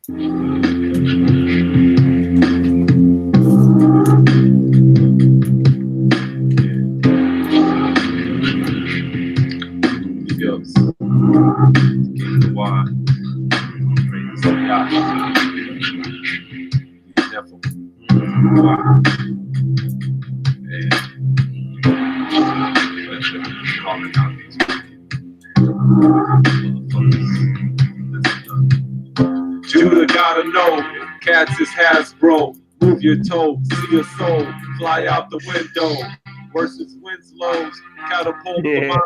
Judah gotta know, cats is Hasbro. Move your toes, see your soul, fly out the window. Versus Winslows, catapult the mind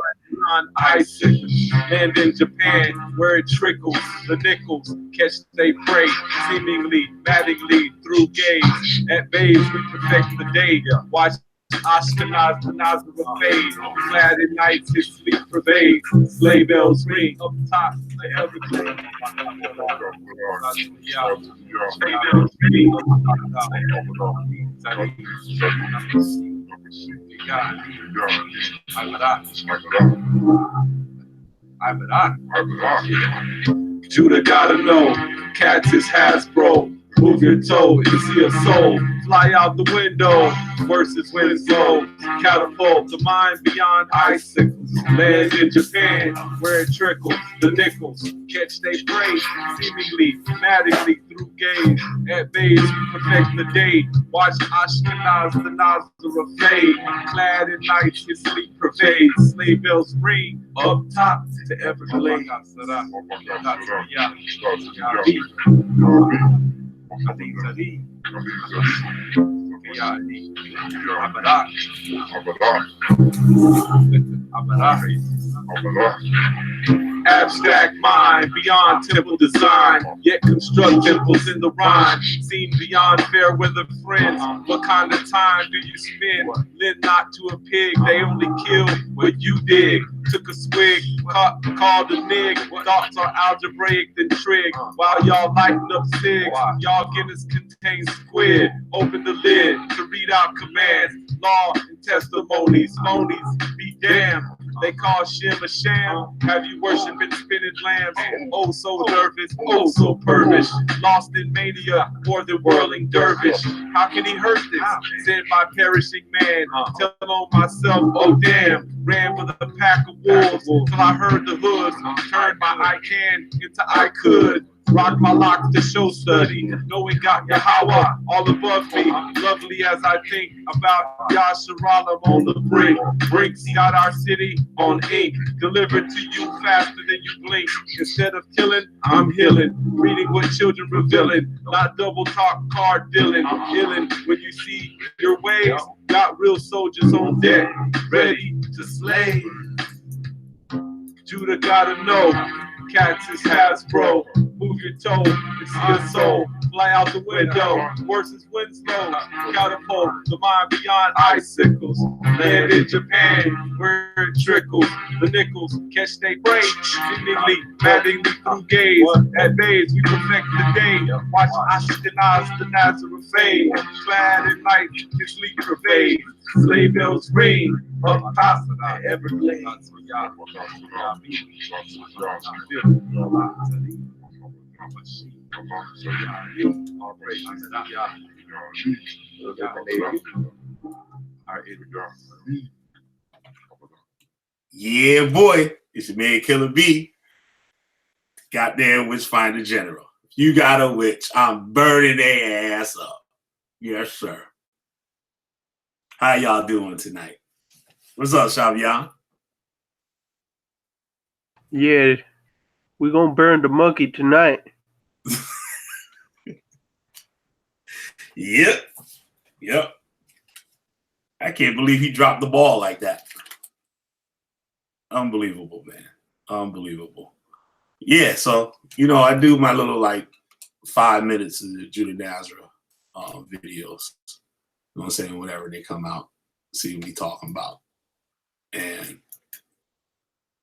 on icicles. Land in Japan, where it trickles. The nickels catch they prey, seemingly, maddeningly through gaze. At bays, we perfect the day. Watch Ashkenaz, the natzarah fade. Glad at nights, his sleep pervades. Sleigh bells ring up top, like everything. Judah gotta know, cats is Hasbro. Move your toe, you see a soul, fly out the window. Versus Winslow, catapult the mind beyond icicles. Land in Japan, where it trickles. The nickels catch they prey, seemingly, maddeningly through gaze. At bays, we perfect the day. Watch Ashkenaz, the natzarah fade. Clad in nights, his sleep pervades. Sleigh bells ring up top to Everglades. Abstract mind beyond temple design, yet construct temples in the rhyme. Seen beyond fair weather friends. What kind of time do you spend? Lend not to a pig, they only kill what you dig. Took a swig, called a nig. Thoughts are algebraic than trig. While y'all lighten up cigs, y'all Guinness contains squid. Open the lid to read out commands, law and testimonies. Monies be damned. They call Shem a sham. Have you worshiping spinning lambs? Oh, so nervous, oh, so pervish. Lost in mania, more than whirling dervish. How can he hurt this? Said my perishing man. Tell on myself, oh damn. Ran with a pack of wolves till I heard the hoods. Turned my I can into I could. Rock my locks to show study. Knowing got Yahweh all above me. Lovely as I think about Yasharal on the brink. Brinks got our city on ink. Delivered to you faster than you blink. Instead of killing, I'm healing. Reading what children revealing. Not double talk card dealing. Healing when you see your ways. Got real soldiers on deck. Ready to slay. Judah gotta know. Cats is Hasbro. Move your toe, it's your soul. Fly out the window, versus Winslow. Catapult the mind beyond icicles. Land in Japan, where it trickles. The nickels catch they prey, seemingly, maddeningly through gaze. At bays, we perfect the day. Watch Ashkenaz, the natzarah fade. Clad in night, his sleep pervades. Sleigh bells ring up top of the Everglades. Yeah, boy, it's your man Killer B. Goddamn witch finder general. If you got a witch, I'm burning their ass up. Yes, sir. How y'all doing tonight? What's up, Shavian? Yeah, we're gonna burn the monkey tonight. Yep. I can't believe he dropped the ball like that. Unbelievable, man. Unbelievable. Yeah, so, I do my little, 5 minutes of the Judah Nazareth videos. You know what I'm saying? Whenever they come out, see what we talking about. And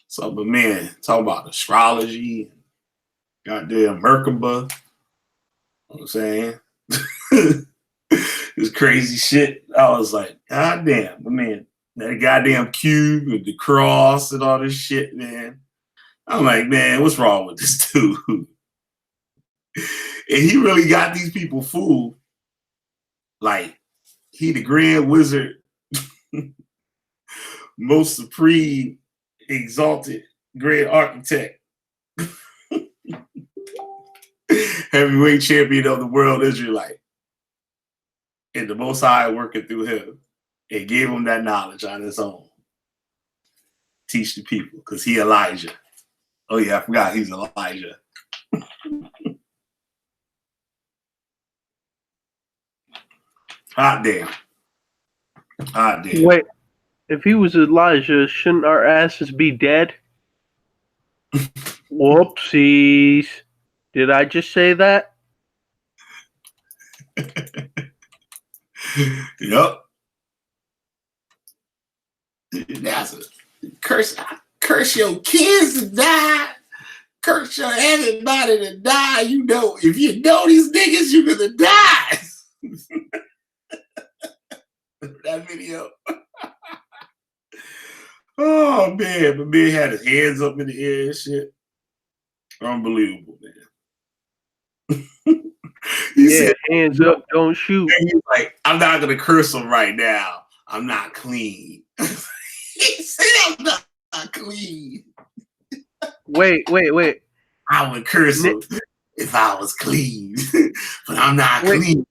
so, but man, talk about astrology, goddamn merkabah. You know what I'm saying? This crazy shit. I was like, God damn, but man, that goddamn cube and the cross and all this shit, man. I'm like, man, what's wrong with this dude? he really got these people fooled. Like, he the grand wizard, most supreme, exalted, grand architect, heavyweight champion of the world Israelite. And the Most High working through him and gave him that knowledge on his own. Teach the people, because he Elijah. Oh yeah, I forgot he's Elijah. Hot damn. Hot damn. Wait, if he was Elijah, shouldn't our asses be dead? Whoopsies. Did I just say that? Yup. That's a curse your kids to die. Curse your everybody to die. You know, if you know these niggas, you're gonna die. That video. Oh man, the man had his hands up in the air and shit. Unbelievable, man. He said, hands up, don't shoot. and he's like, I'm not gonna curse him right now. I'm not clean. He said I'm not clean. Wait. I would curse him if I was clean, but I'm not clean.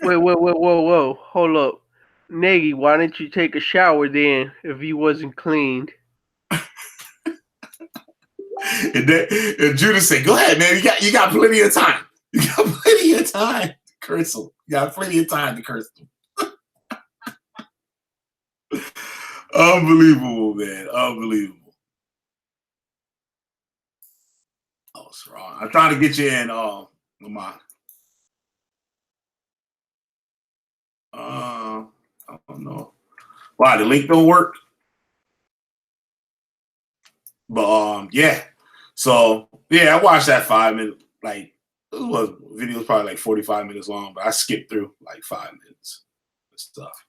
Whoa. Hold up. Nagy, why didn't you take a shower then if you wasn't cleaned? And Judah said, go ahead, man. You got plenty of time. You got plenty of time to curse him. You got plenty of time to curse him. Unbelievable, man. Unbelievable. Oh, it's wrong. I'm trying to get you in, Lamont. I don't know. Why the link don't work? But yeah. So yeah, I watched that 5 minute, like video was probably like 45 minutes long, but I skipped through like 5 minutes of stuff.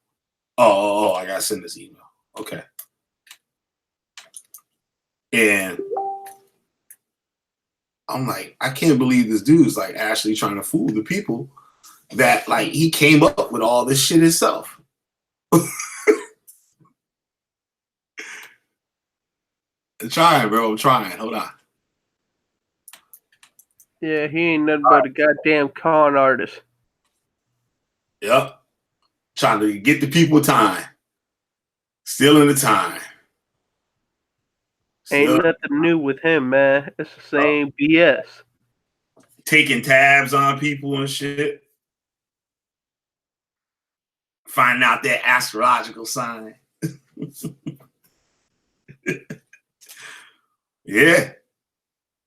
Oh, I gotta send this email. Okay. And I'm like, I can't believe this dude's like actually trying to fool the people that like he came up with all this shit himself. I'm trying, bro. I'm trying. Hold on. Yeah, he ain't nothing but a goddamn con artist. Yep. Trying to get the people time. Stealing the time. Ain't nothing new with him, man. It's the same BS. Taking tabs on people and shit. Finding out their astrological sign. Yeah.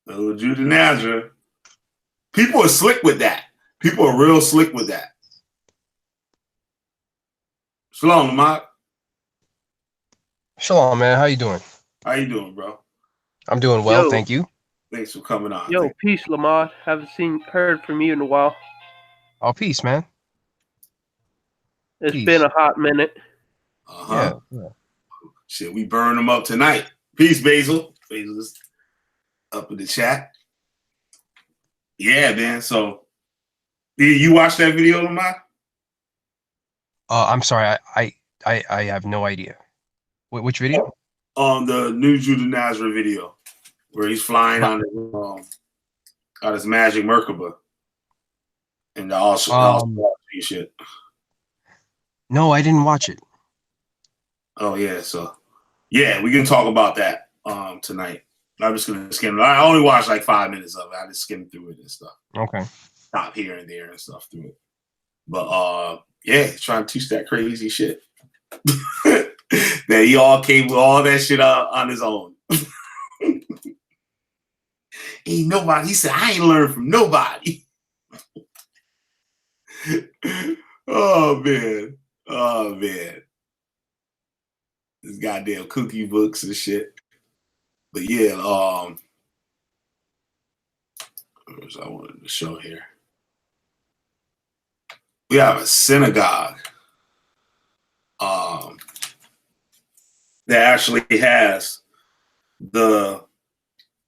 Little Judah Nazareth. People are slick with that. People are real slick with that. Shalom, Lamont. Shalom, man. How you doing? How you doing, bro? I'm doing well, thank you. Thanks for coming on. Yo, peace, Lamont. Haven't heard from you in a while. Oh, peace, man. It's been a hot minute. Yeah. Shit, we burn them up tonight. Peace, Basil. Basil's up in the chat. Yeah, man. So, did you watch that video, Lamont? I'm sorry. I have no idea. Which video? On the new Judah Nazareth video, where he's flying on his magic merkabah, and all shit. No, I didn't watch it. Oh yeah, so yeah, we can talk about that tonight. I'm just gonna skim it. I only watched like 5 minutes of it. I just skimmed through it and stuff. Okay. Stop here and there and stuff through it. But yeah, he's trying to teach that crazy shit. That he all came with all that shit on his own. Ain't nobody. He said, I ain't learned from nobody. Oh man. This goddamn cookie books and shit. But yeah, I wanted to show here. We have a synagogue that actually has the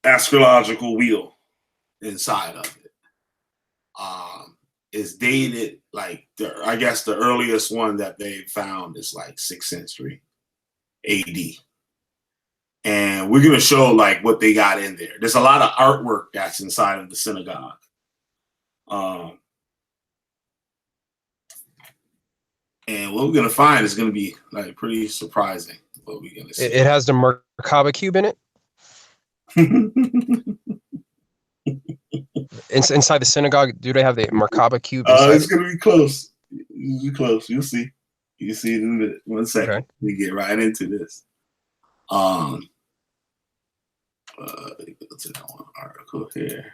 astrological wheel inside of it. is dated like I guess the earliest one that they found is like 6th century AD. And we're going to show like what they got in there. There's a lot of artwork that's inside of the synagogue. And what we're going to find is going to be like pretty surprising. What we're going to see. It has the merkabah cube in it. Inside the synagogue, do they have the merkabah cube? It's going to be close. It'll be close. You'll see. You'll see it in a minute. 1 second. Okay. We get right into this. Go to that one article here.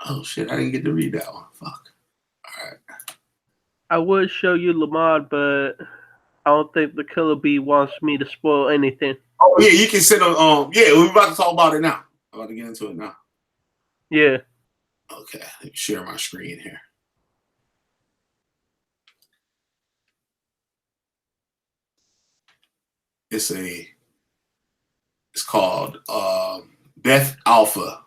Oh shit! I didn't get to read that one. Fuck. All right. I would show you Lamar, but I don't think the killer bee wants me to spoil anything. Oh yeah, you can sit on. Yeah, we're about to talk about it now. I'm about to get into it now. Yeah. Okay. Let me share my screen here. It's called Beth Alpha.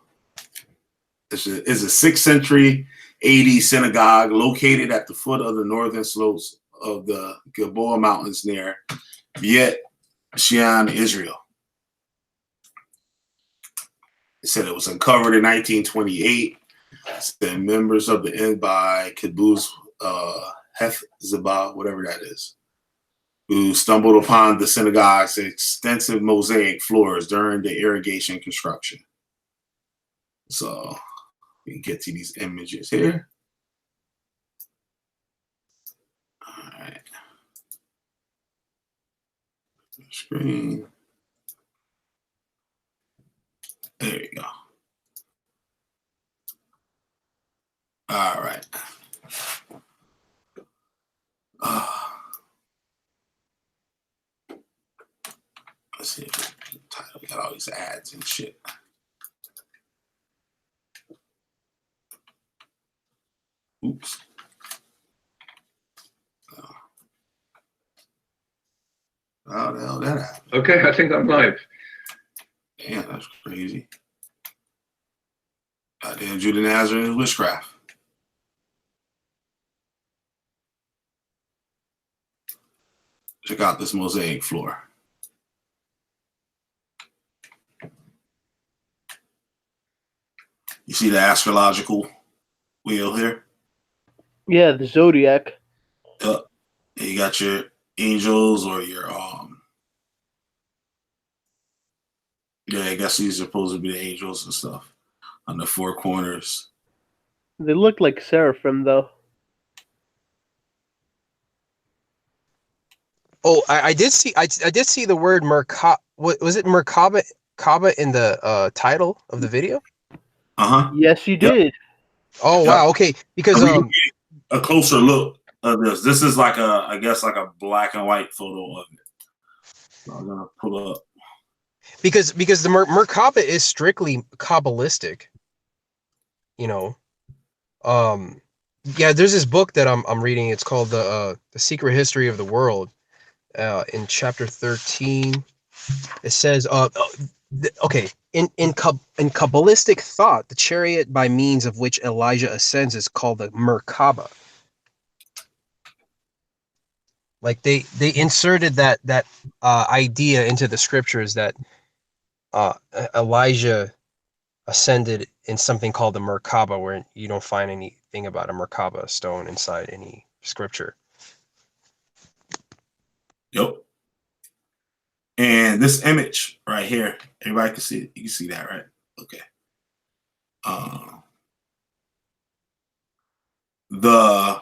It's a 6th century AD synagogue located at the foot of the northern slopes of the Gilboa Mountains near Beit Shean, Israel. It said it was uncovered in 1928. It said members of the end by Kibbutz Hephzibah, whatever that is, who stumbled upon the synagogue's extensive mosaic floors during the irrigation construction. So we can get to these images here. All right. Screen. There you go. All right. Let's see. Title got all these ads and shit. Oops. How the hell that happened? Okay, I think I'm live. Damn, that's crazy. Goddamn Judah Nazareth witchcraft. Check out this mosaic floor. You see the astrological wheel here? Yeah, the zodiac. Yep. And you got your angels or your yeah, I guess these are supposed to be the angels and stuff on the 4 corners. They look like seraphim, though. Oh, I did see the word merkabah. What was it? Merkabah in the title of the video. Yes, you did. Oh wow. Okay, because a closer look of this. This is like I guess like a black and white photo of it. So I'm gonna pull up. Because the merkabah is strictly Kabbalistic. You know, yeah. There's this book that I'm reading. It's called the Secret History of the World. In chapter 13, it says, okay, in Kabbalistic thought, the chariot by means of which Elijah ascends is called the merkabah. Like they inserted that idea into the scriptures that Elijah ascended in something called the merkabah, where you don't find anything about a merkabah stone inside any scripture. Yep. And this image right here, everybody can see it. You can see that, right? Okay. The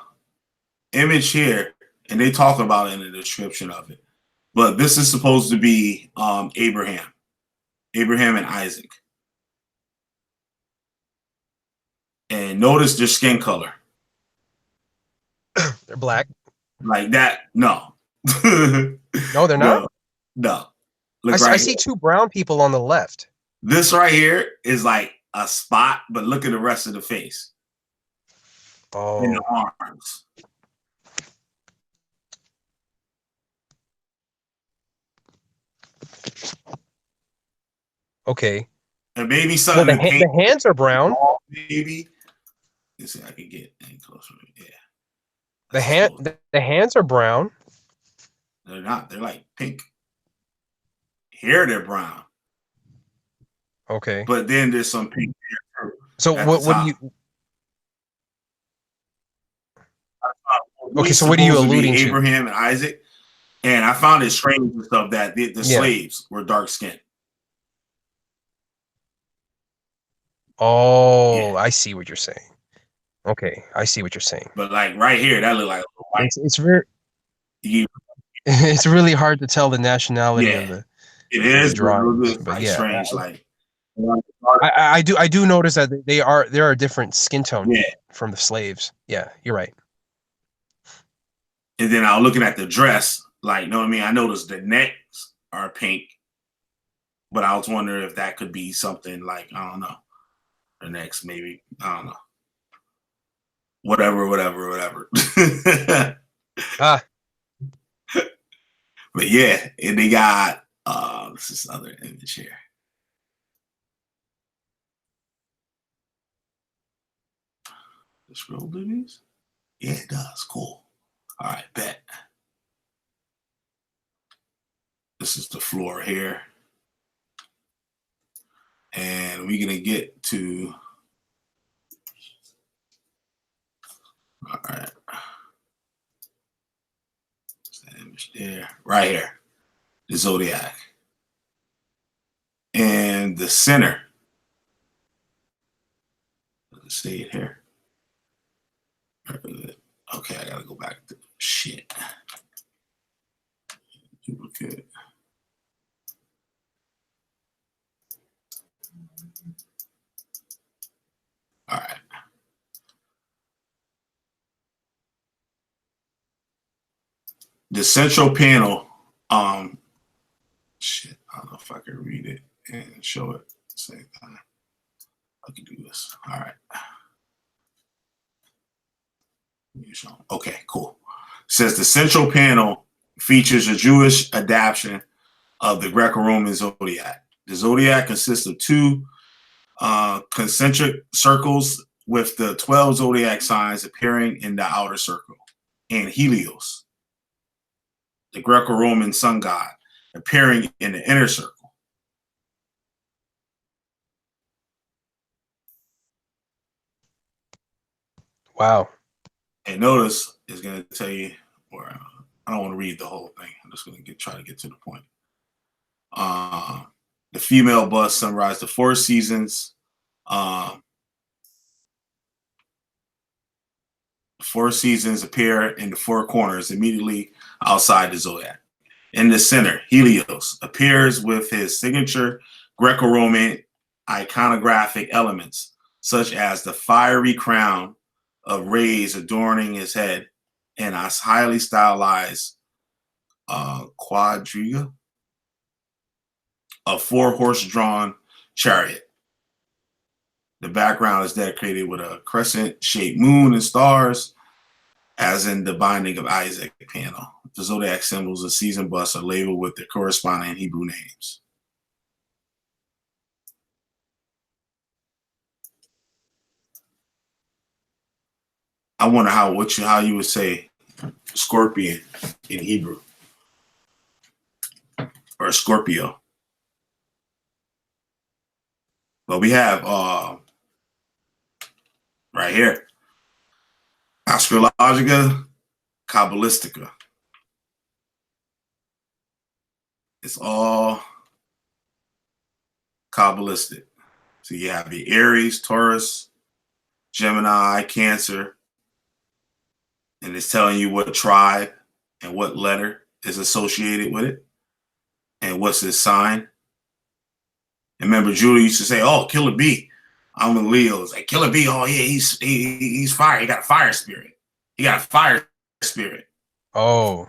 image here, and they talk about it in the description of it, but this is supposed to be Abraham and Isaac. And notice their skin color. They're black. Like that? No. No, they're not. No. I see 2 brown people on the left. This right here is like a spot, but look at the rest of the face. Oh. And the arms. Okay. And maybe So the hands are brown. maybe. Let's see, I can get in closer. Yeah. The hands are brown. They're not. They're like pink. Here they're brown. Okay. But then there's some pink here. So what do you? Okay, so what are you alluding to? Abraham and Isaac, and I found it strange and stuff that the slaves were dark skinned. Oh, I see what you're saying. Okay, I see what you're saying. But like right here, that look like a white. It's very. It's really hard to tell the nationality of the. It is drawings, but like yeah, strange. Like I do notice that there are different skin tones from the slaves. Yeah, you're right. And then I was looking at the dress, like, you know what I mean? I noticed the necks are pink, but I was wondering if that could be something like, I don't know, the necks maybe, I don't know. Whatever. But yeah, and they got this is other image here. The scroll do these? Yeah, it does. Cool. All right, bet. This is the floor here. And we're gonna get to all right. That image there, right here, the zodiac. And the center. Let's see it here. Okay, I gotta go back to shit. Duplicate. All right. The central panel, shit, I don't know if I can read it and show it at the same time. I can do this. All right. Okay, cool. It says the central panel features a Jewish adaptation of the Greco-Roman zodiac. The zodiac consists of two concentric circles with the 12 zodiac signs appearing in the outer circle, and Helios, the Greco-Roman sun god, appearing in the inner circle. Wow. And notice it's going to tell you, or I don't want to read the whole thing. I'm just going to try to get to the point. The female bust summarize the four seasons. The four seasons appear in the four corners immediately outside the zodiac. In the center, Helios appears with his signature Greco-Roman iconographic elements, such as the fiery crown of rays adorning his head and a highly stylized quadriga, a four-horse-drawn chariot. The background is decorated with a crescent-shaped moon and stars, as in the Binding of Isaac panel. The zodiac symbols of season busts are labeled with their corresponding Hebrew names. I wonder how you would say scorpion in Hebrew, or Scorpio. But we have right here, Astrologica Kabbalistica. It's all Kabbalistic. So you have the Aries, Taurus, Gemini, Cancer, and it's telling you what tribe and what letter is associated with it and what's his sign. And remember, Julie used to say, "Oh, Killer B, I'm a Leo." It's like, Killer B, oh yeah, he's fire. He got a fire spirit. He got a fire spirit. Oh,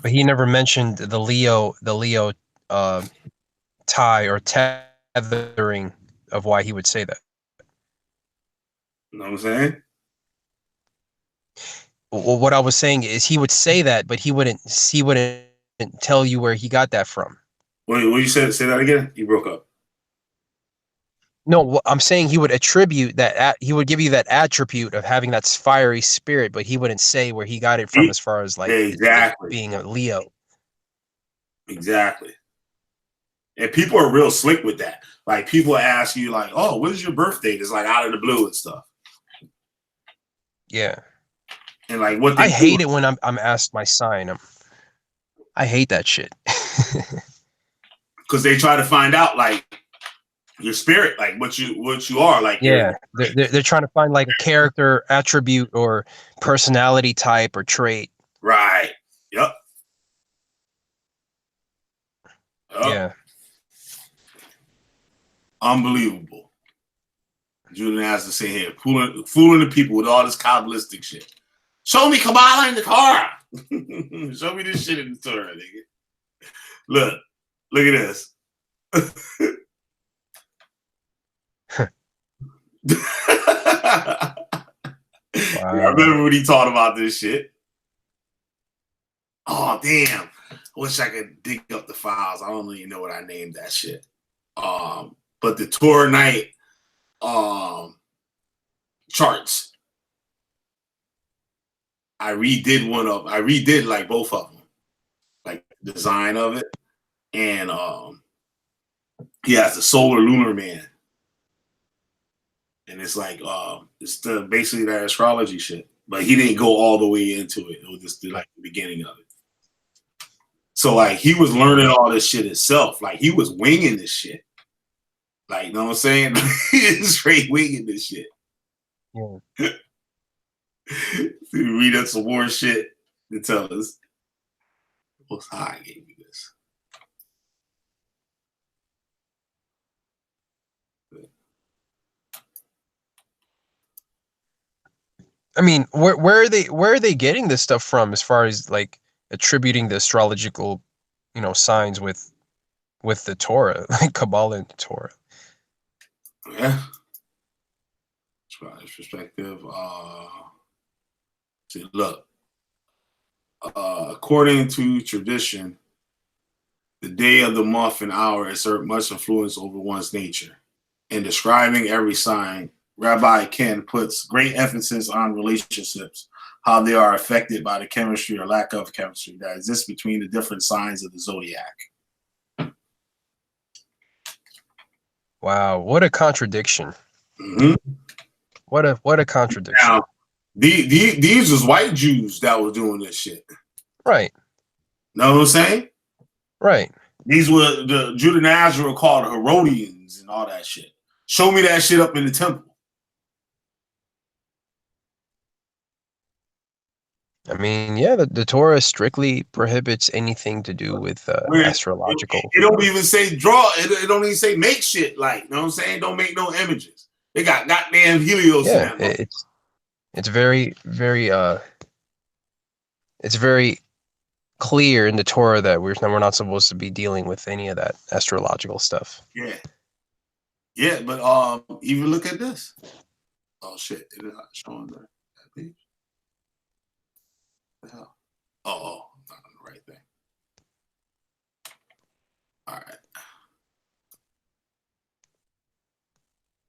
but he never mentioned the Leo tie or tethering of why he would say that. You know what I'm saying? Well, what I was saying is he would say that, but he wouldn't tell you where he got that from. What you said? Say that again. You broke up. No, I'm saying he would attribute that. He would give you that attribute of having that fiery spirit, but he wouldn't say where he got it from, as far as like it Exactly. being a Leo. Exactly. And people are real slick with that. Like people ask you, like, "Oh, what is your birthday?" It's like out of the blue and stuff. Yeah. And like what I they hate do, it when I'm asked my sign. I hate that shit. because they try to find out like your spirit, like what you are, like Yeah, they're trying to find like a character attribute or personality type or trait. right. Yep. Yep. Yeah. Unbelievable. Julian has to say here, fooling the people with all this Kabbalistic shit. Show me Kabbalah in the car. Show me this shit in the Torah, nigga. Look at this. Wow. I remember when he taught about this shit. Oh damn! I wish I could dig up the files. I don't even know what I named that shit. But the Torah night charts. I redid like both of them, like the design of it, and he has the solar lunar man, and it's like it's basically that astrology shit, but he didn't go all the way into it. It was just like the beginning of it. So like he was learning all this shit himself. Like he was winging this shit. Like, you know what I'm saying? He was straight winging this shit. Yeah. Read up some more shit to tell us. What's high gave me this? I mean, where are they getting this stuff from, as far as like attributing the astrological, signs with the Torah, like Kabbalah and the Torah? Yeah. That's perspective. See, look. According to tradition, the day of the month and hour exert much influence over one's nature. In describing every sign, Rabbi Ken puts great emphasis on relationships, how they are affected by the chemistry or lack of chemistry that exists between the different signs of the zodiac. Wow, what a contradiction! Mm-hmm. What a contradiction! Now, these was white Jews that were doing this shit. Right. Know what I'm saying? Right. These were the Judah Nazareth called Herodians and all that shit. Show me that shit up in the temple. I mean, yeah, the Torah strictly prohibits anything to do with astrological. It don't even say draw. It don't even say make shit. Like, you know what I'm saying? Don't make no images. They got goddamn Helios in Yeah, that. it's very it's very clear in the Torah that we're not supposed to be dealing with any of that astrological stuff. Yeah. Yeah, but even look at this. Oh shit, it is not showing that page. What the hell? Oh, not on the right thing. All right.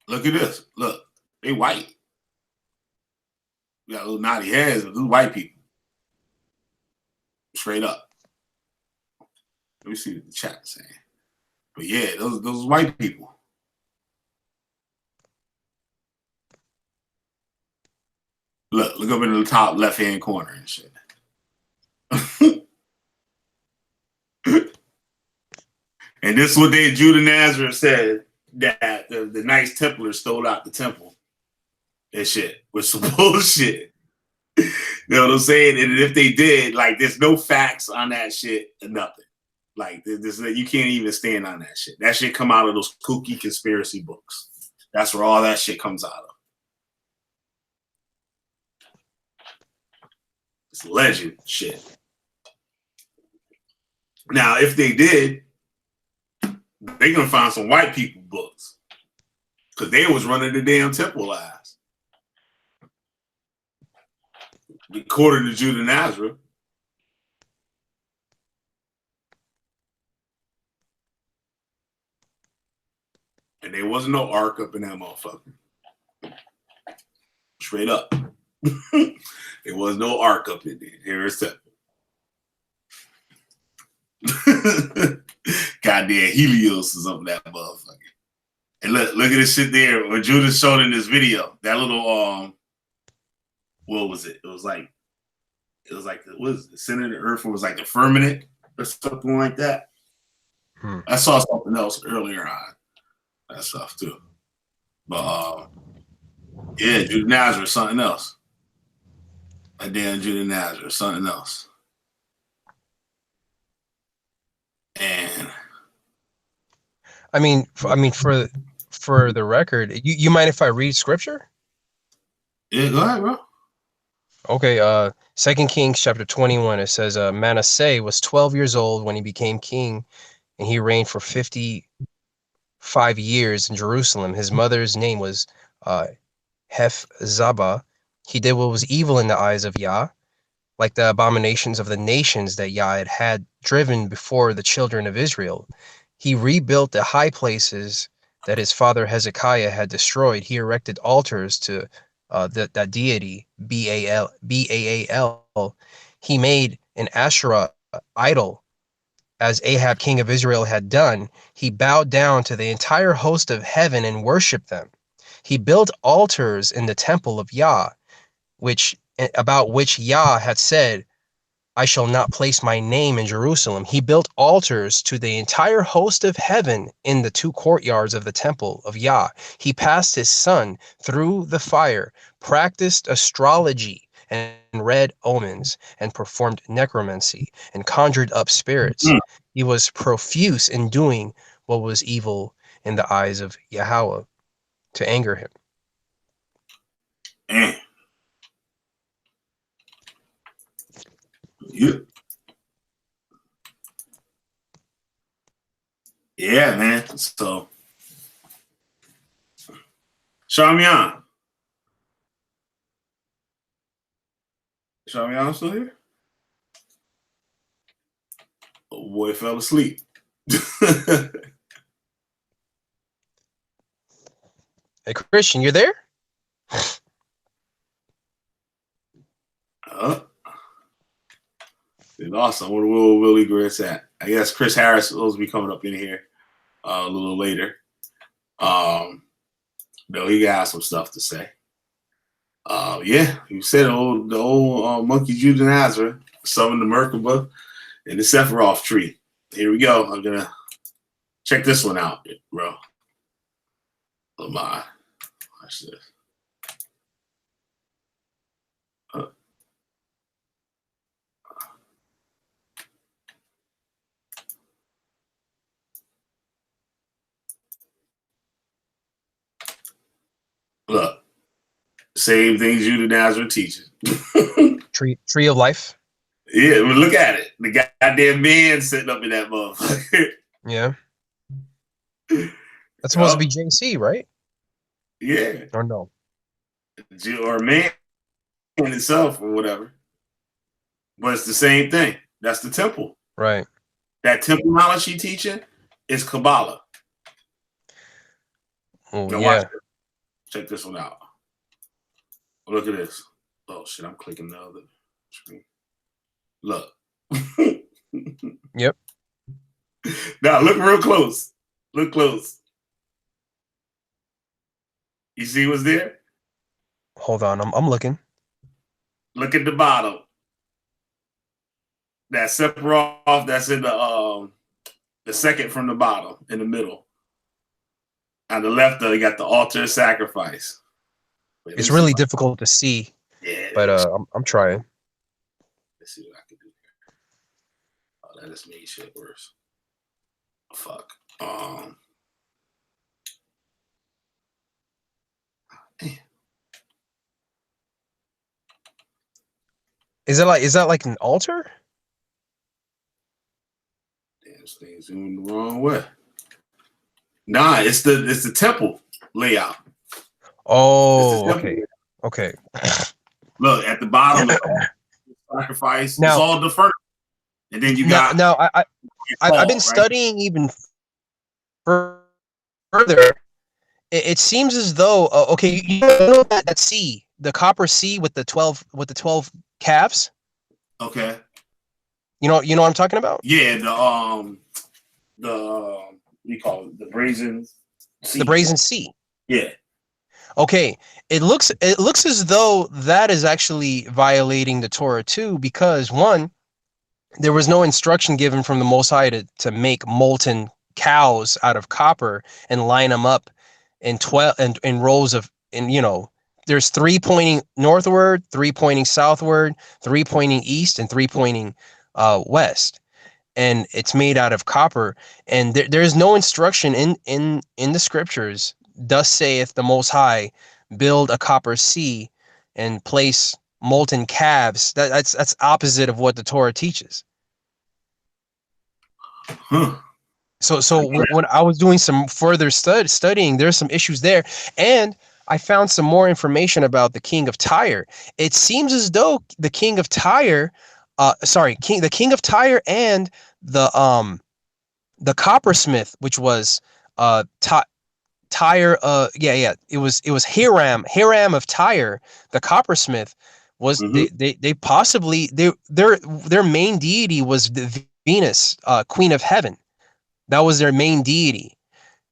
Look at this. Look, they white. We got little naughty heads, but these white people. Straight up. Let me see what the chat saying. But yeah, those white people. Look up in the top left-hand corner and shit. And this is what Judah Nazareth said, that the Knights Templars stole out the temple and shit with some bullshit. You know what I'm saying? And if they did, like, there's no facts on that shit or nothing. Like, you can't even stand on that shit. That shit come out of those kooky conspiracy books. That's where all that shit comes out of. It's legend shit. Now, if they did, they're gonna find some white people books, because they was running the damn temple lives, according to Judah Nazareth. And there wasn't no ark up in that motherfucker. Straight up. There was no ark up in there. Here it's temple. Goddamn Helios is up in that motherfucker. And look at this shit there. What Judah showed in this video. That little what was it? It was like what is it? The center of the earth was like the firmament or something like that. I saw something else earlier on that stuff too. But yeah, Judah Nazareth, something else. A damn Judah Nazareth, something else. And I mean, for the record, you mind if I read scripture? yeah, go ahead, bro. Okay, 2 Kings chapter 21, it says, Manasseh was 12 years old when he became king, and he reigned for 55 years in Jerusalem. His mother's name was Hephzibah. He did what was evil in the eyes of Yah, like the abominations of the nations that Yah had driven before the children of Israel. He rebuilt the high places that his father Hezekiah had destroyed. He erected altars to that deity, Baal. He made an Asherah idol, as Ahab, king of Israel, had done. He bowed down to the entire host of heaven and worshipped them. He built altars in the temple of Yah, about which Yah had said, I shall not place my name in Jerusalem. He built altars to the entire host of heaven in the two courtyards of the temple of Yah. He passed his son through the fire, practiced astrology and read omens, and performed necromancy and conjured up spirits. He was profuse in doing what was evil in the eyes of Yahweh to anger him. Yeah, man. So, Shamyan still here? Oh boy, fell asleep. Hey, Christian, you there? It's awesome. Where Will Willie Grits at? I guess Chris Harris will be coming up in here a little later. Though he got some stuff to say. Yeah, you said the old monkey Judah Nazareth, summoned the merkabah and the sephiroth tree. Here we go. I'm gonna check this one out, bro. Oh my, watch this. Look, same thing Judah Nazareth teaches. Tree of life. Yeah, but look at it. The goddamn man sitting up in that motherfucker. Yeah. That's supposed to be JC, right? Yeah. Or no? Or man in itself or whatever. But it's the same thing. That's the temple. Right. That temple knowledge he teaching is Kabbalah. Oh, now yeah. Check this one out. Look at this. Oh, shit. I'm clicking the other screen. Look. Yep. Now, look real close. Look close. You see what's there? Hold on. I'm looking. Look at the bottom. That sephiroth that's in the second from the bottom in the middle. On the left, though, you got the altar of sacrifice. Wait, it's really difficult to see. Yeah, but I'm trying. Let's see what I can do here. Oh, that just made shit worse. Fuck. Damn. Is that like an altar? Damn, this thing's zoomed the wrong way. Nah, it's the temple layout. Oh, okay. Okay. Look at the bottom. Sacrifice. Now, it's all the furniture, and then you got. Now I've been studying even further, it seems as though okay, you know that sea, the copper sea with the 12 calves. Okay. You know what I'm talking about? Yeah, the we call it the brazen sea. The brazen sea. Yeah. Okay, it looks as though that is actually violating the Torah too, because one, there was no instruction given from the Most High to make molten cows out of copper and line them up in 12 and in rows of, and there's 3 pointing northward, 3 pointing southward, 3 pointing east, and 3 pointing west, and it's made out of copper, and there's no instruction in the scriptures. Thus saith the Most High, build a copper sea and place molten calves. That's opposite of what the Torah teaches. Huh. So when I was doing some further studying, there's some issues there, and I found some more information about the king of Tyre. It seems as though the king of Tyre, the king of Tyre and the coppersmith, which was Tyre, it was Hiram of Tyre, the coppersmith, was they possibly their main deity was the Venus, queen of heaven. That was their main deity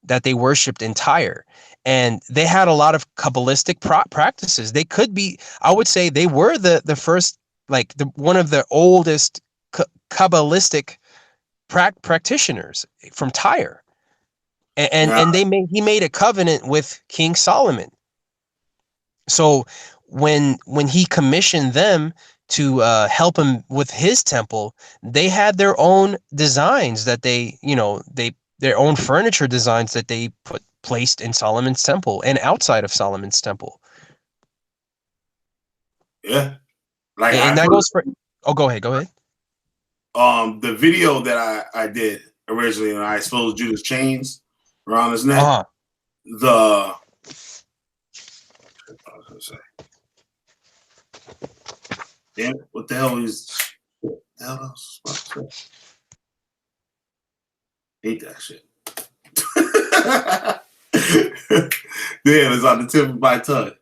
that they worshipped in Tyre, and they had a lot of Kabbalistic practices. They could be, I would say, they were the first, like one of the oldest Kabbalistic practitioners from Tyre. And he made a covenant with King Solomon. So when he commissioned them to help him with his temple, they had their own designs that their own furniture designs that they placed in Solomon's temple and outside of Solomon's temple. Yeah, like and that goes for. Oh, go ahead. The video that I did originally, when I exposed Judas chains around his neck. Uh-huh. I was gonna say, damn, what the hell is? What the hell else was I supposed to say? Hate that shit. Damn, it's on the tip of my tongue.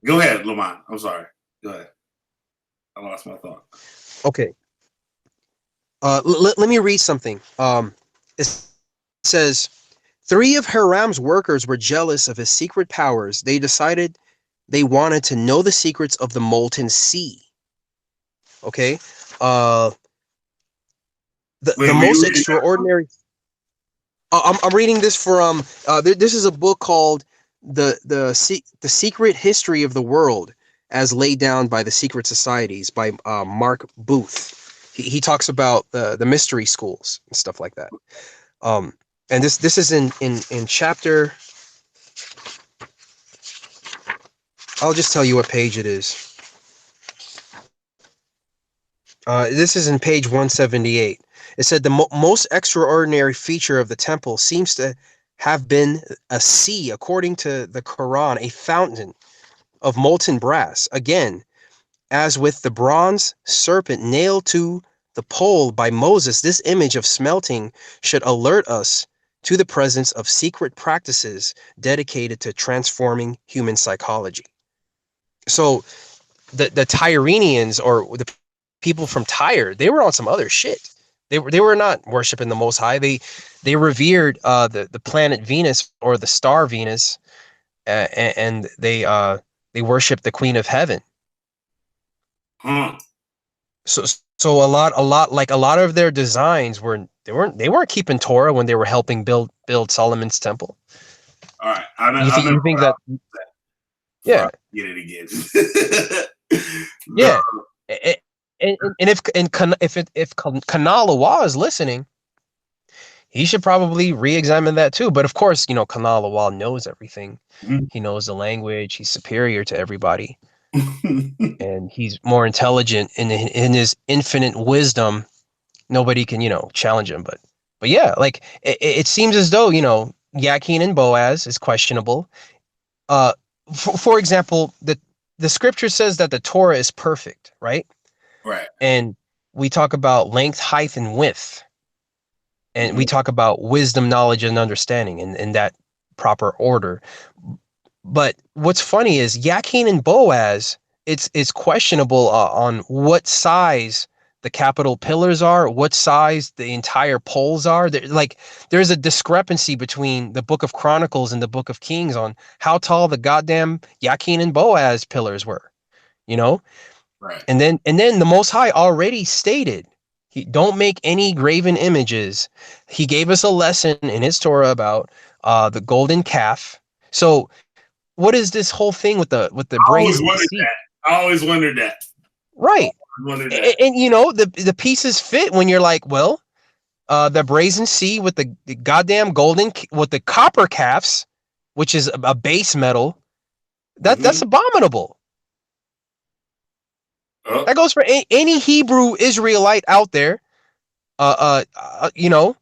Go ahead, Lamont. I'm sorry. Go ahead. I lost my thought. Okay. Let me read something. It says, 3 of Hiram's workers were jealous of his secret powers. They decided they wanted to know the secrets of the molten sea. Okay. The most extraordinary. I'm reading this from. This is a book called the Secret History of the World, as laid down by the Secret Societies by Mark Booth. He talks about the mystery schools and stuff like that. And this is in chapter. I'll just tell you what page it is. This is in page 178. It said the most extraordinary feature of the temple seems to have been a sea, according to the Quran, a fountain of molten brass. Again, as with the bronze serpent nailed to the pole by Moses, this image of smelting should alert us to the presence of secret practices dedicated to transforming human psychology. So the Tyrenians, or the people from Tyre, they were on some other shit. They were not worshiping the Most High. They revered the planet Venus, or the star Venus, and they worshiped the Queen of Heaven. So a lot of their designs they weren't keeping Torah when they were helping build Solomon's temple. All right, You think that? Yeah. Get it again. Yeah. And if Kanal Lawa is listening, he should probably re-examine that too. But of course, Kanal Lawa knows everything. Mm-hmm. He knows the language. He's superior to everybody. And he's more intelligent in his infinite wisdom. Nobody can, challenge him. But yeah, like it seems as though, Yakin and Boaz is questionable. For example, the scripture says that the Torah is perfect, right? Right. And we talk about length, height, and width. And we talk about wisdom, knowledge, and understanding. And that proper order. But what's funny is Yakin and Boaz, it's questionable on what size the capital pillars are, what size the entire poles are. There's a discrepancy between the Book of Chronicles and the Book of Kings on how tall the goddamn Yakin and Boaz pillars were, you know? Right. And then the Most High already stated, he don't make any graven images. He gave us a lesson in his Torah about the golden calf. So what is this whole thing with the brazen sea? I always wondered that. Right. And you know, the pieces fit when you're like, well, the brazen sea with the goddamn with the copper calves, which is a base metal, that's abominable. Oh. That goes for any Hebrew Israelite out there. You know,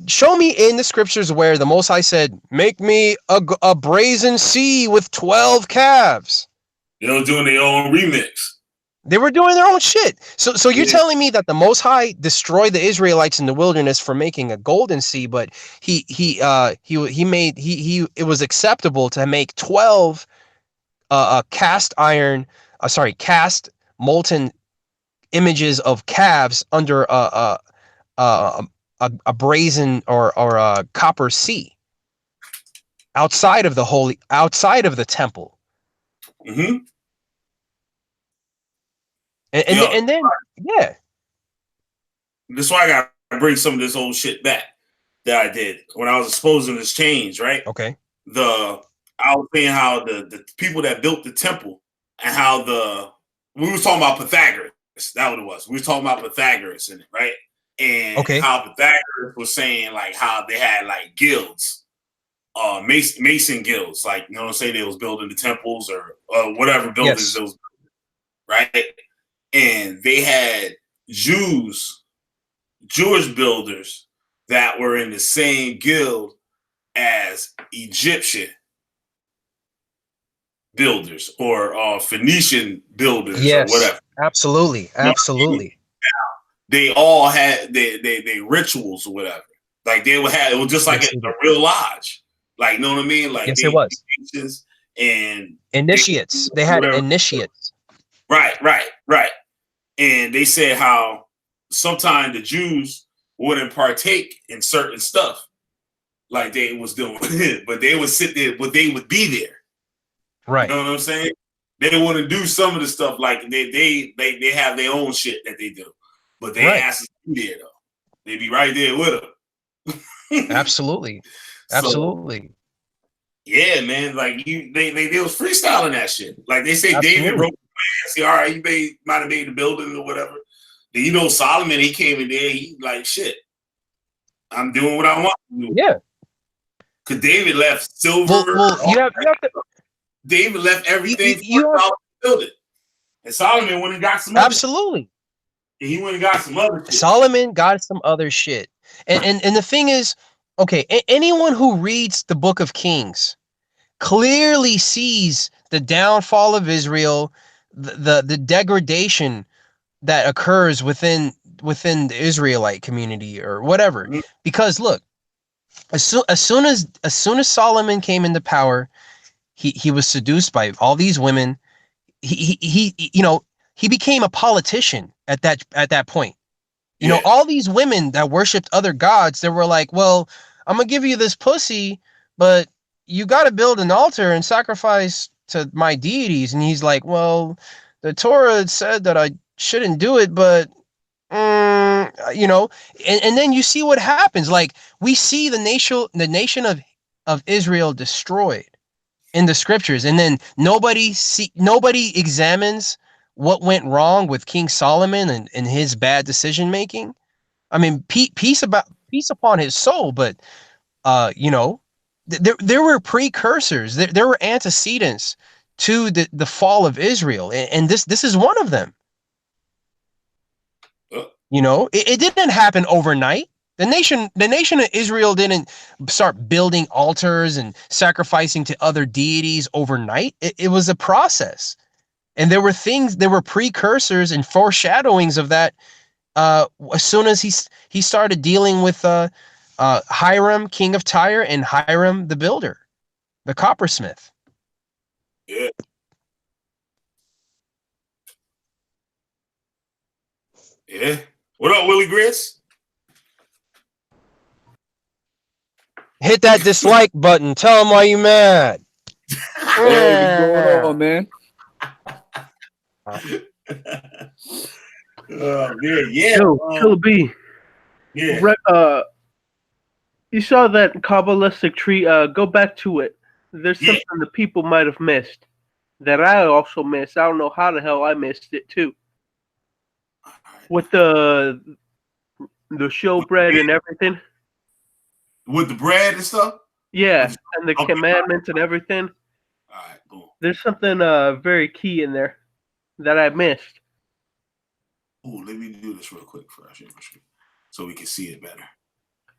show me in the scriptures where the Most High said, "Make me a brazen sea with 12 calves." They were doing their own remix. They were doing their own shit. So you're telling me that the Most High destroyed the Israelites in the wilderness for making a golden sea, but it was acceptable to make 12 cast molten images of calves under a brazen or a copper sea outside of the temple. Mm-hmm. And then yeah, that's why I got to bring some of this old shit back that I did when I was exposing this change, right? Okay. I was saying how the people that built the temple and how we was talking about Pythagoras. That what it was. We was talking about Pythagoras in it, right? And how Pythagoras was saying like how they had like guilds, mason guilds, like, you know what I'm saying? They was building the temples or whatever buildings it was, right? And they had Jewish builders that were in the same guild as Egyptian builders or Phoenician builders or whatever. Absolutely. They all had their rituals or whatever. Like they would have, it was just like a real lodge. Like, you know what I mean? Like it was. And initiates. They had initiates. Right. And they said how sometimes the Jews wouldn't partake in certain stuff like they was doing, but they would sit there, but they would be there. Right. You know what I'm saying? They want to do some of the stuff like they have their own shit that they do, but they ask us to be there though. They be right there with them. Absolutely. Yeah, man. Like they was freestyling that shit. Like they say, David wrote. See, all right, you might have made the building or whatever. Then you know Solomon, he came in there, he like shit. I'm doing what I want to do. Yeah. Cause David left silver. Well, you have to, David left everything for Solomon to build it. And Solomon went and got some absolutely. And he went and got some other shit. Solomon got some other shit. And the thing is, okay, anyone who reads the Book of Kings clearly sees the downfall of Israel, the degradation that occurs within the Israelite community or whatever. Mm-hmm. Because look, as soon as Solomon came into power, he was seduced by all these women. He became a politician at that point. You know, all these women that worshipped other gods, they were like, well, I'm gonna give you this pussy, but you got to build an altar and sacrifice to my deities. And he's like, well, the Torah said that I shouldn't do it, but you know, and then you see what happens. Like we see the nation of Israel destroyed in the scriptures, and then nobody examines what went wrong with King Solomon and his bad decision making. I mean, peace upon his soul, but you know, there were precursors, there were antecedents to the fall of Israel, and this is one of them. You know, it didn't happen overnight. The nation of Israel didn't start building altars and sacrificing to other deities overnight. It was a process. And there were precursors and foreshadowings of that as soon as he started dealing with Hiram, king of Tyre, and Hiram the builder, the coppersmith. Yeah. Yeah. What up, Willie Grits? Hit that dislike button. Tell them why you mad. Hey, what's going on, man? Yeah. Yo, Killer B. Yeah. You saw that Kabbalistic tree. Go back to it. There's Yeah. something the people might have missed that I also missed. I don't know how the hell I missed it too. With the showbread and everything. With the bread and stuff? Yeah, and the Okay. commandments and everything. All right, boom. There's something very key in there that I missed. Ooh, let me do this real quick first, so we can see it better.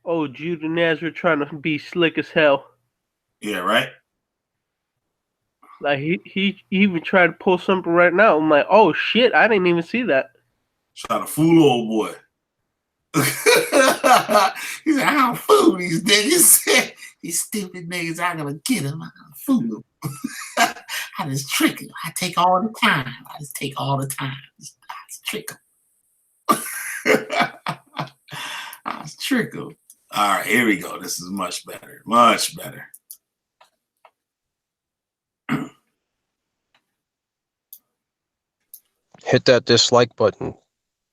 Oh, Judah Nazareth trying to be slick as hell. Yeah, right? Like he even tried to pull something right now. I'm like, oh shit, I didn't even see that. Trying to fool old boy. He said, I don't fool these niggas. These stupid niggas, I'm gonna get them. I'm gonna fool them. I just trick them. I take all the time. I just trick them. I just trick them. All right, here we go. This is much better. Much better. Hit that dislike button.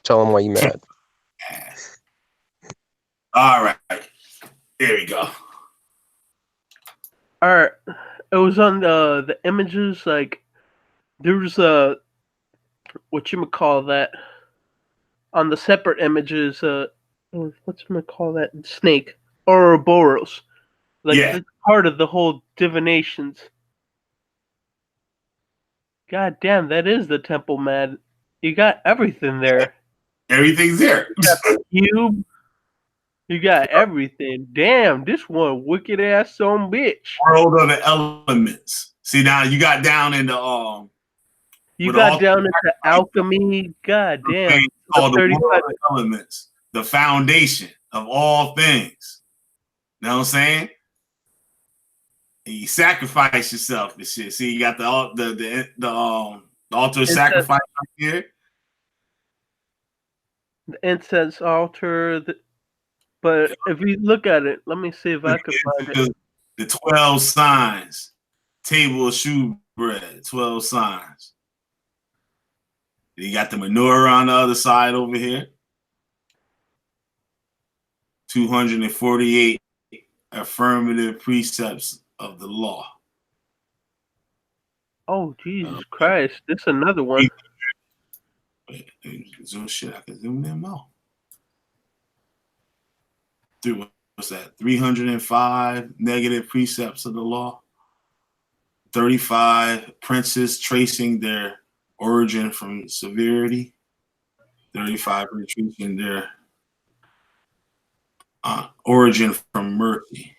Tell them why you mad. All right. There we go. All right, it was on the images. Like there was what you call that on the separate images. What's you call that snake or Ouroboros? Like Yeah. it's part of the whole divinations. God damn, that is the temple, man. You got everything there. Everything's there. You got the cube. You got everything. Damn, this one wicked ass son bitch. World of the elements. See, now you got down in the You with got all down into alchemy. God damn. called the 35 world of the elements, the foundation of all things. You know what I'm saying? And you sacrifice yourself and shit. See, you got the altar of sacrifice right here. The incense altar. But if you look at it, let me see if I can find it. The 12 signs, table of shewbread, 12 signs. You got the menorah on the other side over here. 248 affirmative precepts of the law. Oh, Jesus Christ. This is another one. Wait, zoom shit, I can zoom in more. What's that? 305 negative precepts of the law. 35 princes tracing their origin from severity. 35 tracing their origin from mercy.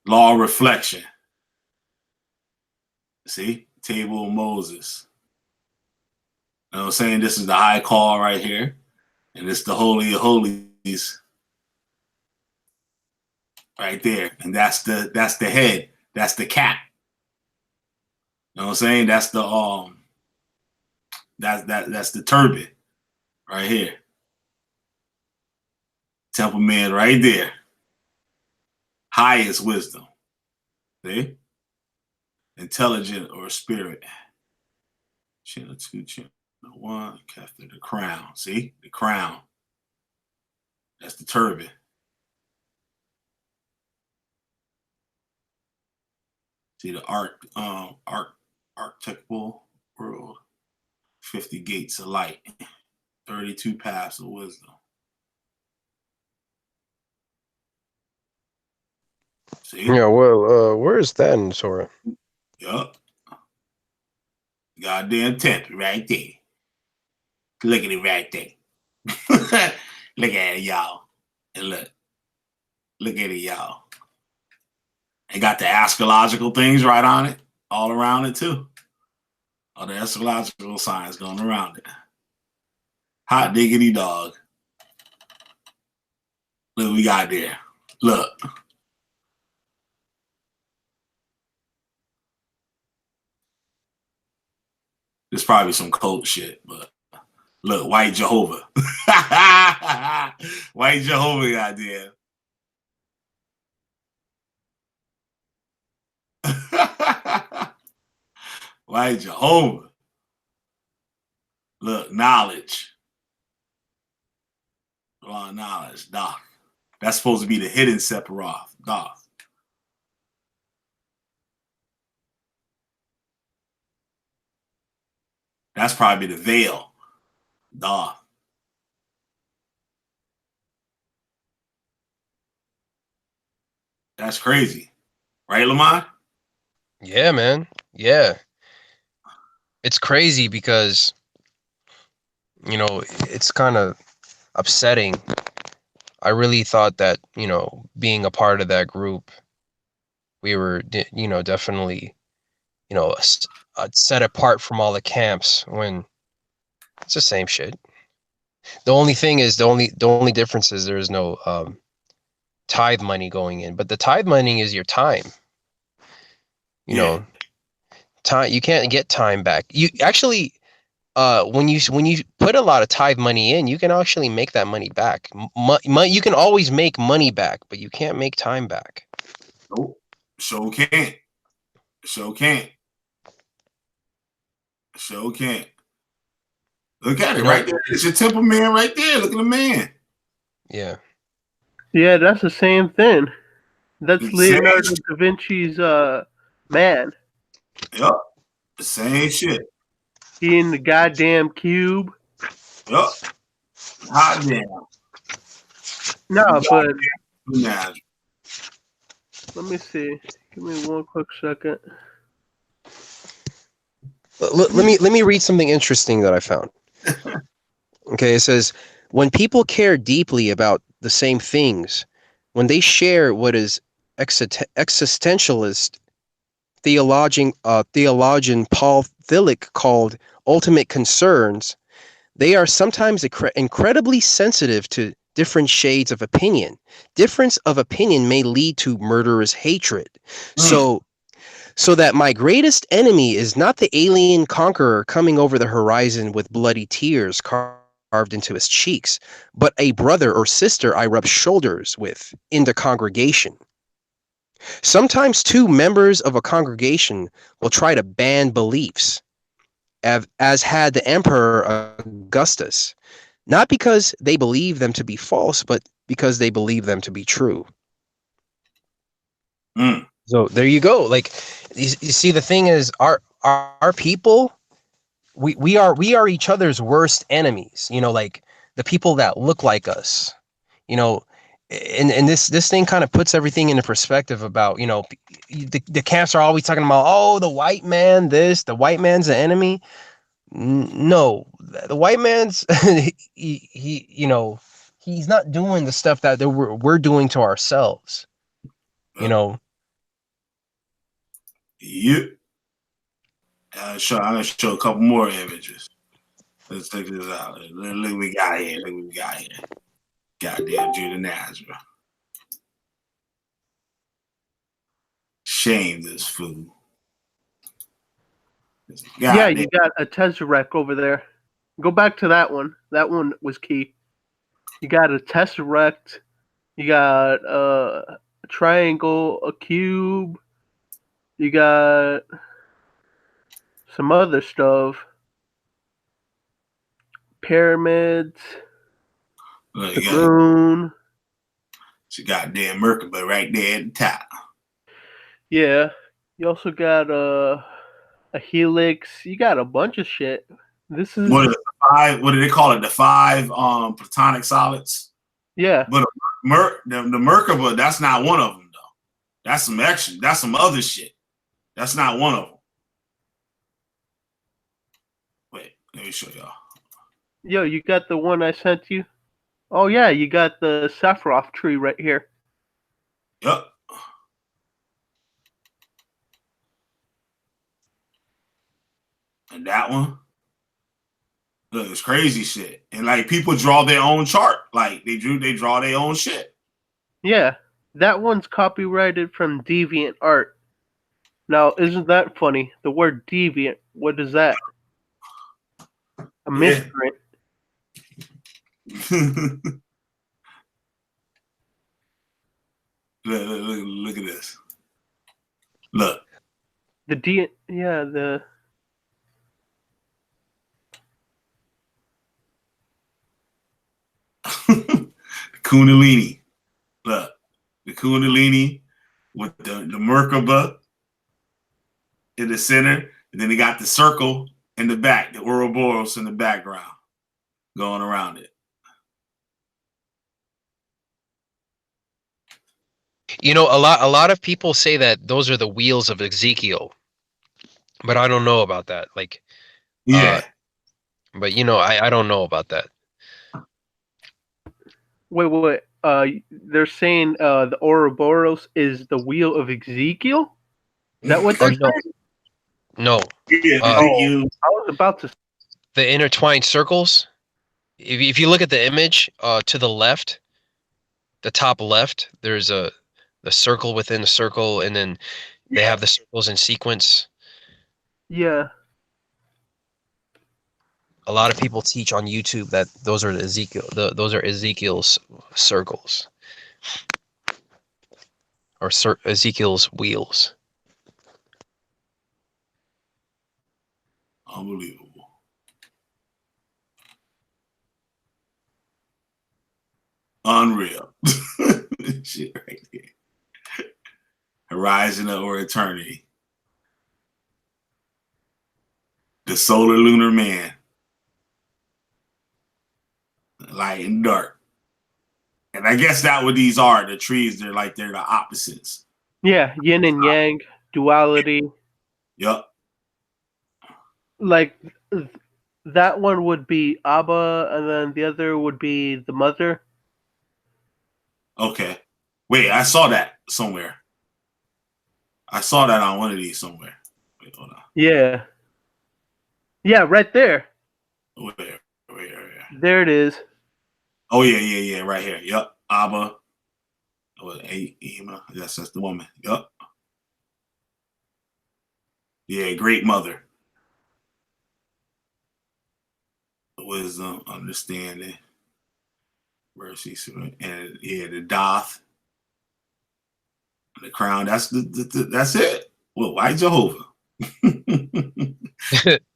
Law reflection. See? Table of Moses. You know what I'm saying? This is the high call right here. And it's the Holy of Holies right there. And that's the head. That's the cap. You know what I'm saying? That's the that's the turban right here. Temple man right there. Highest wisdom. See? Intelligent or spirit. Channel 2, channel 1, after the crown. See? The crown. That's the turban. See the archetypal world. 50 gates of light. 32 paths of wisdom. See? Yeah, well, where is that in Torah? Yup. Goddamn temple right there. Look at it right there. Look at it, y'all. And look. Look at it, y'all. It got the astrological things right on it, all around it too. All the astrological signs going around it. Hot diggity dog. Look what we got there. Look. There's probably some cult shit, but look, White Jehovah. White Jehovah, goddamn. White Jehovah. Look, knowledge. Raw knowledge, Doc. That's supposed to be the hidden sephiroth, Doc. That's probably the veil, Doc. That's crazy. Right, Lamont? Yeah, man. Yeah. It's crazy because, you know, it's kind of upsetting. I really thought that, you know, being a part of that group, we were, you know, definitely, you know, set apart from all the camps when it's the same shit. The only thing is, the only difference is there is no tithe money going in, but the tithe money is your time. You know, time, you can't get time back. You actually, when you put a lot of tithe money in, you can actually make that money back. You can always make money back, but you can't make time back. Nope. Sure can't. Sure can't. Sure can't. Look at it right there. It's your temple man right there. Look at the man. Yeah. Yeah, that's the same thing. That's Leonardo da Vinci's man. Yep. The same shit. He in the goddamn cube. Yep. Hot damn. No, but Nah. let me see. Give me one quick second. Let me read something interesting that I found. Okay, it says, when people care deeply about the same things, when they share what is existentialist theologian Paul Tillich called ultimate concerns, they are sometimes incredibly sensitive to different shades of opinion. Difference of opinion may lead to murderous hatred. So that my greatest enemy is not the alien conqueror coming over the horizon with bloody tears carved into his cheeks, but a brother or sister I rub shoulders with in the congregation. Sometimes two members of a congregation will try to ban beliefs, as had the Emperor Augustus, not because they believe them to be false, but because they believe them to be true. So there you go. Like, you see, the thing is, our people, we are each other's worst enemies. You know, like the people that look like us. You know, and this thing kind of puts everything into perspective about, you know, the camps are always talking about, oh, the white man, the white man's the enemy. No, the white man's he you know, he's not doing the stuff that we're doing to ourselves. You know. Yep. I'm gonna show a couple more images. Let's check this out. Look what we got here. Look what we got here. Goddamn Judah Nazareth. Shame this fool. Yeah, you got a Tesseract over there. Go back to that one. That one was key. You got a Tesseract. You got a triangle, a cube. You got some other stuff. Pyramids. Look, the moon. It's a goddamn merkabah right there at the top. Yeah. You also got a helix. You got a bunch of shit. This is what do they call it? The 5 platonic solids? Yeah. But the merkabah, that's not one of them though. That's some action. That's some other shit. That's not one of them. Wait, let me show y'all. Yo, you got the one I sent you? Oh yeah, you got the sephiroth tree right here. Yep. And that one, look, it's crazy shit. And like people draw their own chart. Like they draw their own shit. Yeah. That one's copyrighted from Deviant Art. Now, isn't that funny? The word deviant, what is that? A miscreant. Look at this. Look. The Kundalini. Look. The Kundalini with the merkabah in the center. And then they got the circle in the back, the Ouroboros in the background going around it. You know, a lot of people say that those are the wheels of Ezekiel, but I don't know about that. Like, Yeah. But you know, I don't know about that. Wait. They're saying the Ouroboros is the wheel of Ezekiel? Is that what they're saying? No. Yeah, I was about to. The intertwined circles. If you look at the image to the left, the top left, there's the circle within the circle, and then they have the circles in sequence. Yeah. A lot of people teach on YouTube that those are Ezekiel's circles, or Ezekiel's wheels. Unbelievable. Unreal. Shit right there. Horizon or eternity. The solar lunar man. Light and dark. And I guess that what these are. The trees, they're the opposites. Yeah, yin and yang, duality. Yup. Like that one would be Abba, and then the other would be the mother. Okay. Wait, I saw that somewhere. I saw that on one of these somewhere. Wait, hold on. Yeah. Yeah, right there. Where? There it is. Oh yeah, right here. Yup. Abba. Ema. Yes, that's the woman. Yup. Yeah, great mother. Wisdom, understanding, mercy, and yeah, the doth, the crown. That's that's it. Well, white Jehovah.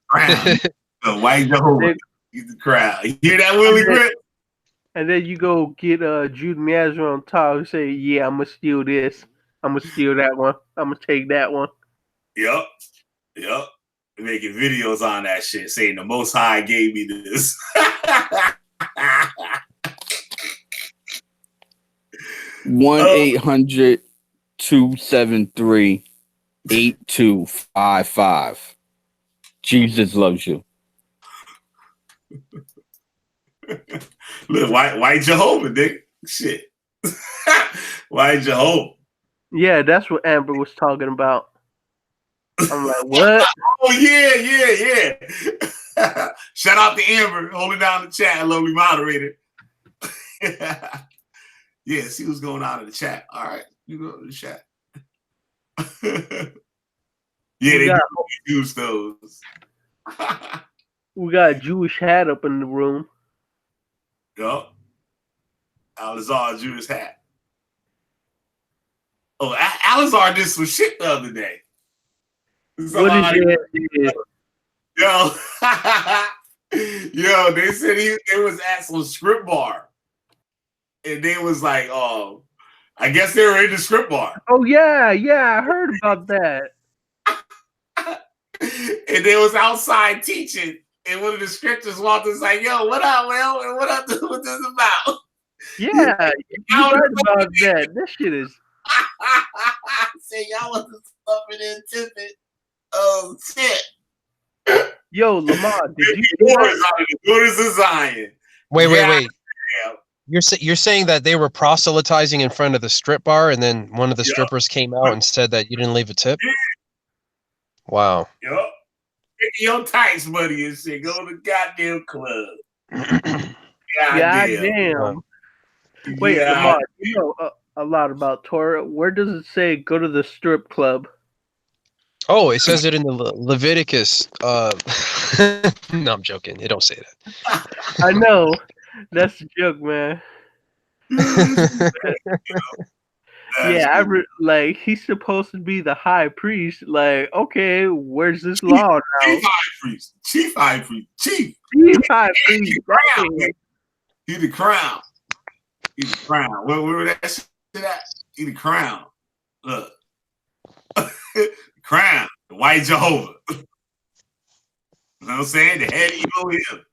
Crown. The white Jehovah. He's the crown. You hear that, Willie Grip? And then you go get Jude Nazareth on top and say, "Yeah, I'm gonna steal this. I'm gonna steal that one. I'm gonna take that one." Yup. Making videos on that shit, saying the Most High gave me this. 1-800-273-8255. Jesus loves you. Look, white Jehovah, nigga. Shit. White Jehovah. Yeah, that's what Amber was talking about. I'm like, what? Oh, yeah. Shout out to Amber, holding down the chat, lovely moderator. Yeah, see what's going on in the chat. All right, you go to the chat. Yeah, they use those. We got a Jewish hat up in the room. Yup. Alizar Jewish hat. Oh, Alizar did some shit the other day. What is it? Yo, they said they was at some script bar. And they was like, oh, I guess they were in the script bar. Oh, yeah, I heard about that. And they was outside teaching. And one of the scriptures walked in and was like, yo, what up, Will? And what up, what this about? Yeah, you heard about that. This shit is... I said, y'all want to stuff it in tippet. Oh, shit. Yo, Lamar, did you... The daughters of Zion. Wait. You're saying that they were proselytizing in front of the strip bar, and then one of the strippers came out and said that you didn't leave a tip? Wow. Yup. Take your tights, buddy, and shit. Go to the goddamn club. Goddamn. Wait, Lamar, a lot about Torah. Where does it say go to the strip club? Oh, it says it in the Leviticus. No, I'm joking. It don't say I know. That's a joke, man. that. Yeah, like he's supposed to be the high priest. Like, okay, where's this law now? Chief high priest. Chief high priest. Chief. Chief high priest. Crown. Dang. He the crown. He the crown. Where that shit at? He the crown. Look. Crown. The white Jehovah. You know what I'm saying? The head Elohim.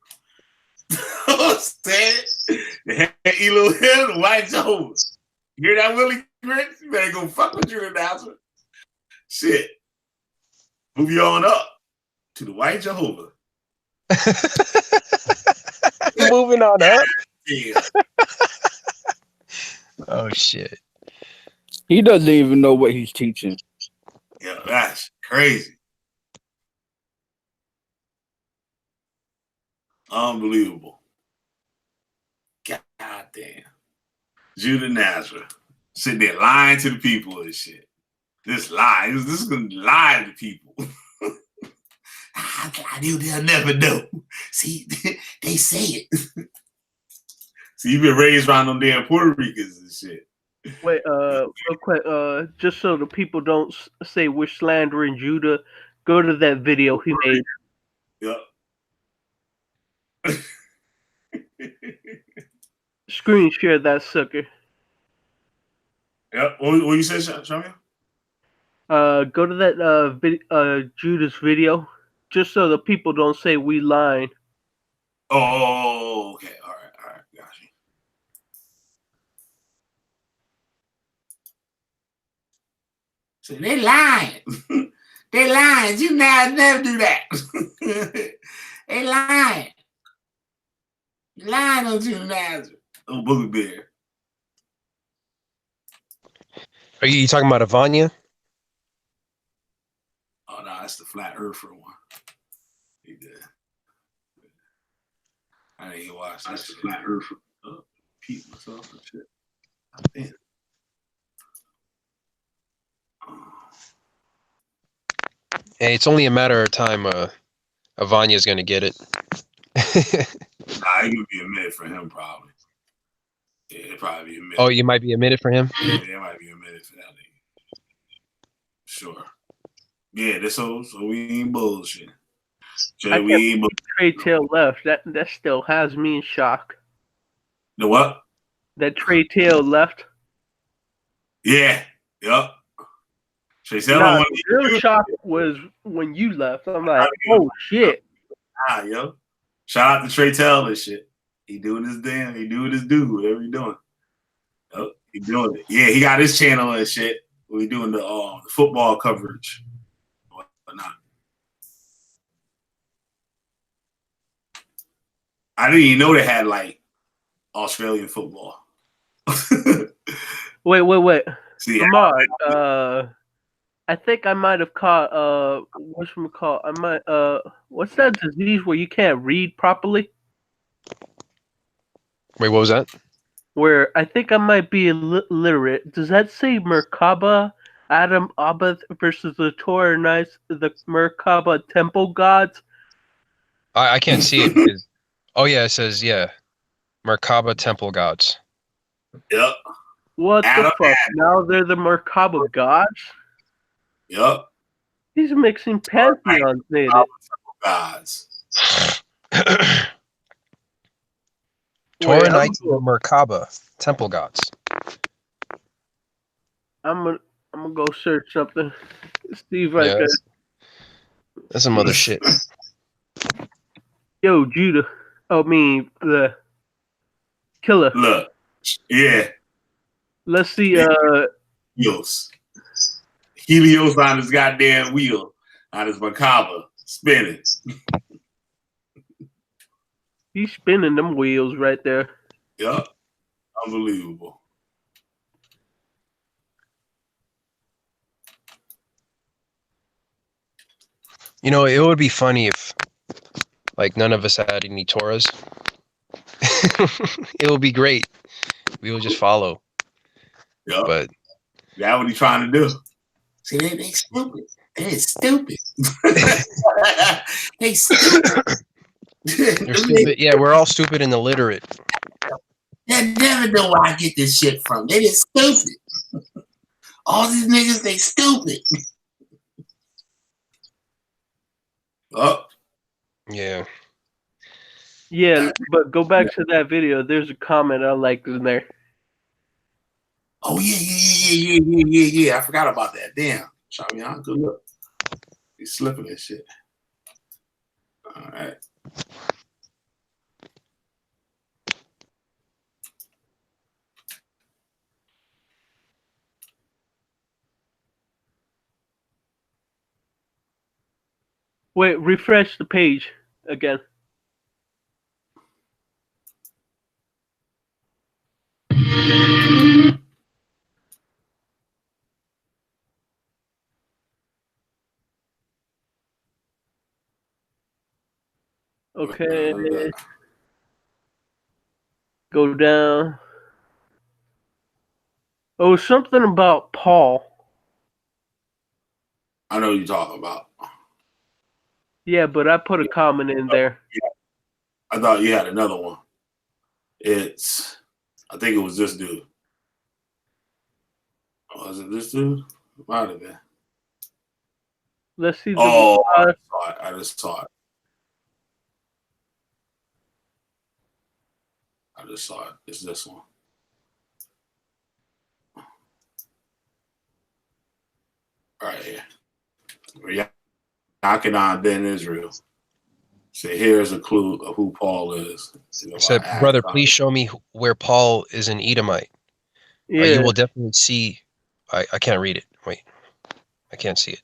You know what I'm saying? The head Elohim, the white Jehovah. You hear that, Willie Grits? You better go fuck with your announcement. Shit. Move you on up to the white Jehovah. Moving on up. Yeah. Oh shit. He doesn't even know what he's teaching. Yeah, that's crazy. Unbelievable. God damn. Judah Nazareth sitting there lying to the people and shit. This lie. This is going to lie to the people. I knew they'll never know. See, they say it. See, you've been raised around them damn Puerto Ricans and shit. Wait, real quick, just so the people don't say we're slandering Judah, go to that video he made. Yep. Screen share that sucker. Yep. What you said, Shamia? Go to that Judah's video, just so the people don't say we lying. Oh, okay. All right. Got you. So they lying. They lying. You never do that. They lying. You lying on you, Nazareth. Oh, Boogie Bear. Are you talking about Avanya? Oh no, that's the flat earther one. He did. I didn't even watch that. That's shit. The flat earther. Pete myself and shit. Damn. Hey, it's only a matter of time. Avanya's gonna get it. Nah, it could be a minute for him, probably. Yeah, it'd probably be a minute. Oh, you might be a minute for him? Yeah, it might be a minute for that nigga. Sure. Yeah, so we ain't bullshit. I We ain't Trey Tail left. That still has me in shock. The what? That Trey Tail left. Yeah. Yup. Nah, the real shock was when you left. I'm like, oh shit. Yo. Shout out to Trey Taylor and shit. He doing his damn. He doing his do. Whatever he doing. Yup. He doing it. Yeah, he got his channel and shit. We doing the football coverage. Whatnot. I didn't even know they had like Australian football. Wait. See, Ahmad, I think I might have caught whatchamacallit? I might what's that disease where you can't read properly? Wait, what was that? Where I think I might be illiterate. Does that say merkabah, Adam Abath versus the Torah Knights, the Merkabah temple gods? I can't see it because, oh yeah, it says Merkabah temple gods. Yep. What the fuck? Now they're the Merkabah gods? Yep. He's mixing pantheons, ain't it? Gods. Torah Knights of Merkabah temple gods. I'm gonna go search something. Steve, right there. That's some other shit. Yo, Judah. I mean the killer. Look. Yeah. Let's see. Helios on his goddamn wheel, on his merkabah, spinning. He's spinning them wheels right there. Yep. Unbelievable. You know, it would be funny if, like, none of us had any Torahs. It would be great. We would just follow. Yep. But That's what he's trying to do. See, they stupid. They stupid. They stupid. they're stupid. Yeah, we're all stupid and illiterate. They never know where I get this shit from. They just stupid. All these niggas, they stupid. Oh. Yeah. Yeah, but go back to that video. There's a comment I liked in there. Oh yeah. I forgot about that. Damn. Shavian, good look. He's slipping this shit. All right. Wait, refresh the page again. Okay. Go down. Oh, something about Paul. I know what you're talking about. Yeah, but I put a comment in there. I thought you had another one. I think it was this dude. Was it this dude? It might have been. Let's see. I just saw it. It's this one. Right here. Yakinan ben Israel. So here's a clue of who Paul is. Said, brother, please show me where Paul is an Edomite. Yeah. You will definitely see. I can't read it. Wait. I can't see it.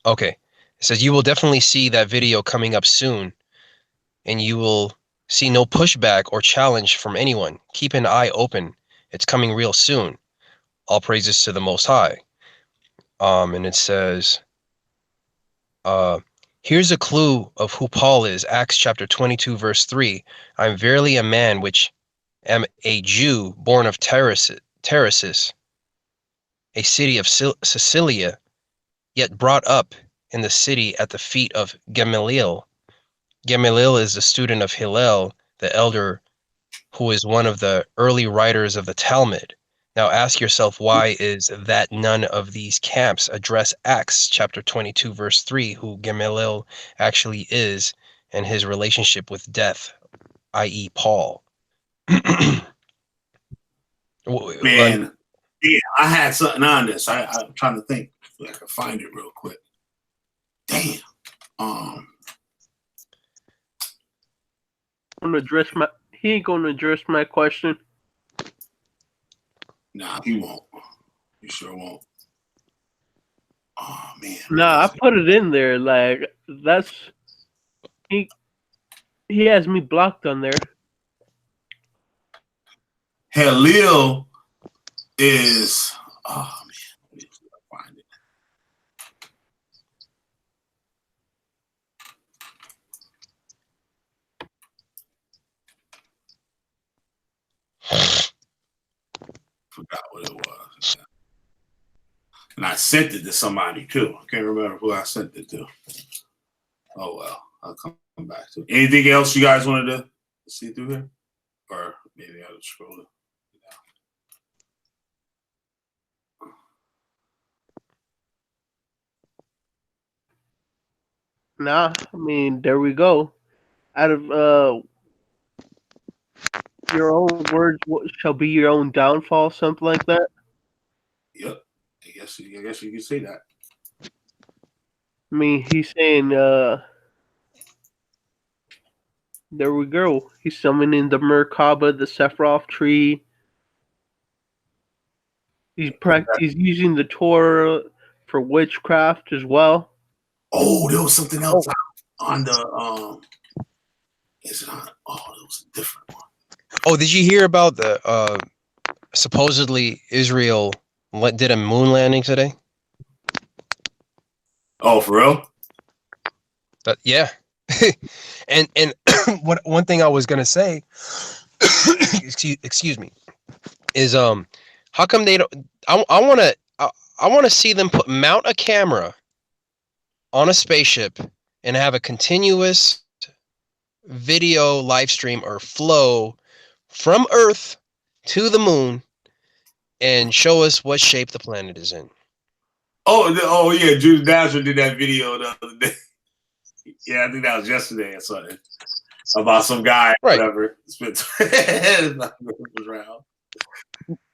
Okay. It says, you will definitely see that video coming up soon, and you will see no pushback or challenge from anyone. Keep an eye open. It's coming real soon. All praises to the Most High. And it says, here's a clue of who Paul is. Acts chapter 22, verse 3. I'm verily a man which am a Jew, born of Tarsus, a city of Sicilia, yet brought up in the city at the feet of Gamaliel. Gamaliel is the student of Hillel, the elder, who is one of the early writers of the Talmud. Now ask yourself, why is that none of these camps address Acts chapter 22, verse 3, who Gamaliel actually is, and his relationship with death, i.e. Paul? Man, yeah, I had something on this. I'm trying to think if I can find it real quick. Damn. He ain't gonna address my question. Nah, he won't. He sure won't. Oh man. Nah, I put it in there. Like that's he has me blocked on there. Helios is man. Let me find it. Forgot what it was. And I sent it to somebody too. I can't remember who I sent it to. Oh well, I'll come back to it. Anything else you guys wanted to see through here? Or maybe I'll scroll it. Nah, I mean, there we go. Out of your own words shall be your own downfall, something like that. Yep. I guess you can say that. I mean, he's saying, there we go. He's summoning the merkabah, the sephiroth tree. He's using the Torah for witchcraft as well. Oh, there was something else on the is it on? Oh, it was a different one. Oh, did you hear about the supposedly Israel did a moon landing today? Oh, for real? Yeah. and one thing I was gonna say, excuse me, is how come they don't? I want to see them mount a camera on a spaceship and have a continuous video live stream or flow from Earth to the moon and show us what shape the planet is in. Oh yeah, Judah Dasher did that video the other day. Yeah, I think that was yesterday or something about some guy, Right. whatever.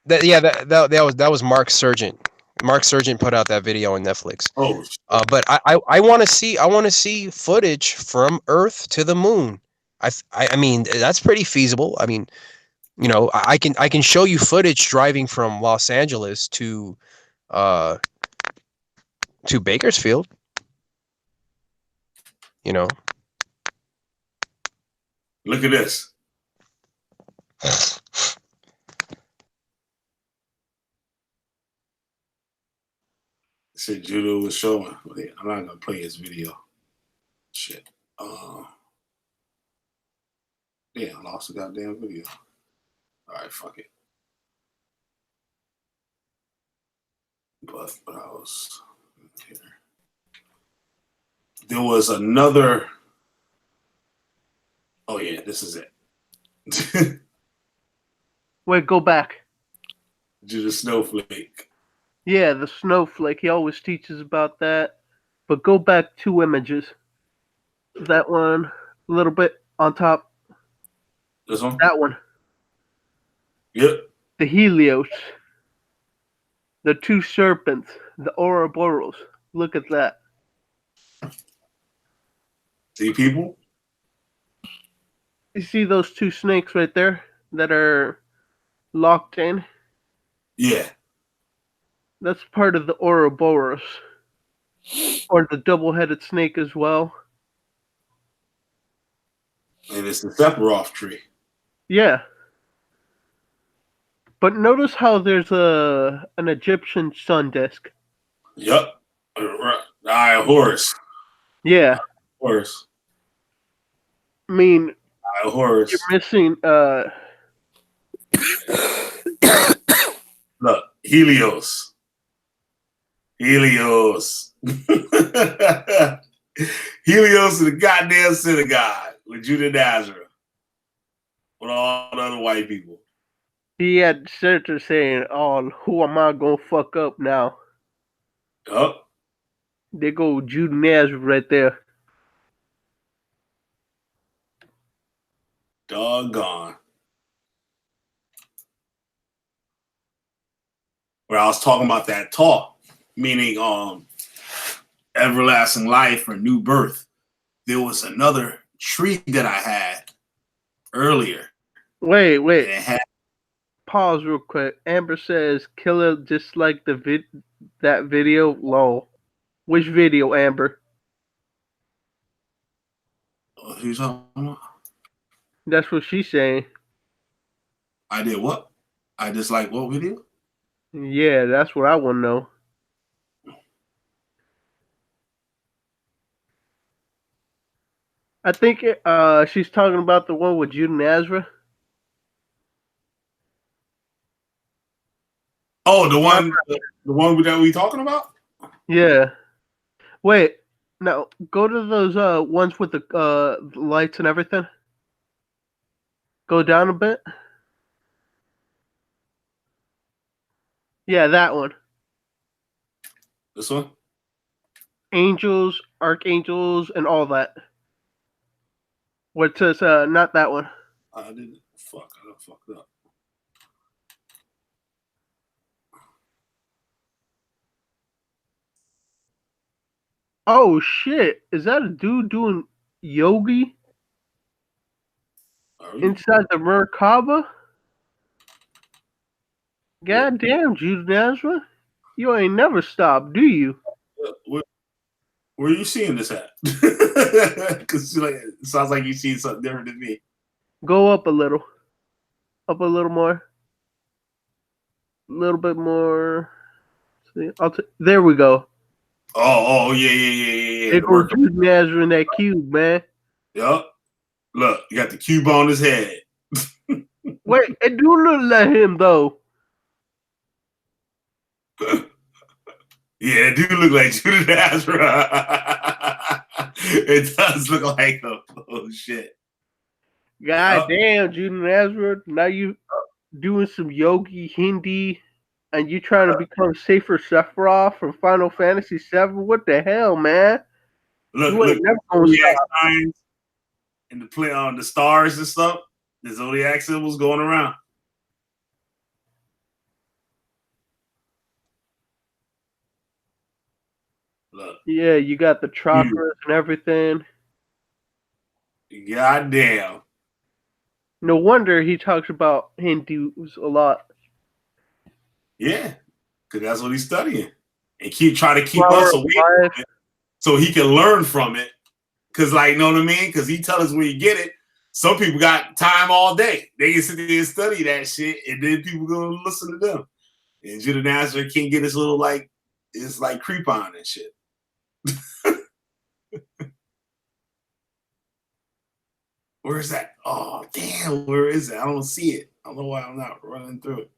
That was Mark Sargent. Mark Sargent put out that video on Netflix. Oh, but I want to see footage from Earth to the moon. I mean that's pretty feasible. I mean, you know, I can show you footage driving from Los Angeles to Bakersfield. You know. Look at this. Said Judah was showing. I'm not gonna play his video. Shit. Damn, I lost the goddamn video. All right, fuck it. But I was here. There was another. Oh yeah, this is it. Wait, go back. Judah Snowflake. Yeah, the snowflake. He always teaches about that. But go back 2 images. That one, a little bit on top. This one? That one. Yep. The Helios. The 2 serpents. The Ouroboros. Look at that. See people? You see those 2 snakes right there that are locked in? Yeah. That's part of the Ouroboros. Or the double-headed snake as well. And it's the sephiroth tree. Yeah. But notice how there's an Egyptian sun disk. Yep. Horus. Yeah. Horus. I mean, Horus. you're missing Look, Helios. Helios. Helios is the goddamn synagogue with Judah Nazareth. With all the other white people. he had senator saying, "Oh, who am I gonna fuck up now?" Yup. There go Judah Nazareth right there. Doggone. Where I was talking about that talk, meaning everlasting life or new birth. There was another tree that I had earlier. Wait. And it had, Pause real quick. Amber says, "Kill it just like that video." Lol. Which video, Amber? who's talking about? That's what she's saying. I did what? I dislike what video? Yeah, that's what I want to know. I think she's talking about the one with Judah Nazareth. Oh, the one that we talking about? Yeah. Wait. No, go to those ones with the lights and everything. Go down a bit. Yeah, that one. This one? Angels, archangels, and all that. What says not that one. I didn't. Fuck, I done fucked up. Oh shit! Is that a dude doing yogi inside the merkabah? God damn, Judah Nazareth. You ain't never stopped, do you? Where are you seeing this at? Because it sounds like you see something different than me. Go up a little. Up a little more. A little bit more. See, there we go. Oh, yeah. There goes Judah Nazareth in that cube, man. Yup. Look, you got the cube on his head. Wait, it do look like him, though. Yeah, it do look like Judah Nazareth. It does look like him. Oh shit. God Yup. damn, Judah Nazareth. Now you doing some yogi Hindi and you trying to become safer Sephiroth from Final Fantasy VII? What the hell, man? Look, You ain't look, never gonna zodiac stop. signs and the play on the stars and stuff. The zodiac symbols going around. Look, Yeah, you got the chakras and everything. goddamn. No wonder he talks about Hindus a lot. Yeah, because that's what he's studying. And try to keep Flower us of away life. from it so he can learn from it. Because, like, you know what I mean? Because he tell us when you get it. Some people got time all day. They can sit there and study that shit, and then people gonna listen to them. And Judah Nazareth can't get his little, like, it's like creep on and shit. Where is that? Oh, damn, where is it? I don't see it. I don't know why I'm not running through it.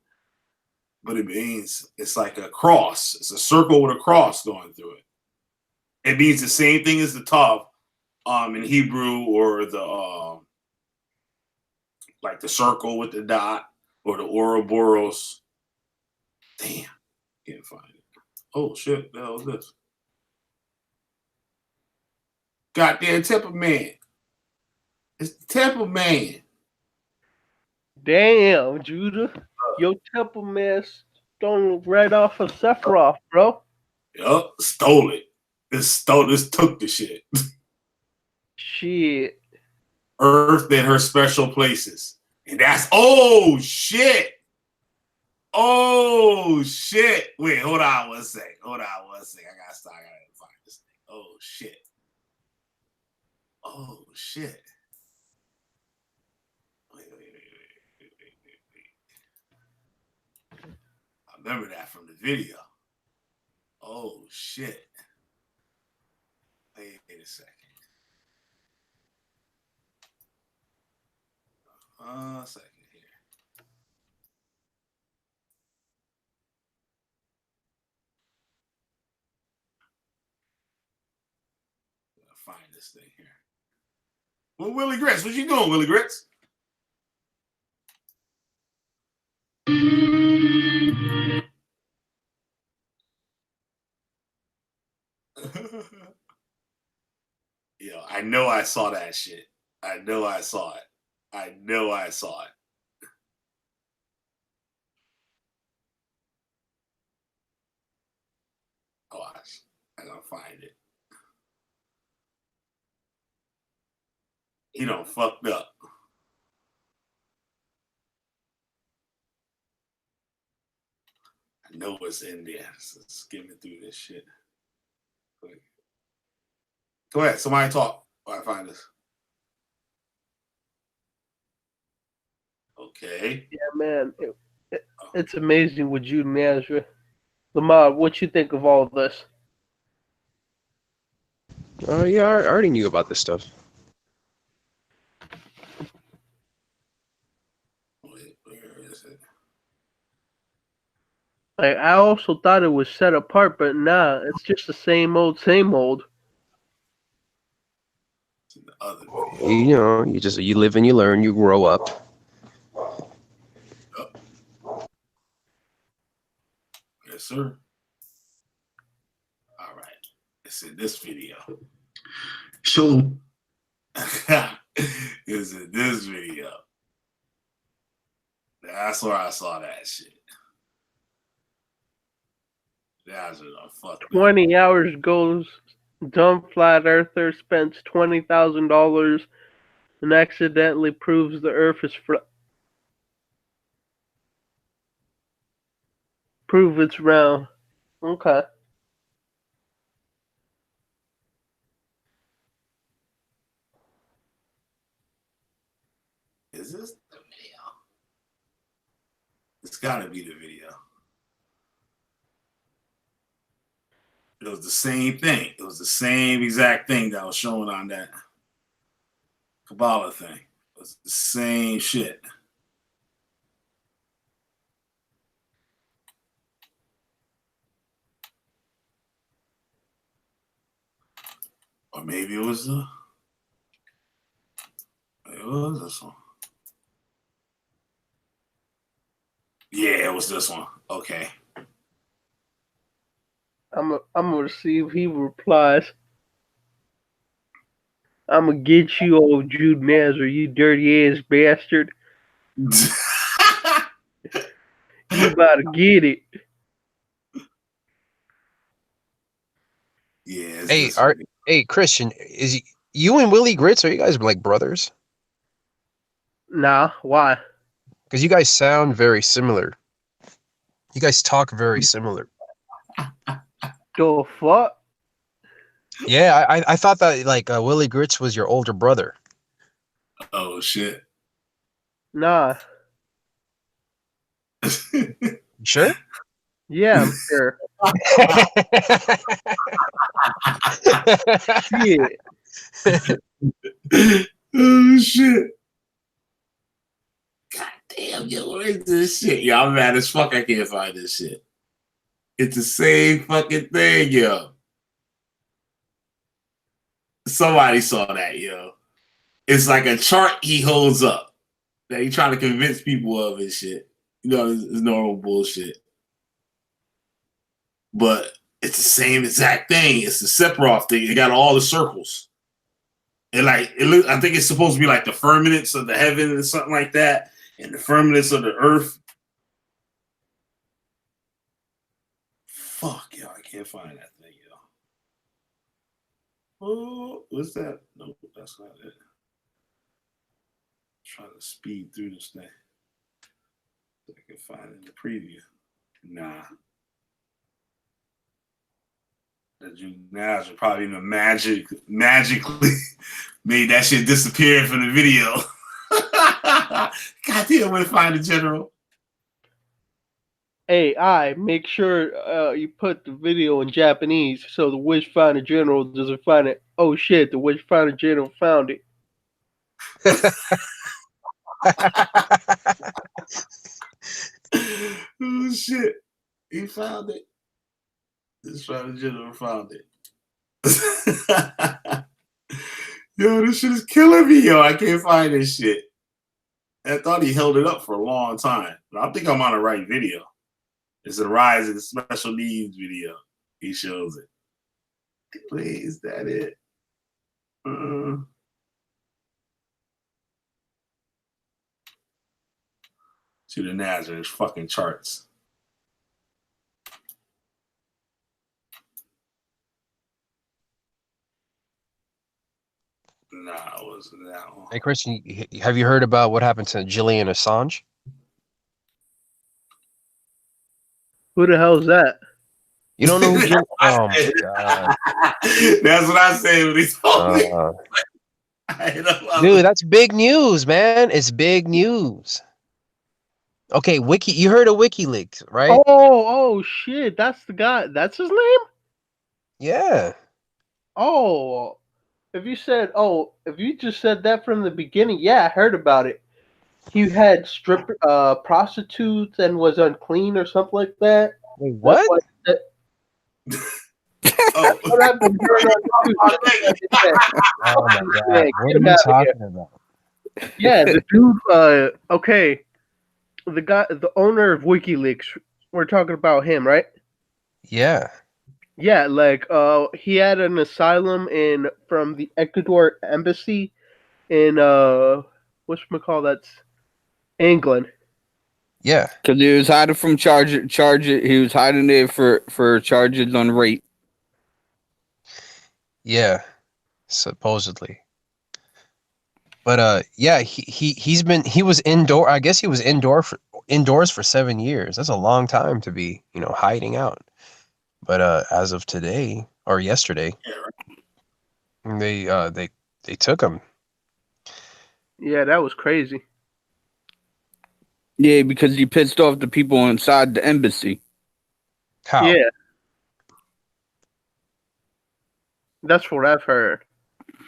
But it means it's like a cross. It's a circle with a cross going through it. It means the same thing as the tav in Hebrew, or the like the circle with the dot, or the Ouroboros. Damn, can't find it. Oh shit, the hell is this? Goddamn Temple Man. It's the Temple Man. Damn, Judah. Your temple man stole right off of Sephiroth, bro. Yup, stole it. This took the shit. Shit. Earth and her special places. And that's, oh shit. Oh shit. Wait, hold on one sec. I gotta stop. I gotta find this thing. Oh shit. Oh shit. Wait. I remember that from the video. Oh shit. Wait a second. A second here. Gotta find this thing here. Well, Willie Grits, what you doing, Willie Grits? Yo, I know I saw that shit. I know I saw it. Watch. I gotta find it. He done fucked up. I know it's in there. So skimming through this shit. Go ahead. Somebody talk while I find this. Okay. Yeah, man. It's amazing what Judah Nazareth. Lamar, what you think of all of this? Yeah, I already knew about this stuff. Wait, where is it? Like, I also thought it was set apart, but nah, it's just the same old, same old. It's in the other video. You know, you live and you learn, you grow up. Yes, sir. All right. It's in this video. So It's in this video. That's where I saw that shit. That's what I fucked up. 20 hours goes, dumb flat earther spends $20,000 and accidentally proves the earth is prove it's round. Okay. Is this the video? It's gotta be the video. It was the same thing. It was the same exact thing that was showing on that Kabbalah thing. It was the same shit. Or maybe it was this one. Yeah, it was this one. Okay. I'm gonna see if he replies. I'm gonna get you, old Jude Nazareth, you dirty ass bastard. You about to get it. Yeah. Hey, hey, Christian, is you and Willie Grits, are you guys like brothers? Nah, why? Because you guys sound very similar. You guys talk very similar. The fuck? Yeah, I thought that like Willie Grits was your older brother. Oh shit. Nah. You sure? Yeah, I'm sure. Shit. Oh shit. God damn, yo, what is this shit? Yo, I'm mad as fuck I can't find this shit. It's the same fucking thing, yo. Somebody saw that, yo. It's like a chart he holds up that he trying to convince people of and shit. You know, it's normal bullshit. But it's the same exact thing. It's the sephiroth thing. It got all the circles. And like I think it's supposed to be like the firmaments of the heaven or something like that, and the firmaments of the earth. Fuck, yo, I can't find that thing, yo. Oh, what's that? Nope, that's not it. Try to speed through this thing. So I can find it in the preview. Nah. The Juvenals are probably even magically made that shit disappear from the video. God damn, where to find the general. Hey, make sure you put the video in Japanese so the Witch Finder General doesn't find it. Oh shit, the Witch Finder General found it. Oh shit. He found it. This Finder General found it. Yo, this shit is killing me, yo. I can't find this shit. I thought he held it up for a long time. But I think I'm on the right video. It's the Rise of the Special Needs video. He shows it. Wait, is that it? To the Nazareth fucking charts. Nah, it wasn't that one. Hey, Christian, have you heard about what happened to Julian Assange? Who the hell's that? You don't know who Julian? Oh my god! That's what I said when he told me. Dude, that's big news, man. It's big news. Okay, you heard of WikiLeaks, right? Oh shit, that's the guy. That's his name? Yeah. Oh, if you just said that from the beginning, yeah, I heard about it. He had prostitutes and was unclean or something like that. Wait, what? What I've been hearing on Oh my god! What are you talking about? Yeah, the dude. Okay, the owner of WikiLeaks. We're talking about him, right? Yeah. Yeah, like he had an asylum from the Ecuador embassy in that's England. Yeah. Because he was hiding from he was hiding there for charges on rape. Yeah. Supposedly. But yeah, he was indoor. I guess he was indoors for 7 years. That's a long time to be, hiding out. But as of today or yesterday, they took him. Yeah, that was crazy. Yeah, because he pissed off the people inside the embassy. How? Yeah. That's what I've heard.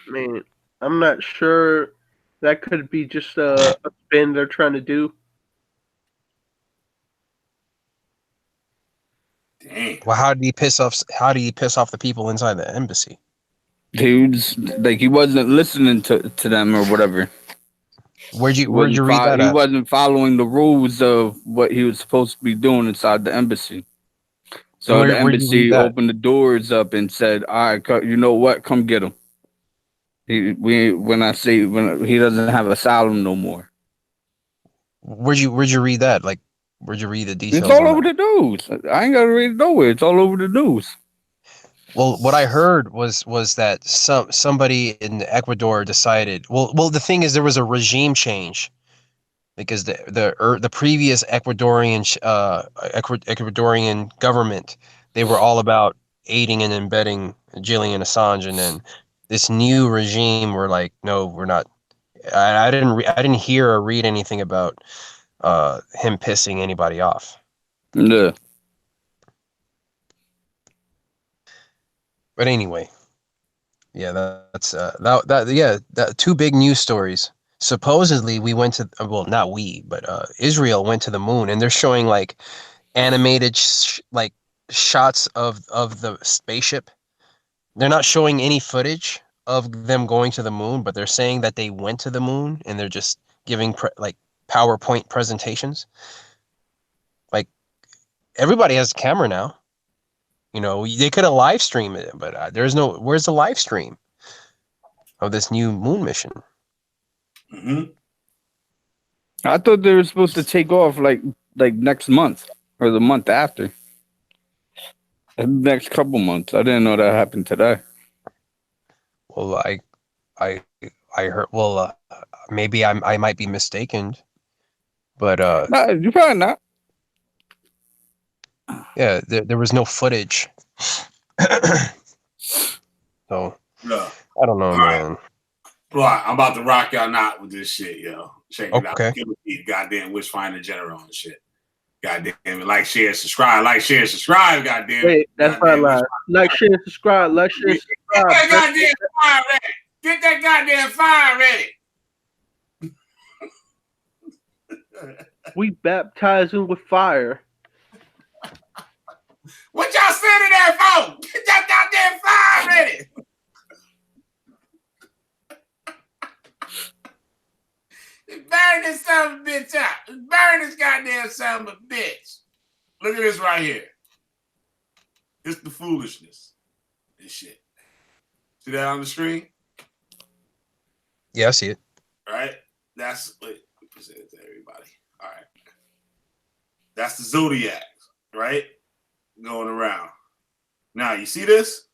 I mean, I'm not sure. That could be just a spin they're trying to do. Dang. Well, how did he piss off the people inside the embassy? He was like he wasn't listening to them or whatever. Where'd you read that He at? wasn't following the rules of what he was supposed to be doing inside the embassy. So the Where'd you read embassy that? opened the doors up and said, "All right, you know what? Come get him." When he doesn't have asylum no more. Where'd you read that? Like, where'd you read the It's details all on over that? the news. I ain't gotta read it nowhere. It's all over the news. Well, what I heard was that somebody in Ecuador decided. Well, the thing is, there was a regime change because the previous Ecuadorian government, they were all about aiding and abetting Julian Assange, and then this new regime were like, no, we're not. I didn't hear or read anything about him pissing anybody off. Yeah. But anyway, yeah, that two big news stories. Supposedly, we went to well, not we, but Israel went to the moon, and they're showing like animated like shots of the spaceship. They're not showing any footage of them going to the moon, but they're saying that they went to the moon, and they're just giving like PowerPoint presentations. Like everybody has a camera now. You know, they could have live streamed it, but there's no. Where's the live stream of this new moon mission? Mm-hmm. I thought they were supposed to take off like next month or the month after. The next couple months. I didn't know that happened today. Well, I, I heard. Well, maybe I might be mistaken, but Nah, you probably not. yeah, there was no footage. So Yeah. I don't know, All right. man. Right, I'm about to rock y'all out with this shit, yo. Check it out. Okay. Give me goddamn Wishfinder General and shit. Goddamn it. Like, share, subscribe. Like, share, subscribe. Goddamn. Wait, that's not live. Like, share, subscribe. Like, share, Get subscribe. that goddamn fire ready. Get that goddamn fire ready. We baptizing with fire. What y'all standing there for? Get that goddamn fire ready. Burn this son of a bitch out. Burn this goddamn son of a bitch. Look at this right here. It's the foolishness and shit. See that on the screen? Yeah, I see it. Right? That's let me present it to everybody. All right. That's the zodiac, right? Going around. Now, you see this?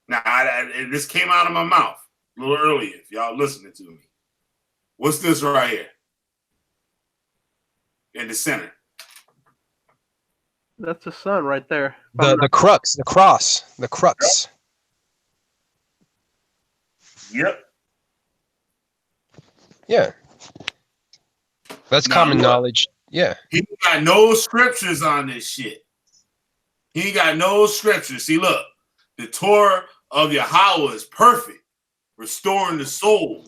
Now, this came out of my mouth a little earlier, if y'all listening to me. What's this right here? In the center. That's the sun right there. The crux, the cross, the crux. Yep. Yeah. That's common knowledge. Yeah. He got no scriptures on this shit. He got no scriptures. See, look, the Torah of Yahweh is perfect, restoring the soul,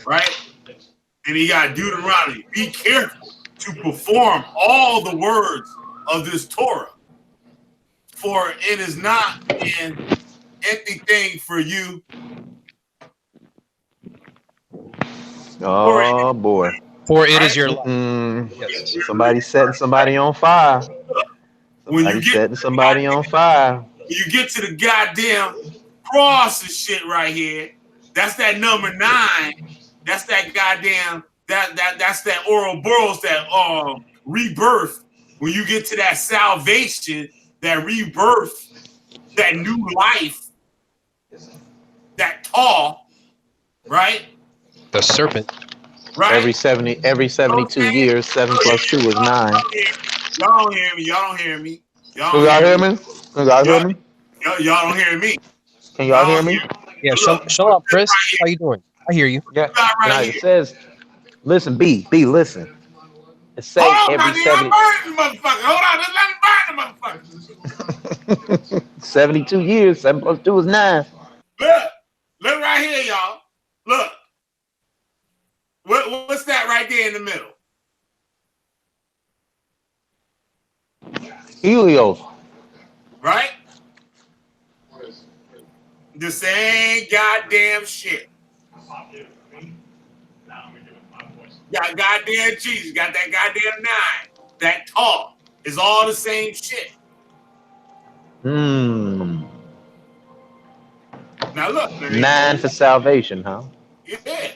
right? And he got Deuteronomy. Be careful to perform all the words of this Torah, for it is not an empty thing for you. Oh boy. For it is your Yes. Somebody setting somebody on fire. Somebody setting somebody on fire. When you get to the goddamn cross and shit right here, that's that number 9. That's that goddamn that's that Ouroboros, that rebirth. When you get to that salvation, that rebirth, that new life, that tall, right? The serpent. Right. Every 72 years, 7 plus 2 is 9. Y'all don't hear me. Y'all don't hear me. Y'all hear me? Y'all hear me? Y'all don't hear me. Can y'all hear me? Yeah, shalom, Chris. How you doing? I hear you. Yeah. Right It says, listen, B, listen. It says every 70. Hold on, let me burn the motherfucker. 72 years, 7 plus 2 is 9. Look right here, y'all. Look. What's that right there in the middle? Helios. Right? the same goddamn shit. Got goddamn Jesus, got that goddamn 9, that tall. It's all the same shit. Hmm. Now look, 9 for salvation, huh? yeah.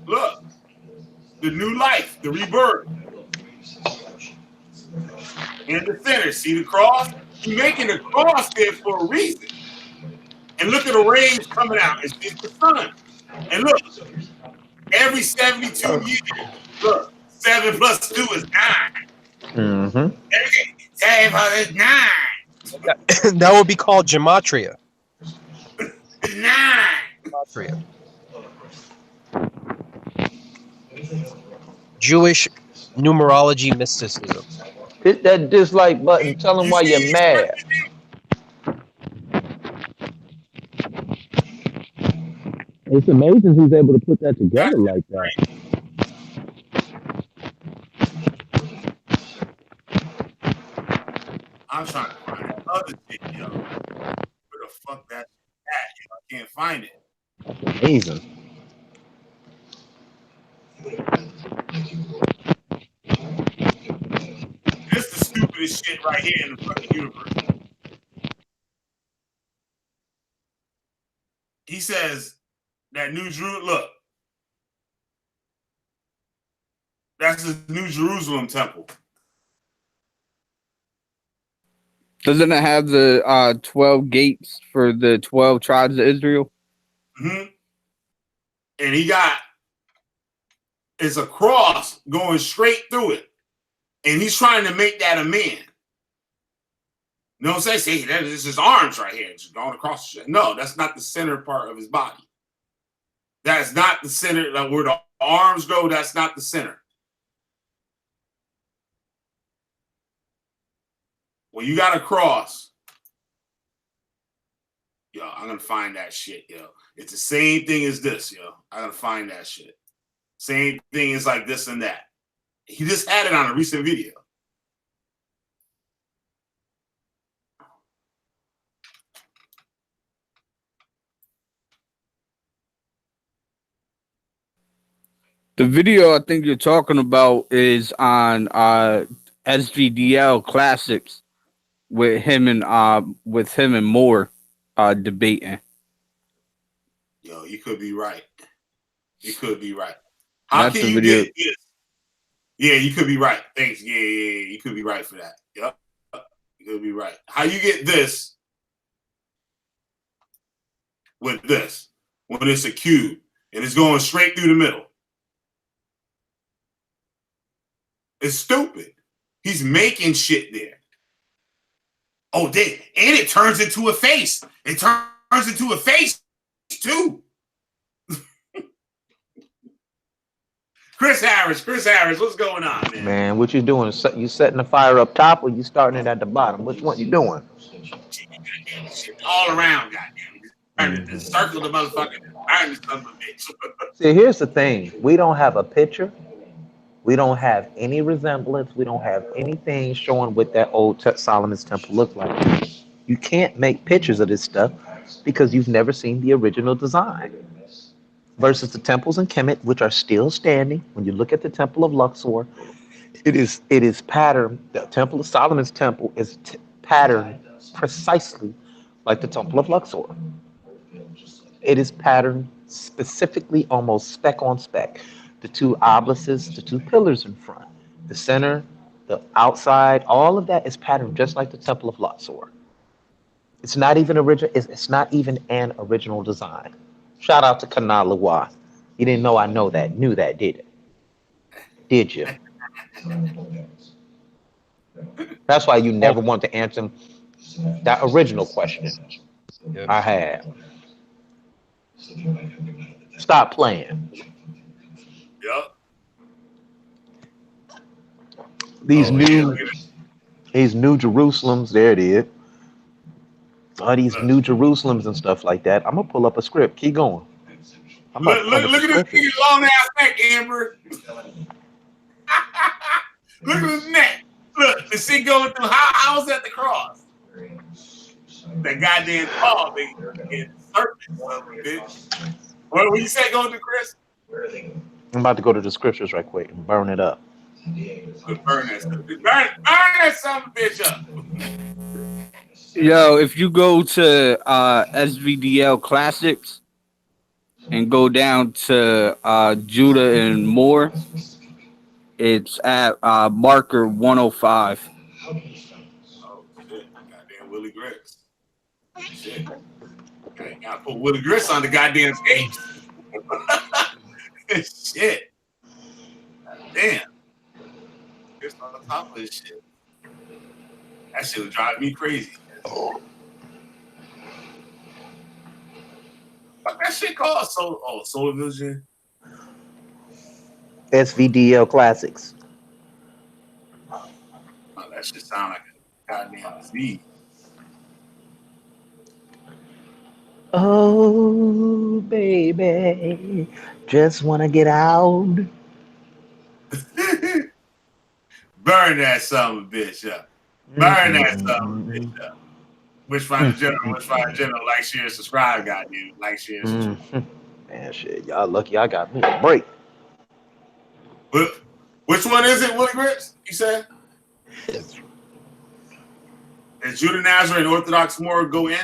Look, the new life, the rebirth. In the center, see the cross? He's making the cross there for a reason. And look at the rays coming out. It's the sun. And look, every 72 years, look, 7 plus 2 is 9. Mm-hmm. 7 plus 9. That would be called gematria. 9. Gematria. Jewish numerology mysticism. Hit that dislike button. Tell them why you're mad. It's amazing who's able to put that together like that. I'm trying to find that other shit, yo. Where the fuck that at, yo? I can't find it. Amazing. This is the stupidest shit right here in the fucking universe. He says that New Jerusalem, look, that's the New Jerusalem temple. Doesn't it have the 12 gates for the 12 tribes of Israel? Mm-hmm. And he got, it's a cross going straight through it. And he's trying to make that a man. You know what I'm saying? See, that is his arms right here, just going across the shit. No, that's not the center part of his body. That's not the center, like where the arms go, that's not the center. When you got a cross, yo, I'm gonna find that shit, yo. It's the same thing as this, yo. I gotta find that shit. Same thing as like this and that. He just had it on a recent video. The video I think you're talking about is on SVDL Classics with him and Moore debating. Yo, you could be right. You could be right. How That's can the you video. get this? Yeah, you could be right. Thanks. Yeah. You could be right for that. Yep. You could be right. How you get this with this when it's a cube and it's going straight through the middle? It's stupid. He's making shit there. Oh, and it turns into a face. It turns into a face too. Chris Harris, what's going on, man? Man, what you doing? You setting the fire up top or you starting it at the bottom? Which one you doing? All around, goddamn. Circle the motherfucking iron son of a bitch. See, here's the thing. We don't have a picture. We don't have any resemblance. We don't have anything showing what that old Solomon's temple looked like. You can't make pictures of this stuff because you've never seen the original design. Versus the temples in Kemet, which are still standing. When you look at the Temple of Luxor, it is patterned. The Temple of Solomon's temple is patterned precisely like the Temple of Luxor. It is patterned specifically, almost speck on speck. The two obelisks, the two pillars in front, the center, the outside, all of that is patterned just like the Temple of Luxor. It's not even original. It's not even an original design. Shout out to Kanalawa. You didn't know I knew that, did it? Did you? That's why you never want to answer that original question I had. Stop playing. Yep. These new Jerusalems, there it is. All these new Jerusalems and stuff like that. I'm gonna pull up a script. Keep going. Look at this long ass neck, Amber. Look at his neck. Look, the shit going through. How is that the cross? That goddamn dog, they get serpent, son of a bitch. What do you say, go to Chris? I'm about to go to the scriptures right quick and burn it up. Burn that son of a bitch up. Yo, if you go to SVDL Classics and go down to Judah and Moore, it's at marker 105. Oh shit, goddamn Willie Griggs. Shit, gotta put Willie Griggs on the goddamn tapes. Shit, damn. Griggs on top of this shit. That shit would drive me crazy. What that shit called? Solar Vision. SVDL Classics. Oh, that shit sound like a goddamn disease. Oh, baby, just wanna get out. Burn that son of a bitch up. Burn that son of a bitch up. Which find the general, like, share, subscribe, goddamn. Like, share, subscribe. Man, shit, y'all lucky I got me a break. Which one is it, Willie Grips? You said? Is Judah Nazareth and Orthodox Moore go in?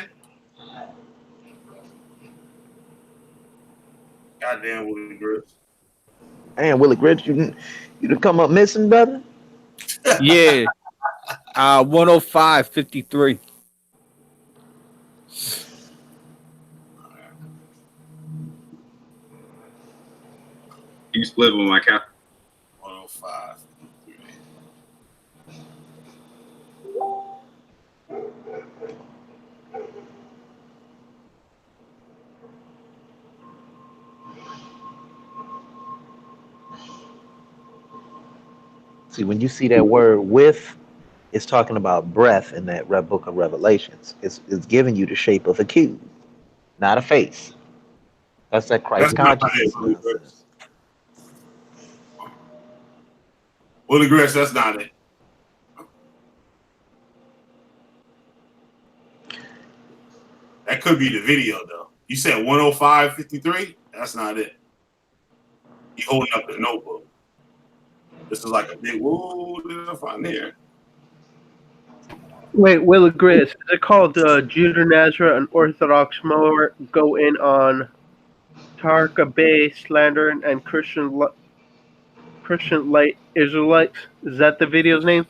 Goddamn Willie Grips. Man, Willie Griggs, you done come up missing, brother? Yeah. 105.53. You split with my cap. 105. See, when you see that word with, it's talking about breath in that book of Revelations. It's giving you the shape of a cube, not a face. That's that Christ consciousness. Willie Grips, that's not it. That could be the video, though. You said 105.53? That's not it. You holding up the notebook. This is like a big, whoa, there's a fun there. Wait, Willie Gris, is it called Judah Nazareth and Orthodox Moor go in on Tarka Bay slandering and Christian light Israelites? Is that the video's name?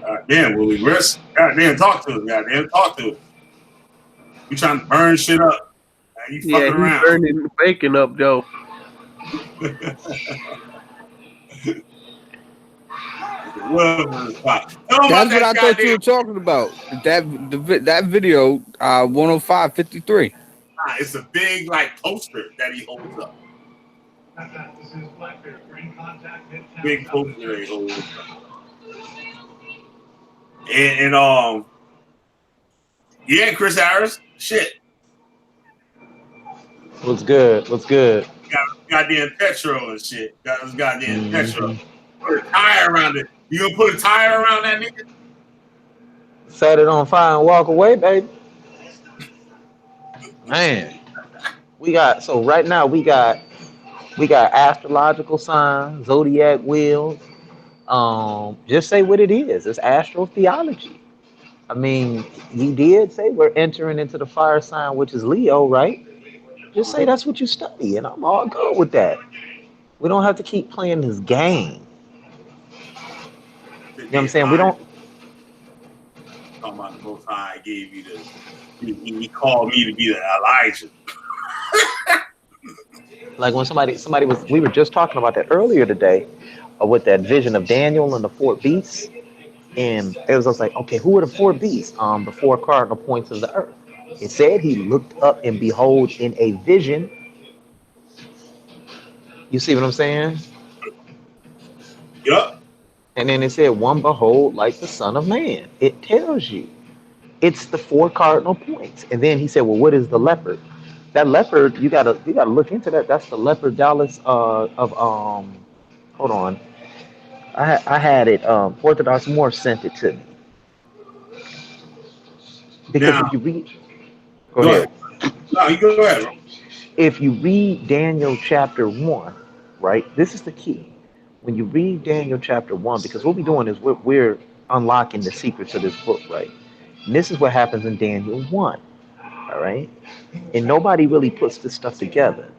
Goddamn, Willie Grips. Goddamn, talk to us. Goddamn, talk to us. You trying to burn shit up. Man, you fucking around. He's burning bacon up, though. That's what I thought you were talking about. That video, 105.53. Nah, it's a big like poster that he holds up. Big poster that he holds up. And yeah, Chris Harris, shit. What's good? What's good? Got goddamn petrol and shit. Got his goddamn petrol. Put a tire around it. You gonna put a tire around that nigga? Set it on fire and walk away, baby. Man, right now we got astrological signs, zodiac wheels. Just say what it is. It's astrotheology. I mean, he did say we're entering into the fire sign, which is Leo, right? Just say that's what you study, and I'm all good with that. We don't have to keep playing this game. You know what I'm saying? We don't. Talking about the Most High gave you he called me to be the Elijah. Like when somebody was, we were just talking about that earlier today, with that vision of Daniel and the four beasts, and it was just like, okay, who are the four beasts? The four cardinal points of the earth. It said he looked up and behold in a vision. You see what I'm saying? Yup. And then it said, one behold like the Son of Man. It tells you. It's the four cardinal points. And then he said, well, what is the leopard? That leopard, you gotta look into that. That's the leopard Dallas hold on. I had it, Orthodox Moore sent it to me. Because Now, if you read, go ahead. No, you go ahead, bro. if you read Daniel chapter 1, right, this is the key. When you read Daniel chapter 1, because what we're doing is we're unlocking the secrets of this book, right? And this is what happens in Daniel 1, all right? And nobody really puts this stuff together.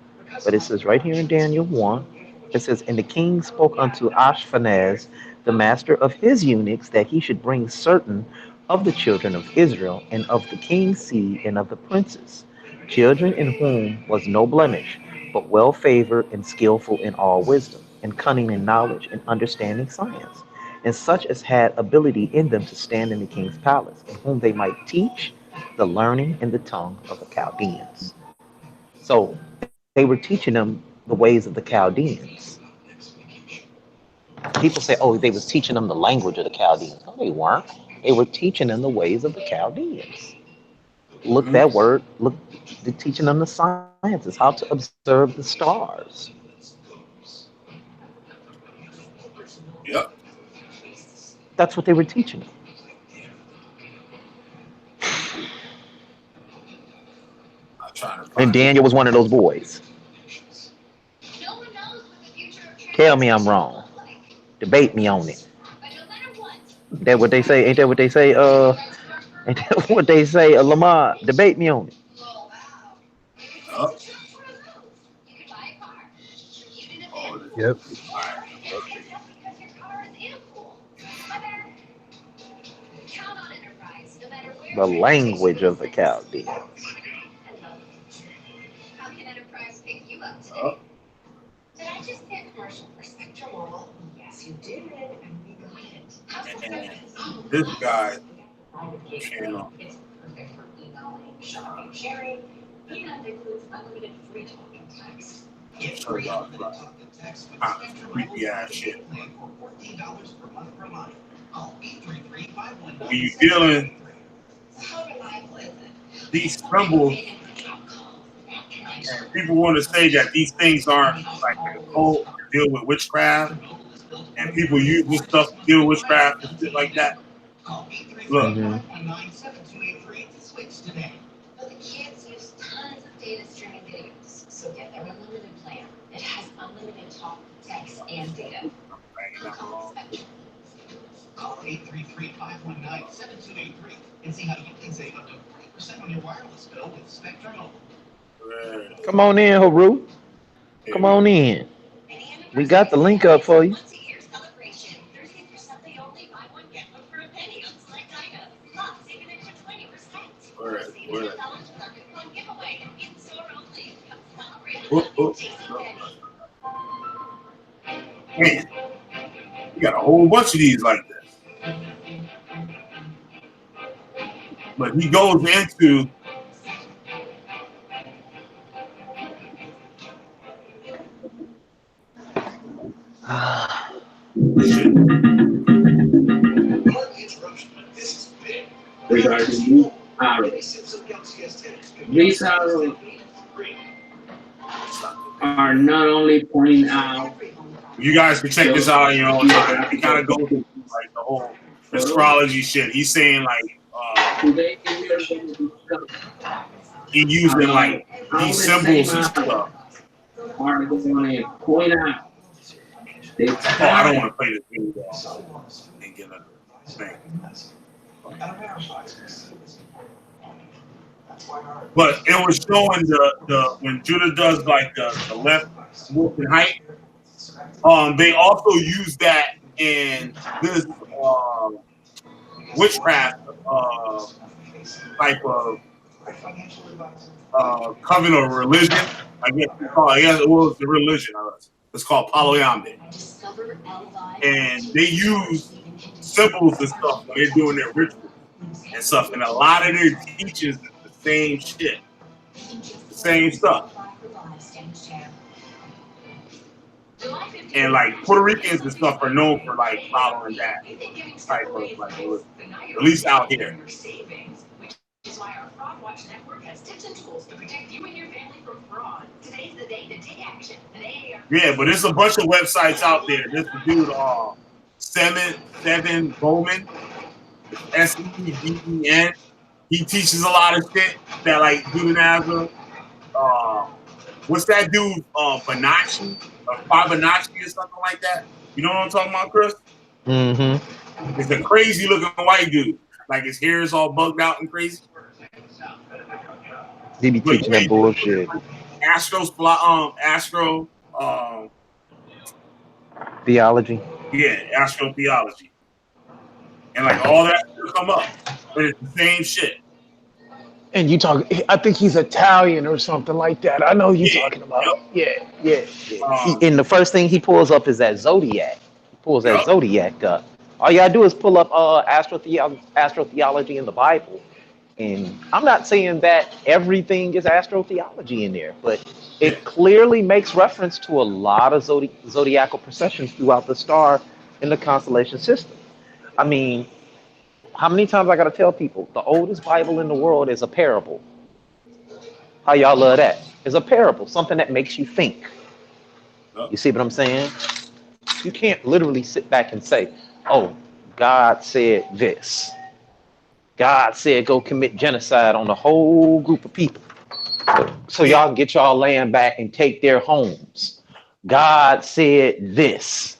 But it says right here in Daniel 1, it says, and the king spoke unto Ashpenaz, the master of his eunuchs, that he should bring certain of the children of Israel, and of the king's seed, and of the princes, children in whom was no blemish, but well favored and skillful in all wisdom, and cunning in knowledge, and understanding science, and such as had ability in them to stand in the king's palace, and whom they might teach the learning and the tongue of the Chaldeans. So they were teaching them the ways of the Chaldeans. People say, oh, they was teaching them the language of the Chaldeans. No, they weren't. They were teaching them the ways of the Chaldeans. Look Mhm. that word. Look, they're teaching them the sciences, how to observe the stars. Yep. That's what they were teaching them. I'm trying to And find it. Daniel was one of those boys. Tell me I'm wrong. Debate me on it. That what they say? Ain't that what they say? Ain't that what they say? Lamar, debate me on it. Yup. Oh, this Yep. is fire. The language of the Chaldeans. Yup. And this guy channel. Show y'all like kind of creepy ass shit. When you dealing these symbols, and people want to say that these things aren't like a cult to deal with witchcraft, and people use this stuff to deal with witchcraft and shit like that. Look, Mhm. banging that wrong. Come on in, Haru. Here Come we on go. in. We got the link up for you. Where is it? Where is it? Whoop, whoop. Look. Man, you got a whole bunch of these like this. But he goes into this shit. Regarding these arrows. These arrows are not only pointing out. You guys can check this out on your own time. He kind of goes into like the whole astrology shit. He's saying like Today we are going to discuss he using like how these the symbols same and stuff. are going to point out the Oh, I don't time. want to play this video and get a thing. But it was showing the when Judah does like the left wolf and height. They also use that in this witchcraft type of covenant or religion. I guess you call it. I guess it was the religion. It's called polyamid, and they use symbols and stuff when they're doing their rituals and stuff. And a lot of their teachings is the same shit, the same stuff. And like Puerto Ricans and stuff are known for like following that type of like religion, at least out here. Yeah, but there's a bunch of websites out there. There's the dude, Seven Bowman, SEVEN. He teaches a lot of shit that like Judaism. What's that dude? Bonacci or Fibonacci or something like that. You know what I'm talking about, Chris? Mm-hmm. It's a crazy looking white dude. Like his hair is all bugged out and crazy. He be teaching that bullshit. Astro Theology. yeah, astrotheology. And like all that should come up. But it's the same shit. And you talk, I think he's Italian or something like that. I know who you're talking about. Yep. Yeah. And the first thing he pulls up is that zodiac. He pulls that zodiac up. All you gotta do is pull up astrotheology in the Bible. And I'm not saying that everything is astrotheology in there, but it clearly makes reference to a lot of zodiacal processions throughout the star in the constellation system. I mean, how many times I gotta tell people the oldest Bible in the world is a parable? How y'all love that? It's a parable, something that makes you think. You see what I'm saying? You can't literally sit back and say, oh, God said this. God said go commit genocide on a whole group of people. So y'all can get y'all land back and take their homes. God said this.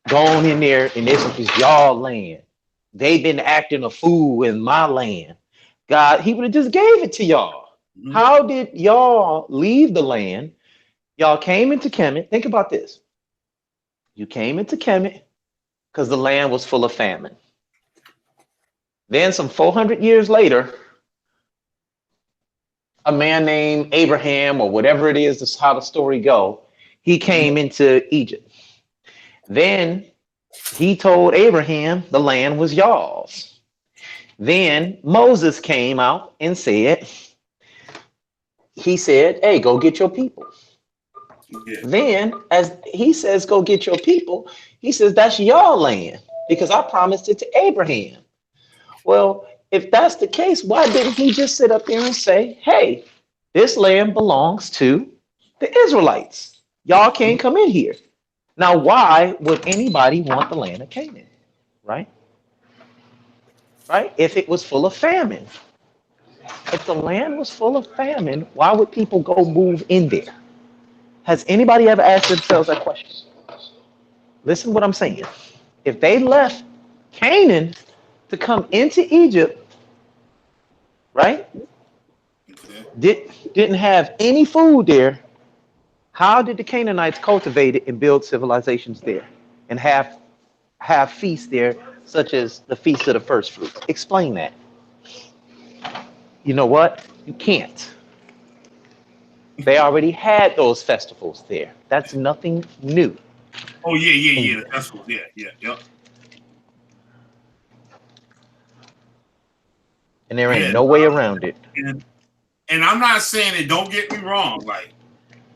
Go on in there and this is y'all land. They've been acting a fool in my land. God, he would have just gave it to y'all. Mm-hmm. How did y'all leave the land? Y'all came into Kemet. Think about this. You came into Kemet because the land was full of famine. Then some 400 years later, a man named Abraham or whatever it is, that's how the story go, he came into Egypt. Then he told Abraham the land was y'all's. Then Moses came out and said, hey, go get your people. Yeah. Then as he says, go get your people, he says, that's y'all land because I promised it to Abraham. Well, if that's the case, why didn't he just sit up there and say, hey, this land belongs to the Israelites. Y'all can't come in here. Now, why would anybody want the land of Canaan? Right? Right? If it was full of famine. If the land was full of famine, why would people go move in there? Has anybody ever asked themselves that question? Listen to what I'm saying. If they left Canaan to come into Egypt, right? Didn't have any food there. How did the Canaanites cultivate it and build civilizations there and have feasts there, such as the Feast of the First Fruits? Explain that. You know what? You can't. They already had those festivals there. That's nothing new. Oh, yeah. The festivals, yeah. And there ain't no way around it. And I'm not saying it. Don't get me wrong. Like,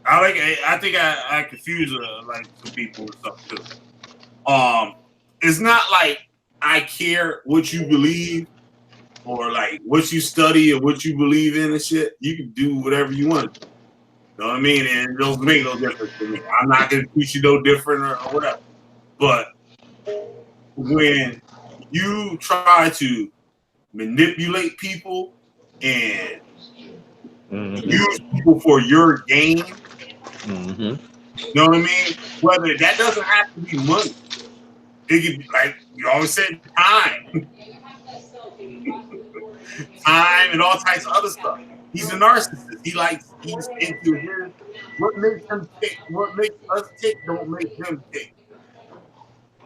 I think I confuse like some people and stuff too. It's not like I care what you believe or like what you study or what you believe in and shit. You can do whatever you want to do. You know what I mean? And it don't make no difference to me. I'm not gonna teach you no different or whatever. But when you try to manipulate people and use people for your gain, you know what I mean? Whether that doesn't have to be money, it could be like you always said, time, time, and all types of other stuff. He's a narcissist. He's into his what makes him tick. What makes us tick don't make him tick.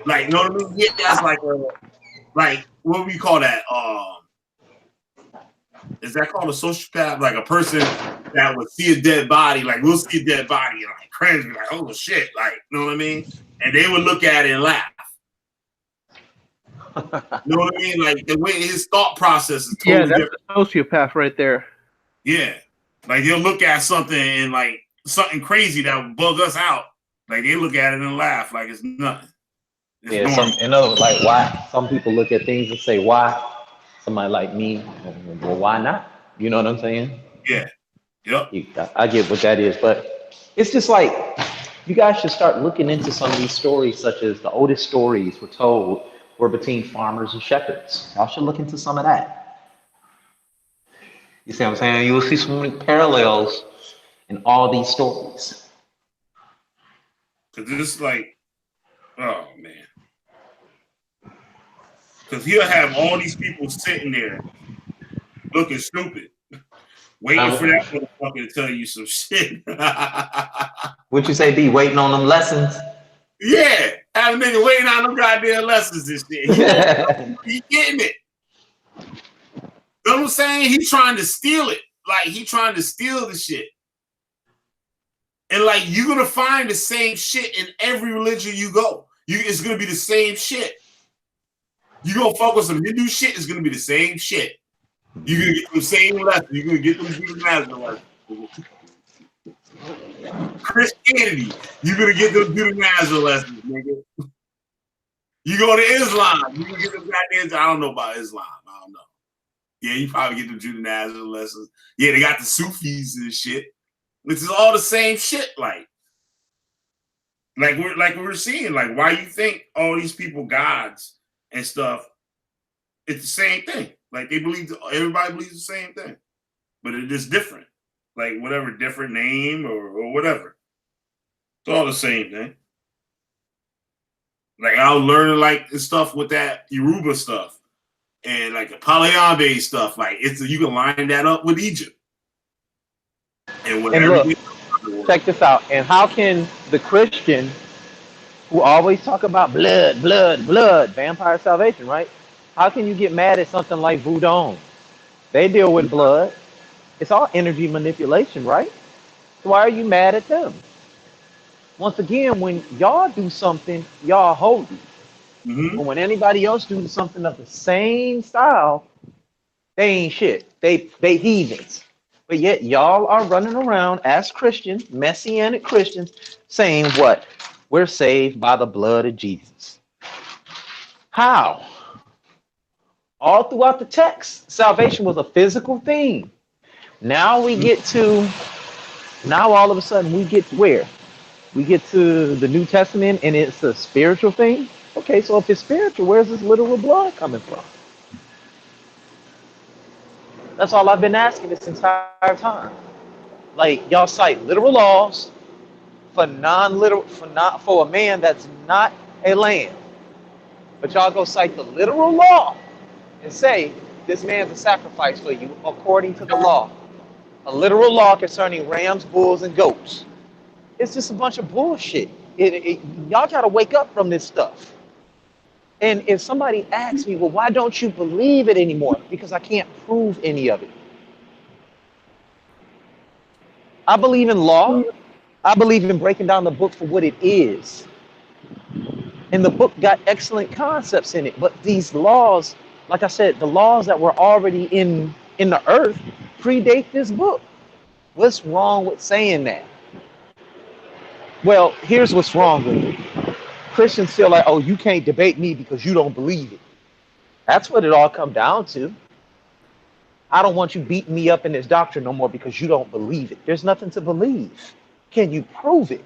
Like, you know what I mean? Yeah, that's like what we call that? Is that called a sociopath? Like a person that would see a dead body, like we'll see a dead body and like cringe, be like, oh shit, like, you know what I mean? And they would look at it and laugh. You know what I mean? Like the way his thought process is totally that's different. a sociopath right there. Yeah. Like they'll look at something and like something crazy that would bug us out. Like they look at it and laugh like it's nothing. It's in other words, like why some people look at things and say, why? Somebody like me, well, why not? You know what I'm saying? Yeah. Yep. I get what that is, but it's just like you guys should start looking into some of these stories, such as the oldest stories were told were between farmers and shepherds. Y'all should look into some of that. You see what I'm saying? You will see so many parallels in all these stories. Cause it's like, oh man. Cause he'll have all these people sitting there looking stupid, waiting for that motherfucker to tell you some shit. What you say, B? Waiting on them lessons? Yeah, have a nigga waiting on them goddamn lessons and shit. He won't, he getting it. You know what I'm saying? He trying to steal it. Like, he trying to steal the shit. And like, you're gonna find the same shit in every religion you go. It's gonna be the same shit. You gonna fuck with some Hindu shit, it's gonna be the same shit. You're gonna get the same lessons. You're gonna get them Judaism lessons. Christianity, you're gonna get them Judaism lessons, nigga. You go to Islam, you can get them goddamn. I don't know about Islam. I don't know. Yeah, you probably get them Judaism lessons. Yeah, they got the Sufis and shit. This is all the same shit, like we're seeing. Like, why you think all these people gods and stuff? It's the same thing. Like, everybody believes the same thing, but it's just different. Like, whatever, different name or whatever. It's all the same thing. Like, I was learning like stuff with that Yoruba stuff and like the Polyambe stuff. Like, you can line that up with Egypt. And look, check this out. And how can the Christian who always talk about blood, blood, blood, vampire salvation, right? How can you get mad at something like voodoo? They deal with blood. It's all energy manipulation, right? So why are you mad at them? Once again, when y'all do something, y'all holy. Mm-hmm. But when anybody else do something of the same style, they ain't shit. They heathens. But yet y'all are running around as Christians, Messianic Christians, saying what? We're saved by the blood of Jesus. How? All throughout the text, salvation was a physical thing. Now all of a sudden we get to where? We get to the New Testament and it's a spiritual thing. Okay, so if it's spiritual, where's this literal blood coming from? That's all I've been asking this entire time. Like, y'all cite literal laws for for a man that's not a lamb. But y'all go cite the literal law and say this man's a sacrifice for you according to the law. A literal law concerning rams, bulls, and goats. It's just a bunch of bullshit. Y'all gotta wake up from this stuff. And if somebody asks me, well, why don't you believe it anymore? Because I can't prove any of it. I believe in law. I believe in breaking down the book for what it is. And the book got excellent concepts in it. But these laws, like I said, the laws that were already in the earth predate this book. What's wrong with saying that? Well, here's what's wrong with it. Christians feel like, oh, you can't debate me because you don't believe it. That's what it all comes down to. I don't want you beating me up in this doctrine no more because you don't believe it. There's nothing to believe. Can you prove it?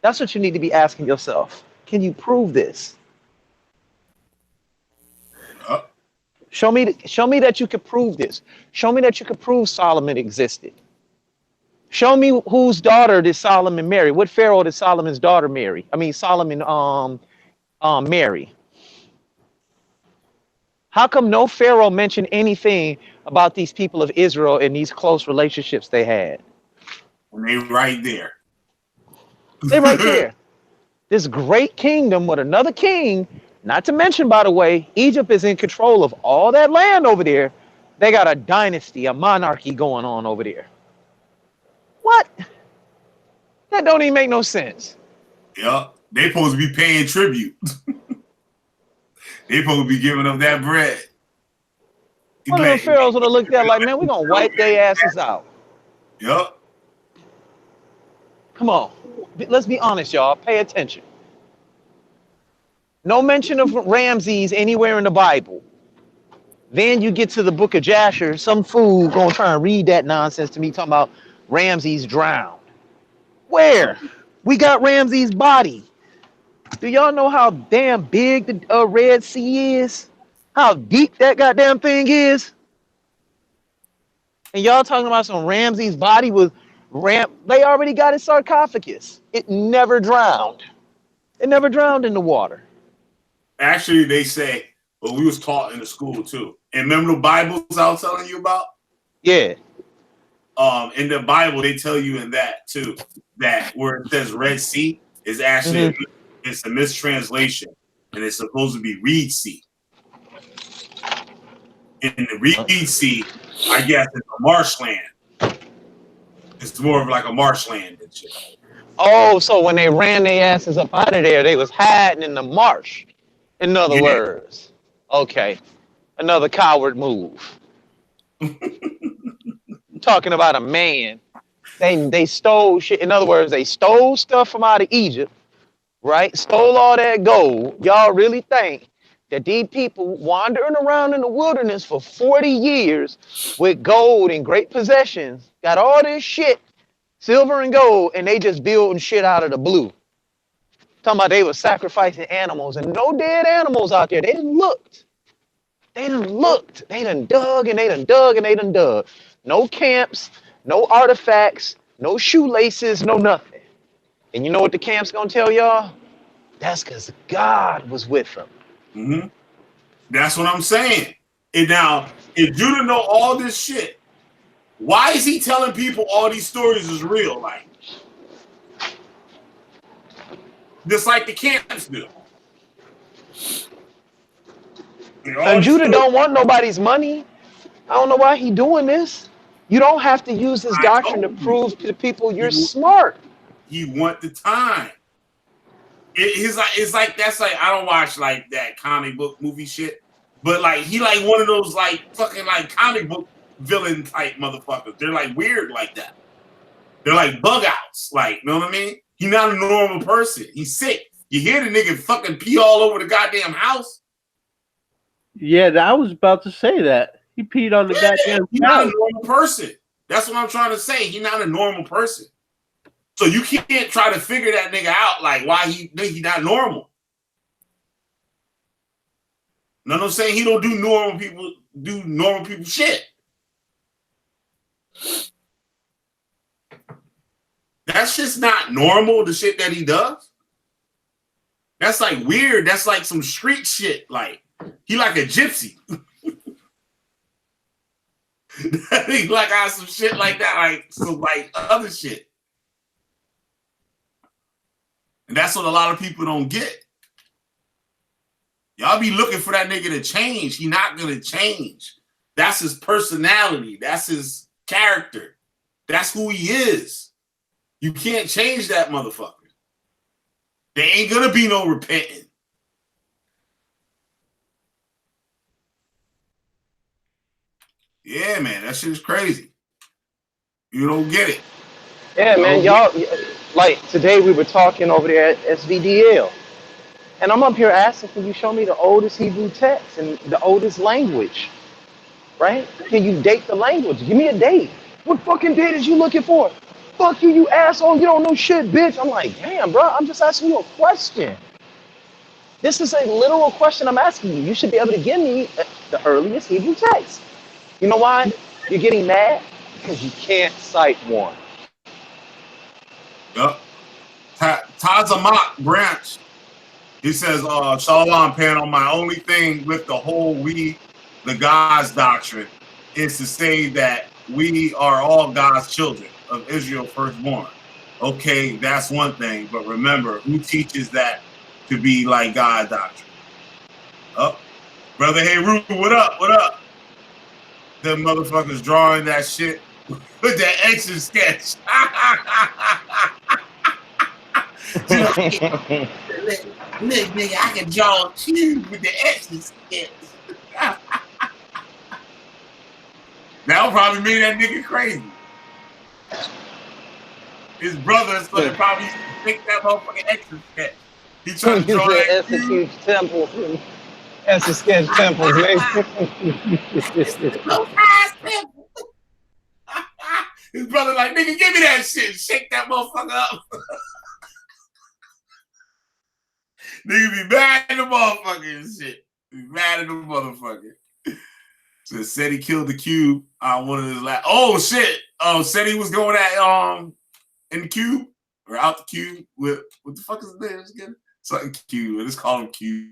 That's what you need to be asking yourself. Can you prove this? Show me that you could prove this. Show me that you could prove Solomon existed. Show me whose daughter did Solomon marry? What pharaoh did Solomon's daughter marry? I mean, Solomon marry. How come no pharaoh mentioned anything about these people of Israel and these close relationships they had? And they right there. They right there. This great kingdom with another king, not to mention, by the way, Egypt is in control of all that land over there. They got a dynasty, a monarchy going on over there. What? That don't even make no sense. Yeah, they supposed to be paying tribute. They supposed to be giving up that bread. One of the pharaohs would have looked at like, man, we're going to wipe their asses out. Yep. Come on. Let's be honest, y'all. Pay attention. No mention of Ramses anywhere in the Bible. Then you get to the book of Jasher. Some fool going to try and read that nonsense to me talking about Ramses drowned. Where? We got Ramses' body. Do y'all know how damn big the Red Sea is? How deep that goddamn thing is? And y'all talking about some Ramses' body was they already got his sarcophagus. It never drowned. It never drowned in the water. Actually, they say, well, we was taught in the school too. And remember the Bibles I was telling you about? Yeah. In the Bible, they tell you in that too, that where it says Red Sea is actually it's a mistranslation, and it's supposed to be Reed Sea. In the Reed Sea, I guess it's a marshland. It's more of like a marshland and shit. Oh, so when they ran their asses up out of there, they was hiding in the marsh. In other words. Okay. Another coward move. Talking about a man. They stole shit. In other words, they stole stuff from out of Egypt, right? Stole all that gold. Y'all really think that these people wandering around in the wilderness for 40 years with gold and great possessions, got all this shit, silver and gold, and they just building shit out of the blue? Talking about they were sacrificing animals, and no dead animals out there. They done looked. They done looked. They done dug and they done dug and they done dug. No camps, no artifacts, no shoelaces, no nothing. And you know what the camp's gonna tell y'all? That's because God was with them. Mm-hmm. That's what I'm saying. And now, if Judah know all this shit, why is he telling people all these stories is real? Like, just like the camps do. And Judah don't want nobody's money. I don't know why he doing this. You don't have to use this doctrine to prove to people you're smart. He want the time. It's like that's like I don't watch like that comic book movie shit, but like he like one of those like fucking like comic book villain type motherfuckers. They're like weird like that. They're like bug outs, like you know what I mean? He's not a normal person. He's sick. You hear the nigga fucking pee all over the goddamn house? Yeah, I was about to say that. He peed on the goddamn He's not a normal person. That's what I'm trying to say. He's not a normal person. So you can't try to figure that nigga out, like why he not normal. You know what I'm saying? He don't do normal people shit. That's just not normal, the shit that he does. That's like weird. That's like some street shit. Like he like a gypsy. He like some shit like that, like some like other shit. And that's what a lot of people don't get. Y'all be looking for that nigga to change. He not gonna change. That's his personality. That's his character. That's who he is. You can't change that motherfucker. There ain't gonna be no repenting. Yeah, man, that shit is crazy. You don't get it. Yeah, man, y'all, like today we were talking over there at SVDL, and I'm up here asking, can you show me the oldest Hebrew text and the oldest language, right? Can you date the language? Give me a date. What fucking date is you looking for? Fuck you, you asshole, you don't know shit, bitch. I'm like, damn, bro, I'm just asking you a question. This is a literal question I'm asking you. You should be able to give me the earliest Hebrew text. You know why you're getting mad? Because you can't cite one. Yup. Tazamak Branch. He says, Shalom panel, my only thing with the whole the God's doctrine is to say that we are all God's children of Israel firstborn. Okay, that's one thing, but remember, who teaches that to be like God's doctrine? Oh, brother, hey, Rue, what up? What up? Them motherfuckers drawing that shit with that extra sketch. Look, nigga, I can draw too with the extra sketch. That'll probably make that nigga crazy. His brother probably think that motherfucking extra sketch. He trying to draw that huge temple. That's a sketch temple, man. His brother like, nigga, give me that shit. Shake that motherfucker up. Nigga be mad at the motherfucker and shit. Be mad at the motherfucker. So said he killed the cube on one of his last. Oh shit! Said he was going at in the cube or out the cube with what the fuck is his name again? Something cube. Let's call him cube.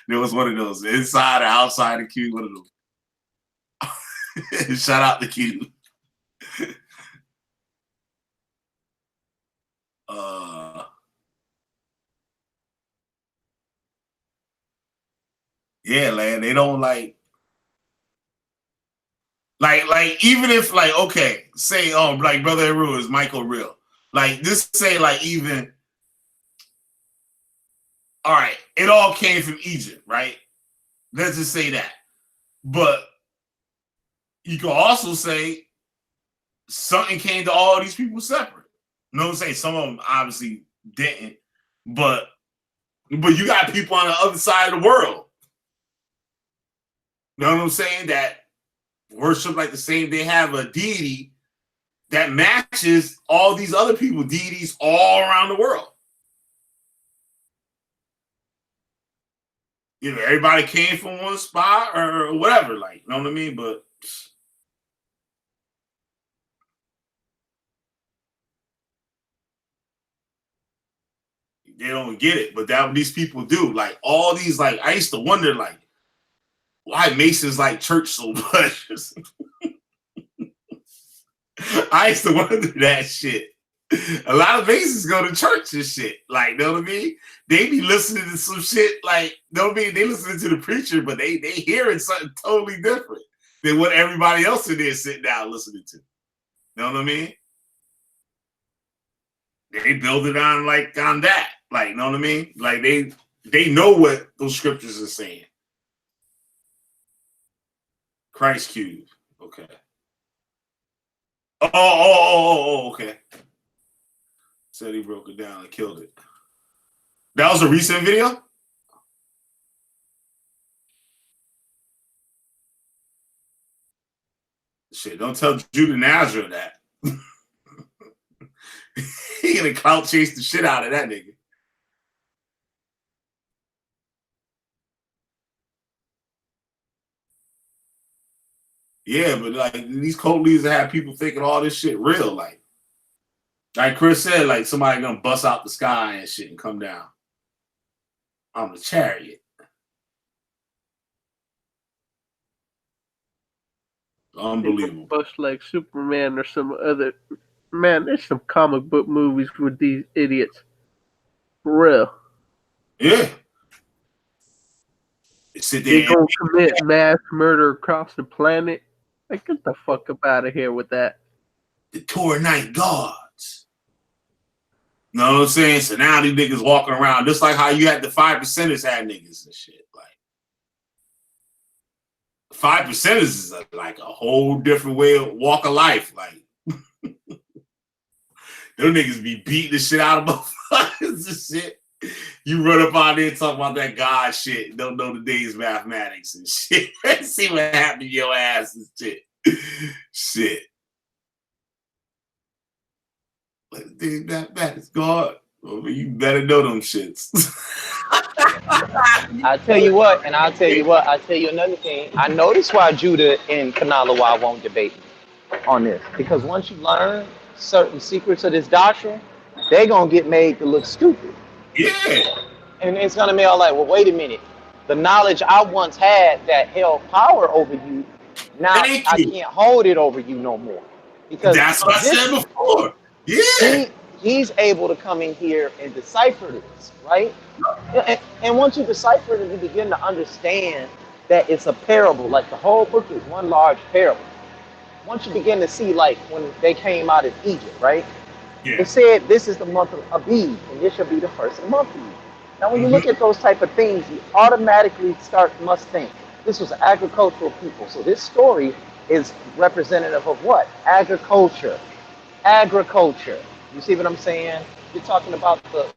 There was one of those inside or outside the cube. One of them. Shout out the cube. Yeah, man, they don't like even if like okay, say like Brother Eru is Michael Real. Like just say like even all right, it all came from Egypt, right? Let's just say that. But you can also say something came to all these people separate. You know what I'm saying? Some of them obviously didn't, but you got people on the other side of the world. You know what I'm saying? That worship like the same. They have a deity that matches all these other people, deities all around the world. You know, everybody came from one spot or whatever, like, you know what I mean? But they don't get it. But that what these people do. Like all these, like, I used to wonder, like, why Masons like church so much. I used to wonder that shit. A lot of Masons go to church and shit. Like, know what I mean? They be listening to some shit, like, know what I mean? They listening to the preacher, but they hearing something totally different than what everybody else in there sitting down listening to. Know what I mean? They build it on like on that. Like, know what I mean? Like they know what those scriptures are saying. Christ cube. Okay. Oh, okay. Said he broke it down and killed it. That was a recent video? Shit, don't tell Judah Nazareth that. He gonna clout chase the shit out of that nigga. Yeah, but like these cult leaders have people thinking all this shit real. Like Chris said, like somebody gonna bust out the sky and shit and come down on the chariot. Unbelievable. Bust like Superman or some other. Man, there's some comic book movies with these idiots. For real. Yeah. Sit there They gonna commit mass murder across the planet. Like, get the fuck up out of here with that. The Torah night gods. You know what I'm saying? So now these niggas walking around just like how you had the 5%ers had niggas and shit. Like 5%ers is like a whole different way of walk of life. Like them niggas be beating the shit out of motherfuckers and shit. You run up out there and talk about that God shit. Don't know the day's mathematics and shit. See what happened to your ass and shit. Shit. Like the day's mathematics, God. Well, you better know them shits. I tell you what, and I'll tell you another thing. I notice why Judah and Kanalawa won't debate on this. Because once you learn certain secrets of this doctrine, they're gonna get made to look stupid. Yeah. And it's gonna be all like, well, wait a minute. The knowledge I once had that held power over you, now I can't hold it over you no more. Because that's what I said before. Yeah. He's able to come in here and decipher this, right? And once you decipher it, you begin to understand that it's a parable. Like the whole book is one large parable. Once you begin to see, like when they came out of Egypt, right? Yeah. It said this is the month of Abib, and this shall be the first of the month for you. Now, when you look at those type of things, you automatically must think this was an agricultural people. So this story is representative of what? Agriculture. You see what I'm saying? You're talking about the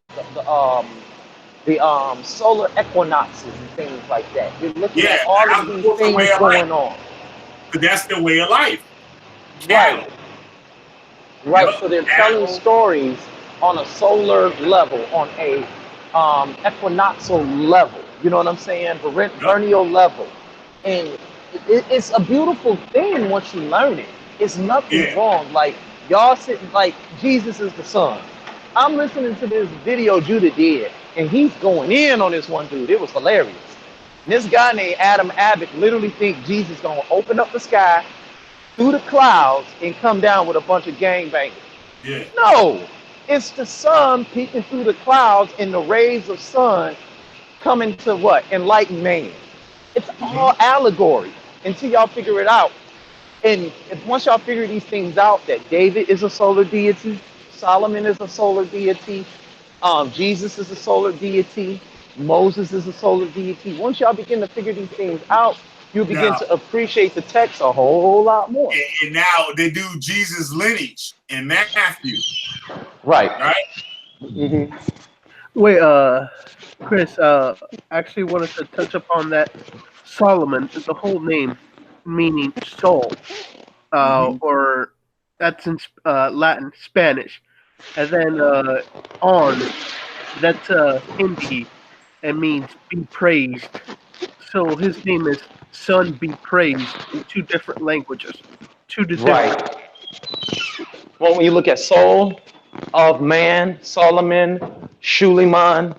solar equinoxes and things like that. You're looking at all of these things going on. But that's their way of life. Right. Right. So they're telling stories on a solar level, on a equinoxial level. You know what I'm saying? Perennial level. And it's a beautiful thing once you learn it. It's nothing Yeah. wrong. Like y'all sitting like Jesus is the son. I'm listening to this video Judah did, and he's going in on this one dude. It was hilarious. And this guy named Adam Abbott literally think Jesus gonna open up the sky through the clouds and come down with a bunch of gangbangers. Yeah. No, it's the sun peeking through the clouds and the rays of sun coming to what? Enlighten man. It's all allegory until y'all figure it out. And once y'all figure these things out, that David is a solar deity, Solomon is a solar deity, Jesus is a solar deity, Moses is a solar deity. Once y'all begin to figure these things out, you'll begin Now, to appreciate the text a whole lot more. and now they do Jesus lineage in Matthew, Right. right? Mm-hmm. Wait, Chris, actually wanted to touch upon that. Solomon, the whole name meaning soul, or that's in Latin, Spanish, and then on, that's Hindi, and means be praised. So his name is Son Be Praised in two different languages, two distinct. Right. Well, when you look at soul of man, Solomon, Shuliman,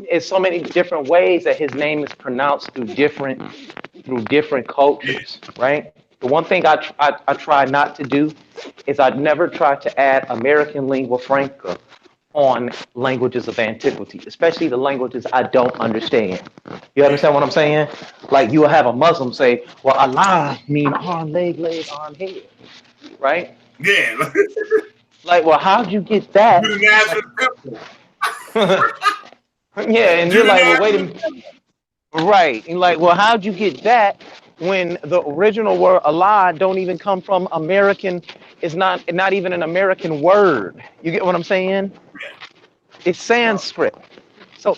it's so many different ways that his name is pronounced through different cultures, right? The one thing I try not to do is I'd never try to add American lingua franca on languages of antiquity, especially the languages I don't understand. You understand what I'm saying? Like you will have a Muslim say, well, Allah mean arm, leg, arm, head, right? Yeah. Like, well, how'd you get that? Do the Nazareth temple. Yeah, and Do you're the like, well, wait a Nazareth minute. temple. Right. And like, well, how'd you get that when the original word Allah don't even come from American, it's not even an American word. You get what I'm saying? It's Sanskrit. So,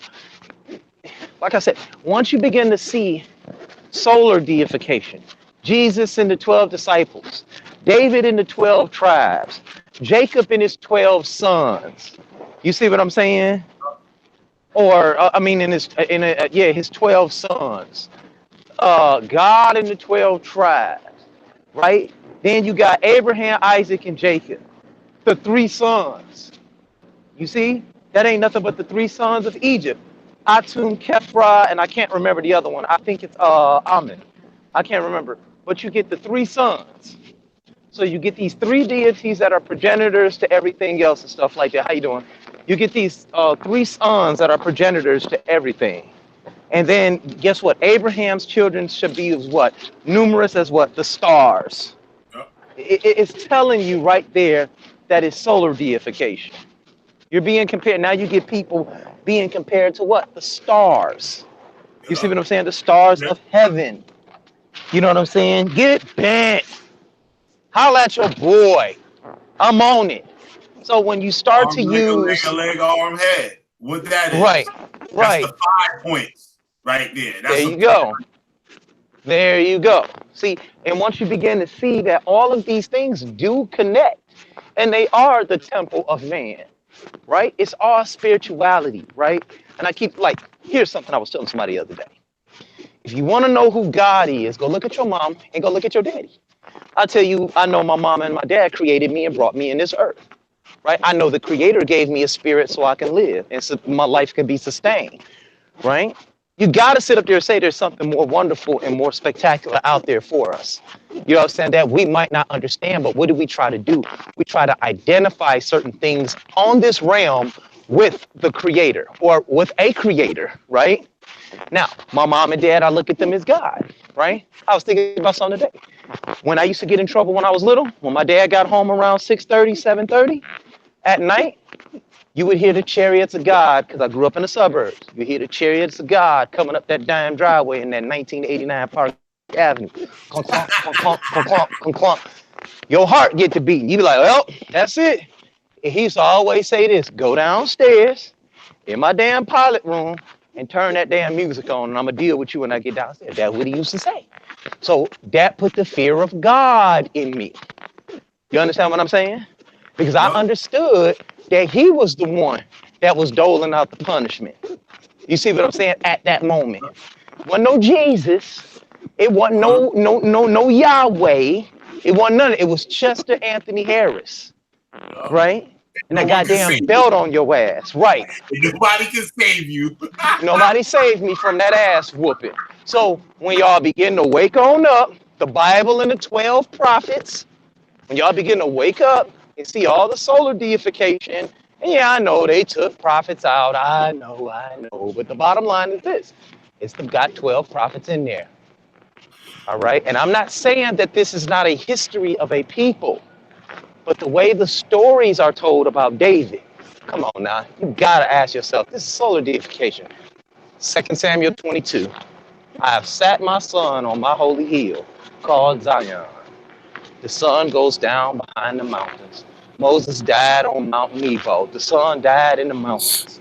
like I said, once you begin to see solar deification, Jesus and the 12 disciples, David and the 12 tribes, Jacob and his 12 sons. You see what I'm saying? Or his 12 sons. God and the 12 tribes, right? Then you got Abraham, Isaac, and Jacob, the three sons. You see, that ain't nothing but the three sons of Egypt, Atum, Kephra, and I can't remember the other one. I think it's Ammon. I can't remember, but you get the three sons. So you get these three deities that are progenitors to everything else and stuff like that. How you doing? You get these three sons that are progenitors to everything. And then guess what? Abraham's children should be as what? Numerous as what? The stars. It's telling you right there that it's solar deification. You're being compared. Now you get people being compared to what? The stars. You see what I'm saying? The stars of heaven. You know what I'm saying? Get bent. Holla at your boy. I'm on it. So when you start Arm, to leg, use leg, arm, head. What that is? right. That's the 5 points right there. That's There you go. There you go. See, and once you begin to see that all of these things do connect, and they are the temple of man, right? It's all spirituality, right? And I keep like, here's something I was telling somebody the other day. If you want to know who God is, go look at your mom and go look at your daddy. I tell you, I know my mom and my dad created me and brought me in this earth, right? I know the Creator gave me a spirit so I can live and so my life can be sustained, right? You got to sit up there and say there's something more wonderful and more spectacular out there for us. You understand that we might not understand, but what do we try to do? We try to identify certain things on this realm with the Creator or with a Creator, right? Now, my mom and dad, I look at them as God, right? I was thinking about something today. When I used to get in trouble when I was little, when my dad got home around 6:30, 7:30 at night, you would hear the chariots of God, because I grew up in the suburbs. You hear the chariots of God coming up that damn driveway in that 1989 Park Avenue. Clunk, clunk, clunk, clunk, clunk, clunk, clunk, clunk. Your heart get to beating. You be like, well, that's it. And he used to always say this, go downstairs in my damn pilot room and turn that damn music on, and I'm going to deal with you when I get downstairs. That's what he used to say. So that put the fear of God in me. You understand what I'm saying? Because I understood that he was the one that was doling out the punishment. You see what I'm saying? At that moment. Wasn't no Jesus. It wasn't no Yahweh. It wasn't none. It was Chester Anthony Harris, right? And No that one can goddamn save belt on your ass, right? you. Nobody can save you. Nobody saved me from that ass whooping. So when y'all begin to wake on up, the Bible and the 12 prophets, when y'all begin to wake up and see all the solar deification, and yeah, I know they took prophets out. I know. But the bottom line is this. It's got 12 prophets in there. All right. And I'm not saying that this is not a history of a people, but the way the stories are told about David, come on now, you gotta ask yourself, this is solar deification. 2 Samuel 22. I have sat my son on my holy hill called Zion. The sun goes down behind the mountains. Moses died on Mount Nebo. The sun died in the mountains.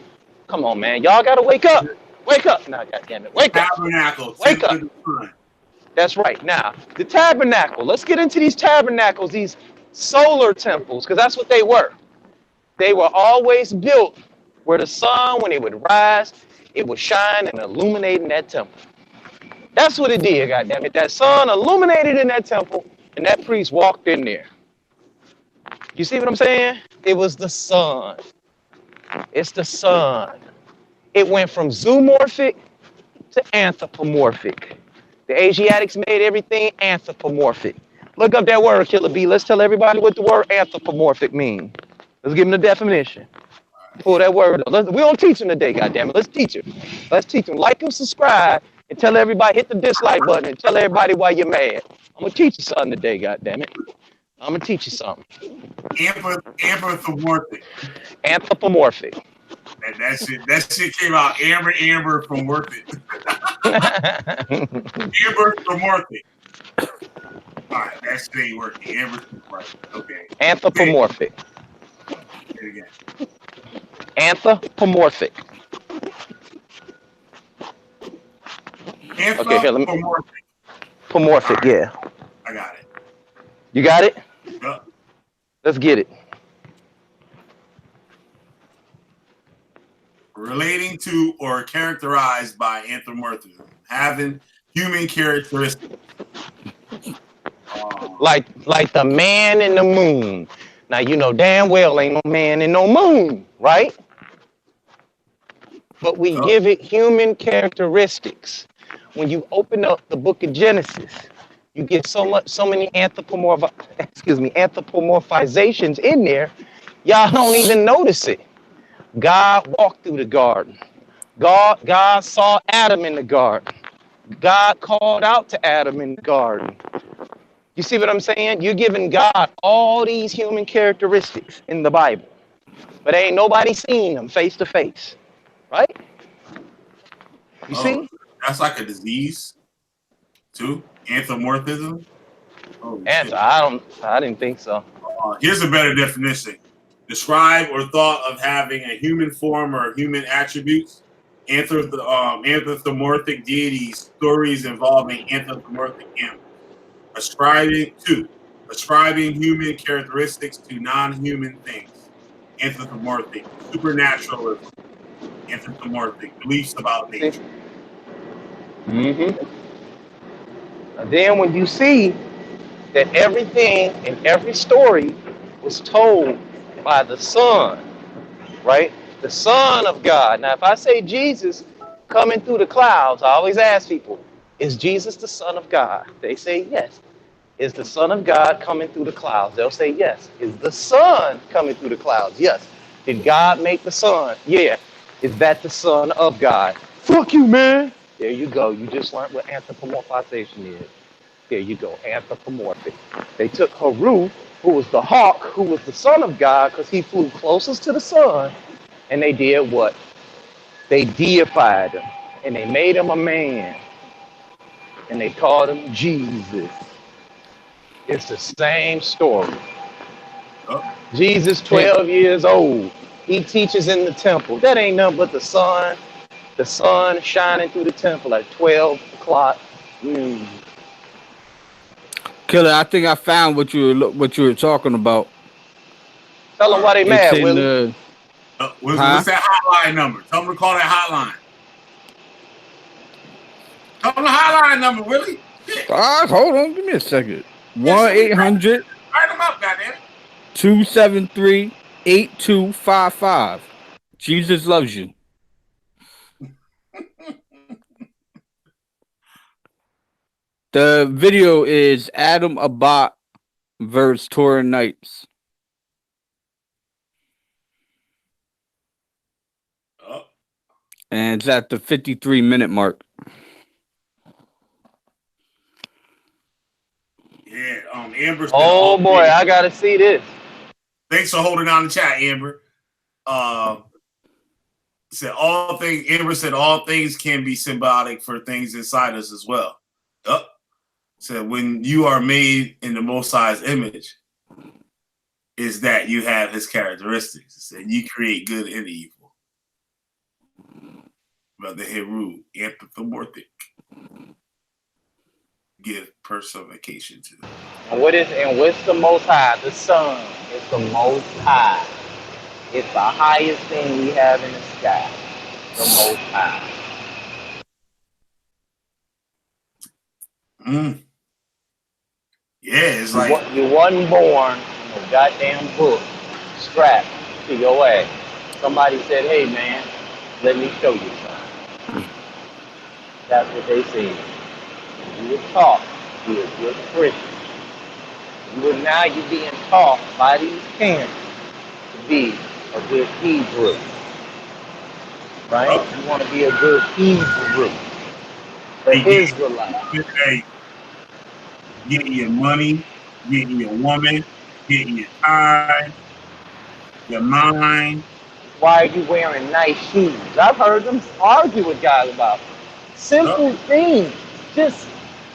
Come on, man. Y'all gotta wake up. Wake up. Now, goddammit, wake up. Tabernacle. Wake up. The sun. That's right. Now, the tabernacle. Let's get into these tabernacles, these solar temples, because that's what they were. They were always built where the sun, when it would rise, it would shine and illuminate in that temple. That's what it did, goddammit. That sun illuminated in that temple, and that priest walked in there. You see what I'm saying? It was the sun. It's the sun. It went from zoomorphic to anthropomorphic. The Asiatics made everything anthropomorphic. Look up that word, Killer B. Let's tell everybody what the word anthropomorphic means. Let's give them the definition. Pull that word up. We don't teach them today, goddammit. Let's teach them. Let's teach them. Like and subscribe and tell everybody, hit the dislike button and tell everybody why you're mad. I'm going to teach you something today, goddammit. I'm going to teach you something. Anthropomorphic. Anthropomorphic. That shit came out amber from worth it. Anthropomorphic. All right, that shit ain't working. Anthropomorphic. Okay. Anthropomorphic. Say it again. Anthropomorphic. Okay, here, let me. Pomorphic, yeah. I got it. You got it? Yep. Let's get it. Relating to or characterized by anthropomorphism, having human characteristics. Like the man in the moon. Now, you know damn well ain't no man in no moon, right? But we give it human characteristics. When you open up the book of Genesis, you get so many anthropomorphizations in there, y'all don't even notice it. God walked through the garden. God saw Adam in the garden. God called out to Adam in the garden. You see what I'm saying? You're giving God all these human characteristics in the Bible, but ain't nobody seen them face to face, right? You see? That's like a disease, too. Anthropomorphism. I didn't think so. Here's a better definition. Describe or thought of having a human form or human attributes. Anthropomorphic deities, stories involving anthropomorphic animals. Ascribing human characteristics to non-human things. Anthropomorphic. Supernaturalism. Anthropomorphic. Beliefs about nature. Mm-hmm. And then when you see that everything in every story was told by the Son, right? The Son of God. Now, if I say Jesus coming through the clouds, I always ask people, is Jesus the Son of God? They say yes. Is the Son of God coming through the clouds? They'll say yes. Is the Son coming through the clouds? Yes. Did God make the Son? Yeah. Is that the Son of God? Fuck you, man. There you go. You just learned what anthropomorphization is. There you go. Anthropomorphic. They took Haru, who was the hawk, who was the Son of God, because he flew closest to the sun, and they did what? They deified him, and they made him a man, and they called him Jesus. It's the same story. Jesus, 12 years old. He teaches in the temple. That ain't nothing but the sun shining through the temple at 12 o'clock noon. Killer, I think I found what you were talking about. Tell them why they mad, Willie. What's that hotline number? Tell them to call that hotline. Tell them the hotline number, Willie. Hold on, give me a second. 1-800 Write them up, goddamn. 273-8255. Jesus loves you. The video is Adam Abbott versus Torah Knights. Oh. And it's at the 53-minute mark. Yeah, Amber's. Oh boy, I gotta see this. Thanks for holding down the chat, Amber. Said all things. Amber said all things can be symbolic for things inside us as well. Said when you are made in the Most High's image, is that you have His characteristics. Said you create good and evil. Brother Heru, anthropomorphic. Give personification to them. And what's the Most High? The sun is the Most High. It's the highest thing we have in the sky. The Most High. Yeah, it's like you wasn't born in a goddamn book strapped to your ass. Somebody said, "Hey man, let me show you something." That's what they said. You were taught to be a good Christian. Now you're being taught by these parents to be a good Hebrew. Right? You want to be a good Hebrew. The Israelite. Hey, getting your money, getting your woman, getting your time, your mind. Why are you wearing nice shoes? I've heard them argue with guys about simple things. Just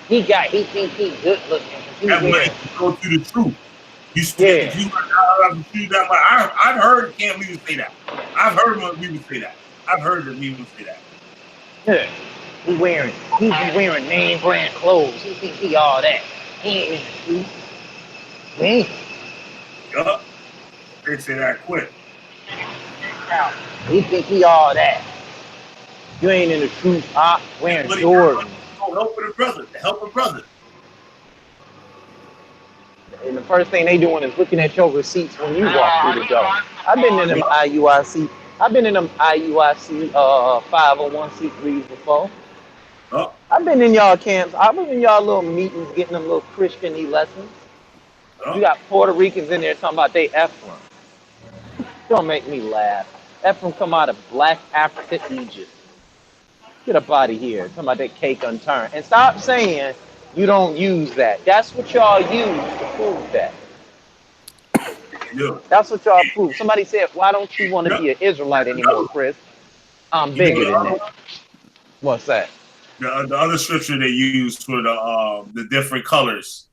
he think he good looking. That way you go through the truth. You still you that way. I've heard Cam Weaver say that. I've heard Weaver say that. I've heard that Weaver say that. Yeah. He be wearing name brand clothes. He think he all that. He ain't in the truth. He ain't. Yup. They say that quick. He think he all that. You ain't in the truth. Wearing Jordan. Helping a brother. To help a brother. And the first thing they doing is looking at your receipts when you walk through the door. I've been in them IUIC 501c3s before. I've been in y'all camps. I've been in y'all little meetings getting them little Christian-y lessons. You got Puerto Ricans in there talking about they Ephraim. Don't make me laugh. Ephraim come out of Black Africa, Egypt. Get up out of here. Talking about that cake unturned. And stop saying you don't use that. That's what y'all use to prove that. That's what y'all prove. Somebody said, why don't you want to be an Israelite anymore, Chris? I'm bigger than that. What's that? The other scripture they use for the different colors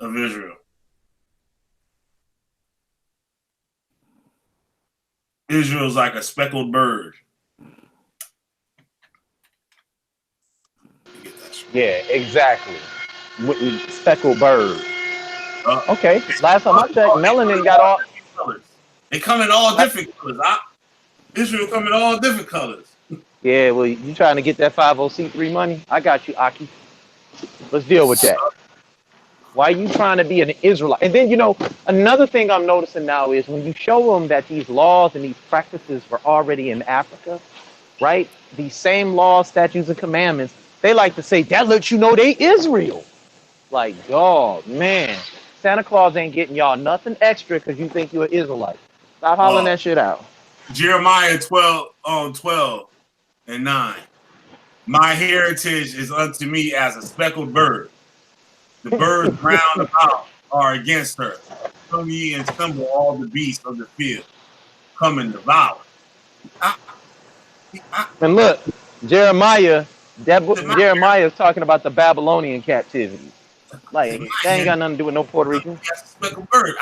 of Israel. Israel's like a speckled bird. Yeah, exactly. Speckled bird. Okay, last time I checked, melanin got all colors. They come in all different colors. Israel come in all different colors. Yeah, well, you trying to get that 50c3 money? I got you, Aki. Let's deal with that. Why are you trying to be an Israelite? And then, another thing I'm noticing now is when you show them that these laws and these practices were already in Africa, right? These same laws, statutes, and commandments, they like to say, that lets you know they Israel. Like, dog, man. Santa Claus ain't getting y'all nothing extra because you think you're an Israelite. Stop hollering that shit out. Jeremiah 12:12-9. My heritage is unto me as a speckled bird. The birds round about are against her. Come ye and stumble all the beasts of the field. Come and devour. And look, Jeremiah is talking about the Babylonian captivity. Like, that ain't got nothing to do with no Puerto Rican. That's a speckled bird.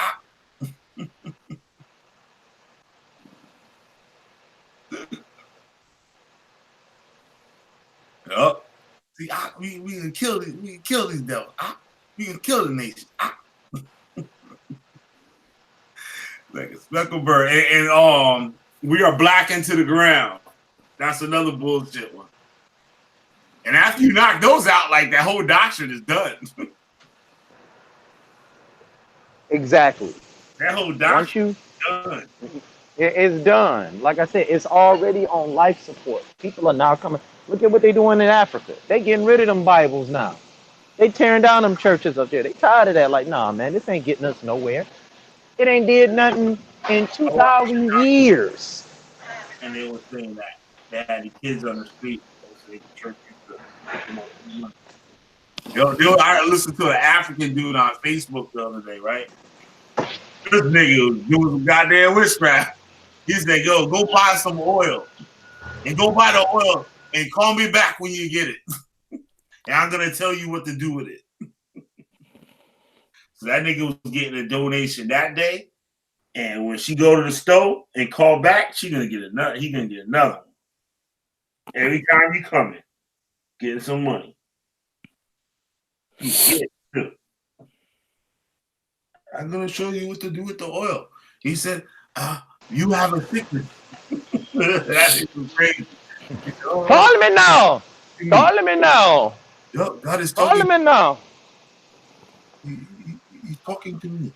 Yup. See, we can kill these. We can kill these devils. We can kill the nation. Like a speckled bird, and we are black into the ground. That's another bullshit one. And after you knock those out, like that whole doctrine is done. Exactly. That whole Once doctrine you, is done. it's done. Like I said, it's already on life support. People are now coming. Look at what they're doing in Africa. They getting rid of them Bibles now. They tearing down them churches up there. They tired of that. Like, nah, man, this ain't getting us nowhere. It ain't did nothing in 2,000 years. And they were saying that they had the kids on the street. So the church used to take them on. I listened to an African dude on Facebook the other day, right? This nigga was doing some goddamn witchcraft. He said, yo, go buy some oil. And go buy the oil and call me back when you get it. And I'm going to tell you what to do with it. So that nigga was getting a donation that day. And when she go to the store and call back, he gonna get another one. Every time you coming, getting some money. I'm gonna show you what to do with the oil. He said, you have a sickness. That is crazy. Said, oh, Call me now. Call me now. God is Call talking. me now. He's talking to me.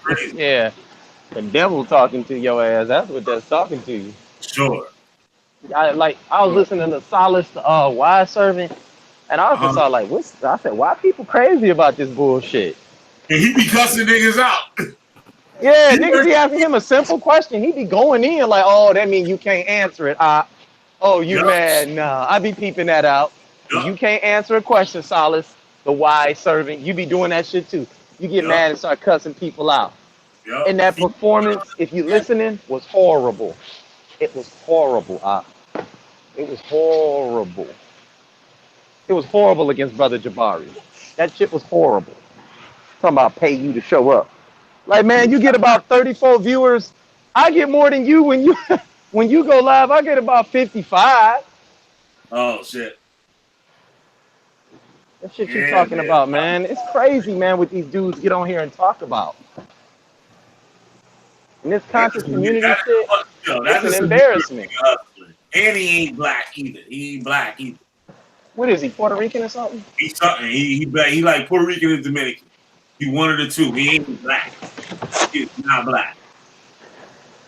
Crazy. Yeah. The devil talking to your ass. That's what that's talking to you. Sure. I was listening to Solace, the wise servant, and I was just all like, "What's?" I said, "Why people crazy about this bullshit?" And he be cussing niggas out. Yeah, niggas be asking him a simple question. He be going in like, "Oh, that mean you can't answer it." Oh, you mad? Nah, I be peeping that out. You can't answer a question, Solace, the wise servant. You be doing that shit too. You get mad and start cussing people out. And that performance, if you listening, was horrible. It was horrible. It was horrible. It was horrible against Brother Jabari. That shit was horrible. Talking about pay you to show up. Like, man, you get about 34 viewers. I get more than you when you when you go live. I get about 55. Oh shit. That shit you talking about, man. It's crazy, man, what these dudes get on here and talk about. And this conscious community shit, it's an embarrassment. And he ain't black either. He ain't black either. What is he, Puerto Rican or something? He's something. He black. He like Puerto Rican and Dominican. He one of the two. He ain't black. He's not black.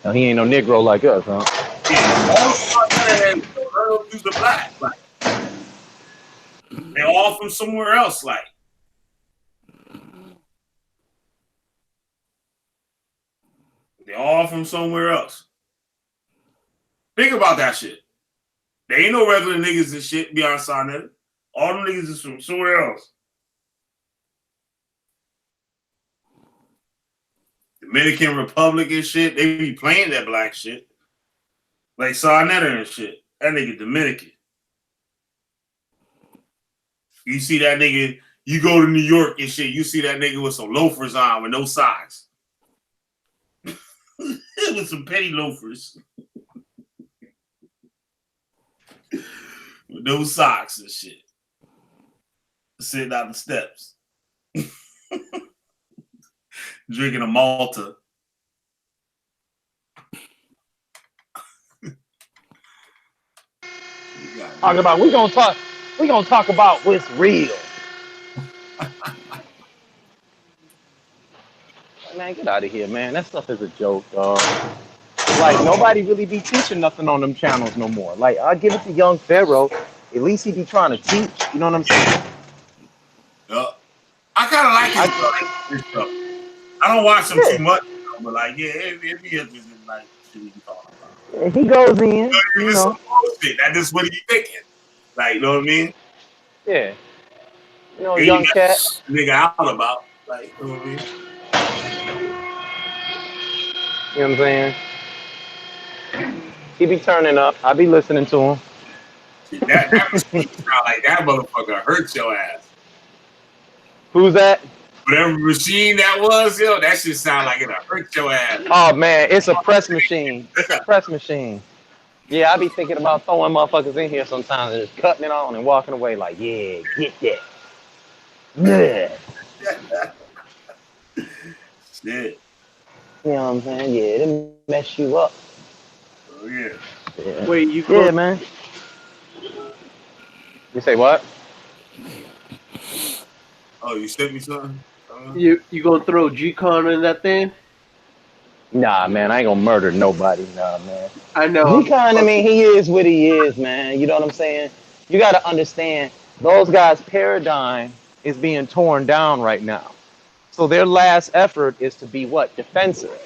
No, he ain't no Negro like us, huh? Yeah. All of the black. They're all from somewhere else, like. They're all from somewhere else. Think about that shit. There ain't no regular niggas and shit beyond Sonnet. All them niggas is from somewhere else. Dominican Republic and shit, they be playing that black shit. Like Sonnet and shit. That nigga Dominican. You see that nigga, you go to New York and shit, you see that nigga with some loafers on with no socks. With some petty loafers. With no socks and shit. Sitting out the steps. Drinking a Malta. We gonna talk about what's real. Man, get out of here, man. That stuff is a joke, dog. Like, nobody really be teaching nothing on them channels no more. Like, I give it to young Pharaoh. At least he be trying to teach. You know what I'm saying? I kind of like his stuff. I don't watch him too much, but like, yeah, it'd be interesting, like, shit we can talk about. Yeah, he goes in, you know. That's just what he be thinking. Like, you know what I mean? Yeah. You know, young cat. Nigga out about. Like, you know what I mean? You know what I'm saying? He be turning up. I be listening to him. That machine sound like that motherfucker hurt your ass. Who's that? Whatever machine that was, yo, that shit sound like it'll hurt your ass. Oh man, it's a press machine. It's a press machine. Yeah, I be thinking about throwing motherfuckers in here sometimes and just cutting it on and walking away like, yeah, get that. Yeah. Shit. You know what I'm saying? Yeah, it'll mess you up. Oh yeah. Wait, you yeah, man. You say what? Oh, you sent me something? You gonna throw G-Con in that thing? Nah, man, I ain't gonna murder nobody. Nah, man. I know. G-Con, I mean, he is what he is, man. You know what I'm saying? You got to understand, those guys' paradigm is being torn down right now. So their last effort is to be what? Defensive.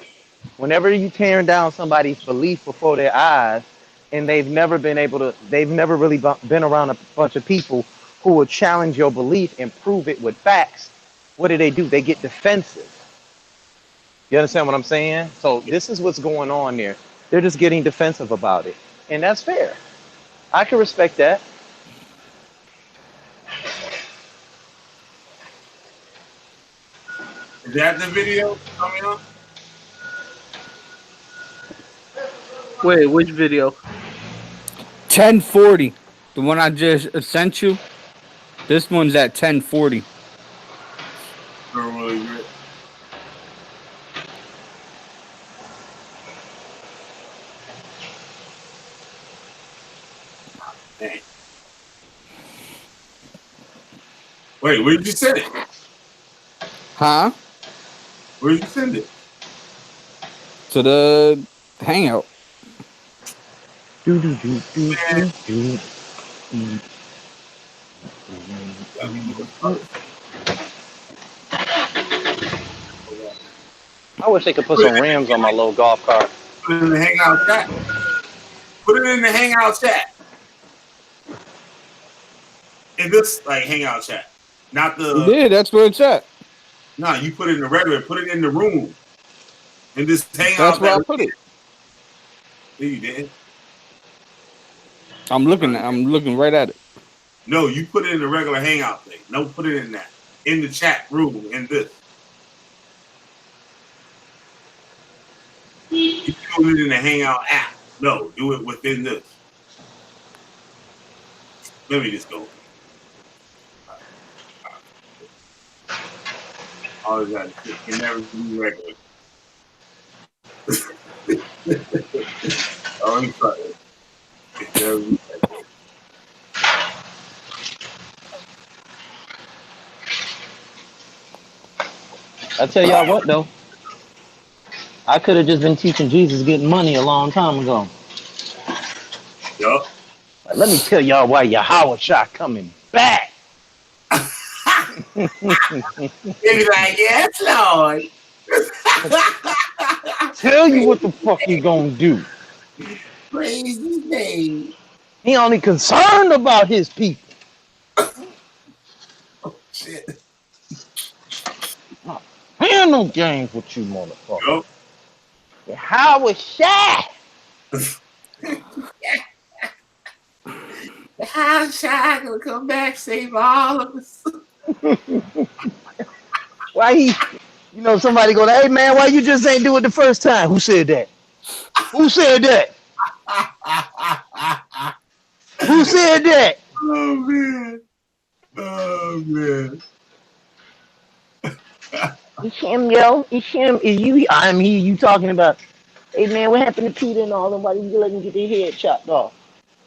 Whenever you tearing down somebody's belief before their eyes, and they've never really been around a bunch of people who will challenge your belief and prove it with facts, what do? They get defensive. You understand what I'm saying? So this is what's going on there. They're just getting defensive about it. And that's fair. I can respect that. Is that the video coming up? Wait, which video? 1040. The one I just sent you. This one's at 1040. Really good. Dang. Wait, where did you send it? Huh? Where did you send it? To the Hangout. I wish they could put some rims on my little golf cart. Put it in the Hangout chat. Put it in the Hangout chat. In this like Hangout chat, not the. Yeah, that's where it's at. No, you put it in the regular. Put it in the room. In this Hangout. That's where I put it. Yeah, you did. I'm looking right at it. No, you put it in the regular Hangout thing. No, put it in that. In the chat room. In this. You do it in the Hangout app. No, do it within this. Let me just go. All that shit can never be regular. Oh, I'm sorry. It's never be regular. I tell y'all what though, I could have just been teaching Jesus getting money a long time ago. Yup. Let me tell y'all why Yahweh Shah coming back. They be like, yes, Lord. Tell you what the fuck he gonna do. Praise his name. He only concerned about his people. Oh, shit. Ain't no games with you, motherfucker. Yup. Yahweh Shah. How Shah gonna come back, save all of us? Why he, somebody go, hey man, why you just ain't do it the first time? Who said that? Who said that? Who said that? Oh man. Oh man. It's him, yo. It's him. Is you? I'm here. You talking about? Hey man, what happened to Peter and all them? Why did you let them get their head chopped off?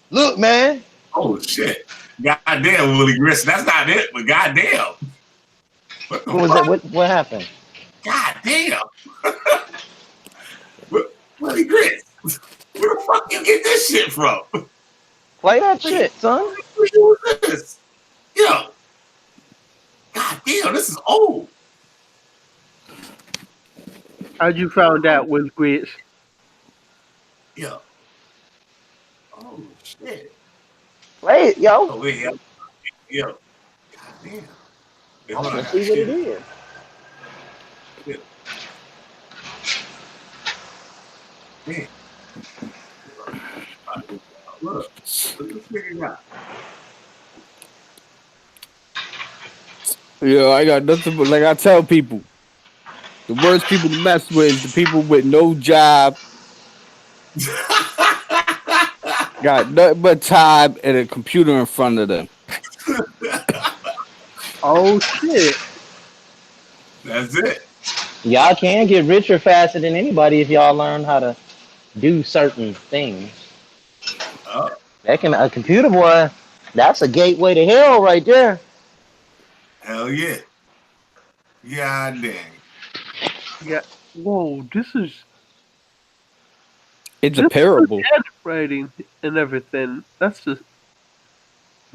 Look, man. Oh shit. Goddamn, Willie Grissom. That's not it, but goddamn. What was that? What happened? Goddamn. Willie Grissom. Where the fuck you get this shit from? Play that shit, son. What was this? Yo. Goddamn, this is old. How'd you found out with grits? Yo. Oh shit. Play it, yo. Oh wait, yo. Goddamn. Let's see what it is. Man. Look this nigga got. Yeah, I got nothing but, like I tell people, the worst people to mess with is the people with no job, got nothing but time and a computer in front of them. Oh shit. That's it. Y'all can get richer faster than anybody if y'all learn how to do certain things. Oh. That can a computer boy. That's a gateway to hell right there. Hell yeah. God dang. Yeah. Whoa, this is It's a this parable. writing and everything. That's just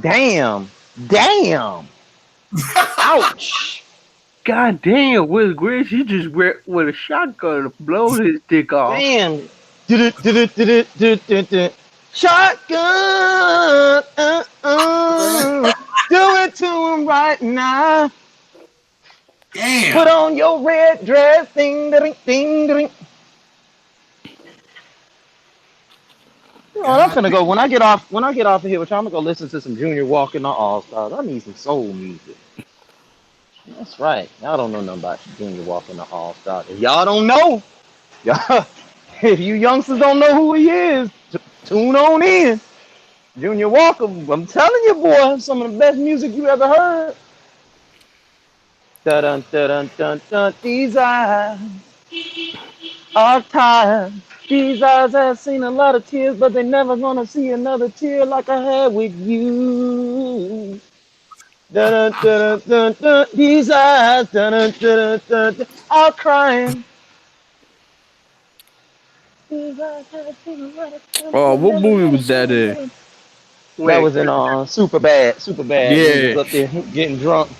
Damn. Damn. Ouch. god damn. Where's he just with a shotgun to blow his dick off? Damn. Du-du-du-du-du-du-du-du. Shotgun. Do it to him right now. Damn. Put on your red dress. Ding, ding, ding, ding. You know what, I'm finna go when I get off of here, which I'm gonna go listen to some Junior Walker and the All Stars. I need some soul music. That's right. Y'all don't know nothing about Junior Walker and the All Stars. If y'all don't know, y'all, if you youngsters don't know who he is, tune on in. Junior Walker, I'm telling you, boy, some of the best music you ever heard. Dun dun dun dun dun. These eyes are tired. These eyes have seen a lot of tears, but they're never gonna see another tear like I had with you. Dun, dun, dun, dun, dun. These eyes dun, dun, dun, dun, dun, are crying. These eyes have seen a lot of tears, but Oh, they're what never movie gonna was see that in? another. That Wait, was in Super Bad. Super Bad. He was Yeah. up there getting drunk.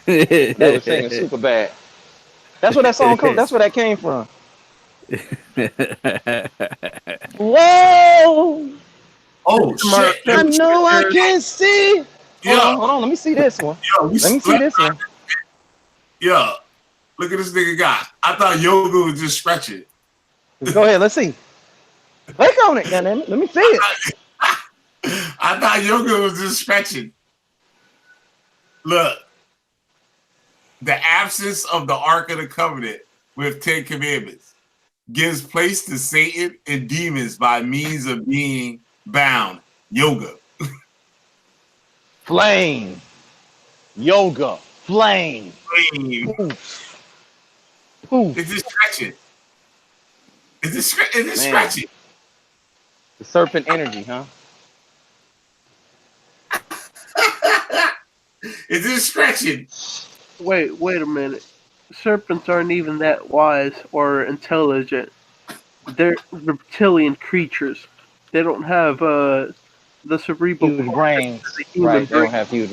They were singing Super Bad. That's where that song comes. That's where that came from. Whoa! Oh shit. I know I can see. Yeah. Hold on. Let me see this one. Yo, Let me see this one. Yo, look at this nigga guy. I thought yoga was just stretching. Go ahead. Let's see. Click on it, goddammit. Let me see it. I thought yoga was just stretching. Look, the absence of the Ark of the Covenant with 10 Commandments gives place to Satan and demons by means of being bound. Yoga. Flame. Yoga. Flame. Poof. Poof. Is it stretching? Is it Man. stretching? The serpent energy, huh? Is it stretching? wait a minute. Serpents aren't even that wise or intelligent. They're reptilian creatures. They don't have the cerebral Huge cortex brains. of the human Right. They brain. don't have huge.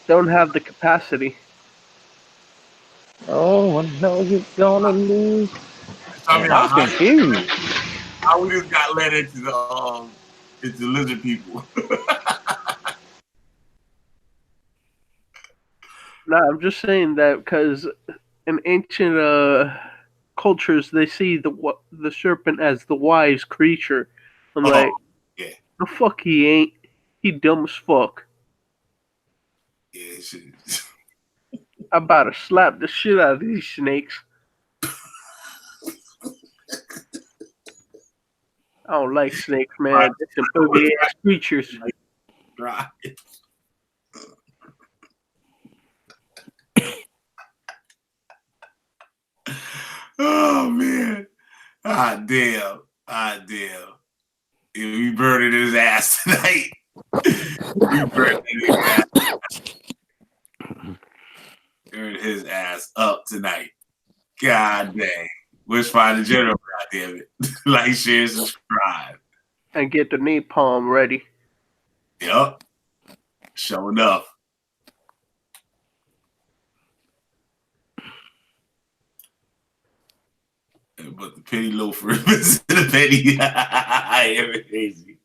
Don't have the capacity. Oh, I know you're gonna lose. Tell me Man, I was confused. how we just got led into the lizard people. No, I'm just saying that because in ancient cultures they see the serpent as the wise creature. I'm like, yeah. the fuck he ain't. He dumb as fuck. Yeah, shit. I'm about to slap the shit out of these snakes. I don't like snakes, man. They're some ugly ass creatures. Right. Oh man. Ah damn. Ah damn. We burning his ass tonight. We burning his ass. Burning his ass up tonight. God dang. Wish Find the General, God damn it. Like, share, subscribe. And get the napalm ready. Yup. Sure enough. But the penny loafer is the penny. Every crazy.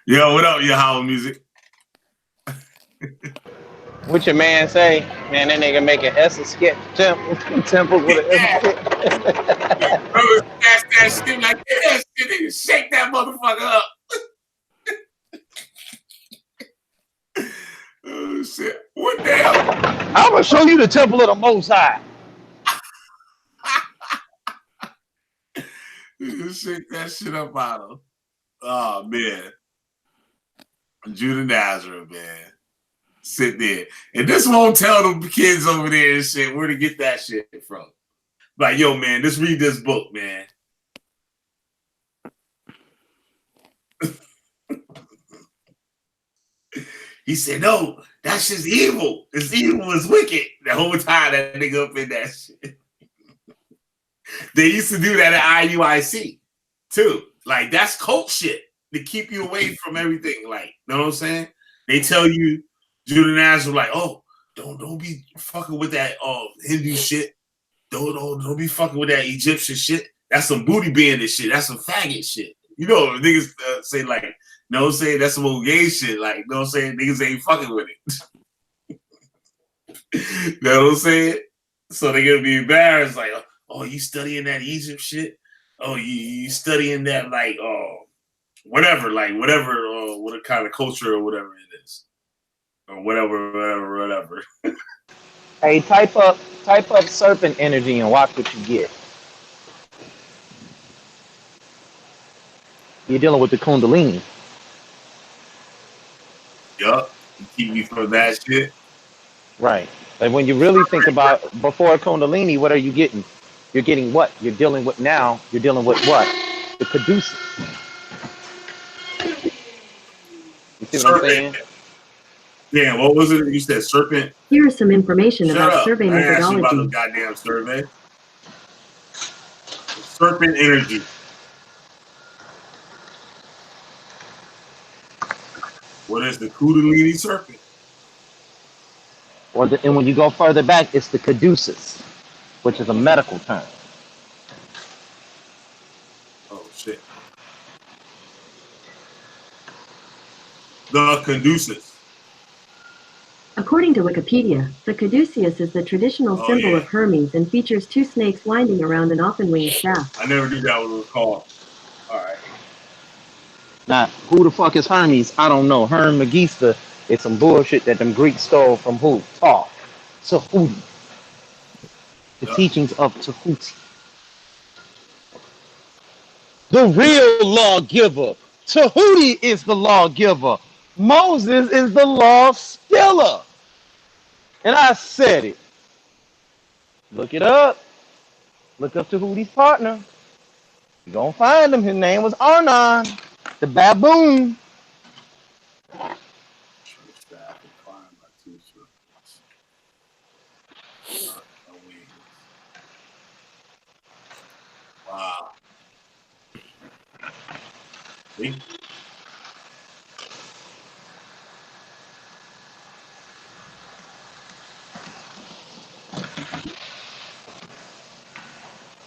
Yo, what up, your house music? What your man say? Man, that nigga making Essence sketch temples with an Essence sketch. Bro, that shit like that shit, nigga, shake that motherfucker up. Oh shit! What the hell? I'm gonna show you the temple of the Most High. Shake that shit up out of. Oh man, Judah Nazareth, man, sit there, and this won't tell them kids over there and shit where to get that shit from. Like, yo, man, just read this book, man. He said, no, that's just evil. It's evil, it's wicked. The whole time that nigga up in that shit. They used to do that at IUIC too. Like, that's cult shit to keep you away from everything. Like, you know what I'm saying? They tell you, Judah Nazareth, like, oh, don't be fucking with that Hindu shit. Don't be fucking with that Egyptian shit. That's some booty bandit shit. That's some faggot shit. You know, niggas say like, you know what I'm saying? That's some old gay shit. Like, you know what I'm saying? Niggas ain't fucking with it. You know what I'm saying? So they're gonna be embarrassed, like, oh, you studying that Egypt shit? Oh, you studying that like whatever, what kind of culture or whatever it is. Or whatever. Hey, type up serpent energy and watch what you get. You're dealing with the Kundalini. Yup. Keep me from that shit. Right. But when you really think about before Kundalini, what are you getting? You're getting what? You're dealing with now. You're dealing with what? The Caduceus. You see what I'm saying? Yeah, what was it? You said serpent? Here is some information Shut about up. survey I ain't asked you about the methodology. goddamn survey. Serpent energy. What is the Kundalini serpent? And when you go further back, it's the Caduceus, which is a medical term. Oh shit. The Caduceus. According to Wikipedia, the caduceus is the traditional symbol of Hermes and features two snakes winding around an often winged staff. I never knew that was what it was called. All right. Now, who the fuck is Hermes? I don't know. Hermegista is some bullshit that them Greeks stole from who? Thoth. Tahuti. The teachings of Tahuti. The real lawgiver. Tahuti is the lawgiver. Moses is the law stiller. And I said it. Look it up. Look up Tahuti's partner. You're gonna find him. His name was Arnon, the baboon. Wow. See?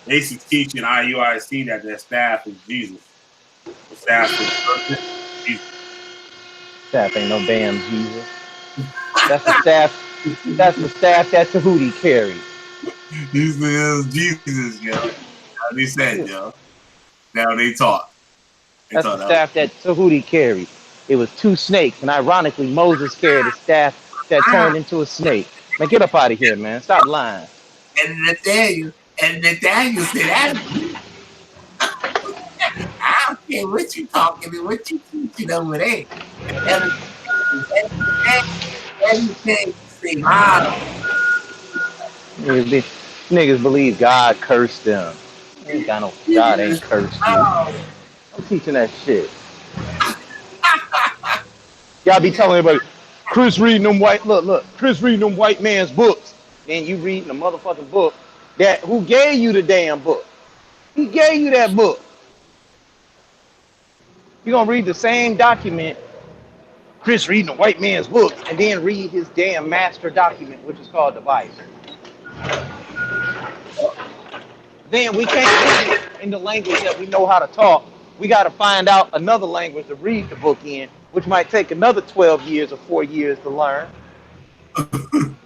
Basic teaching IUIC that staff is Jesus. The staff is Jesus. Staff ain't no damn Jesus. That's the staff. That's the staff that Tahuti carried. These niggas Jesus, yo. Now they said, yo. Now they taught. That's the staff that Tahuti carried. It was two snakes, and ironically, Moses carried a staff that turned into a snake. Man, get up out of here, man. Stop lying. And Nathaniel said, I don't care what you talking and what you teaching over there. Everything say, Niggas believe God cursed them. Ain't got no God ain't cursed you. I'm teaching that shit. Y'all be telling everybody, Chris reading them Chris reading them white man's books. Then you reading a motherfucking book that who gave you the damn book? He gave you that book. You're gonna read the same document, Chris reading the white man's book, and then read his damn master document, which is called the Bible. Then we can't read it in the language that we know how to talk. We got to find out another language to read the book in, which might take another 12 years or 4 years to learn.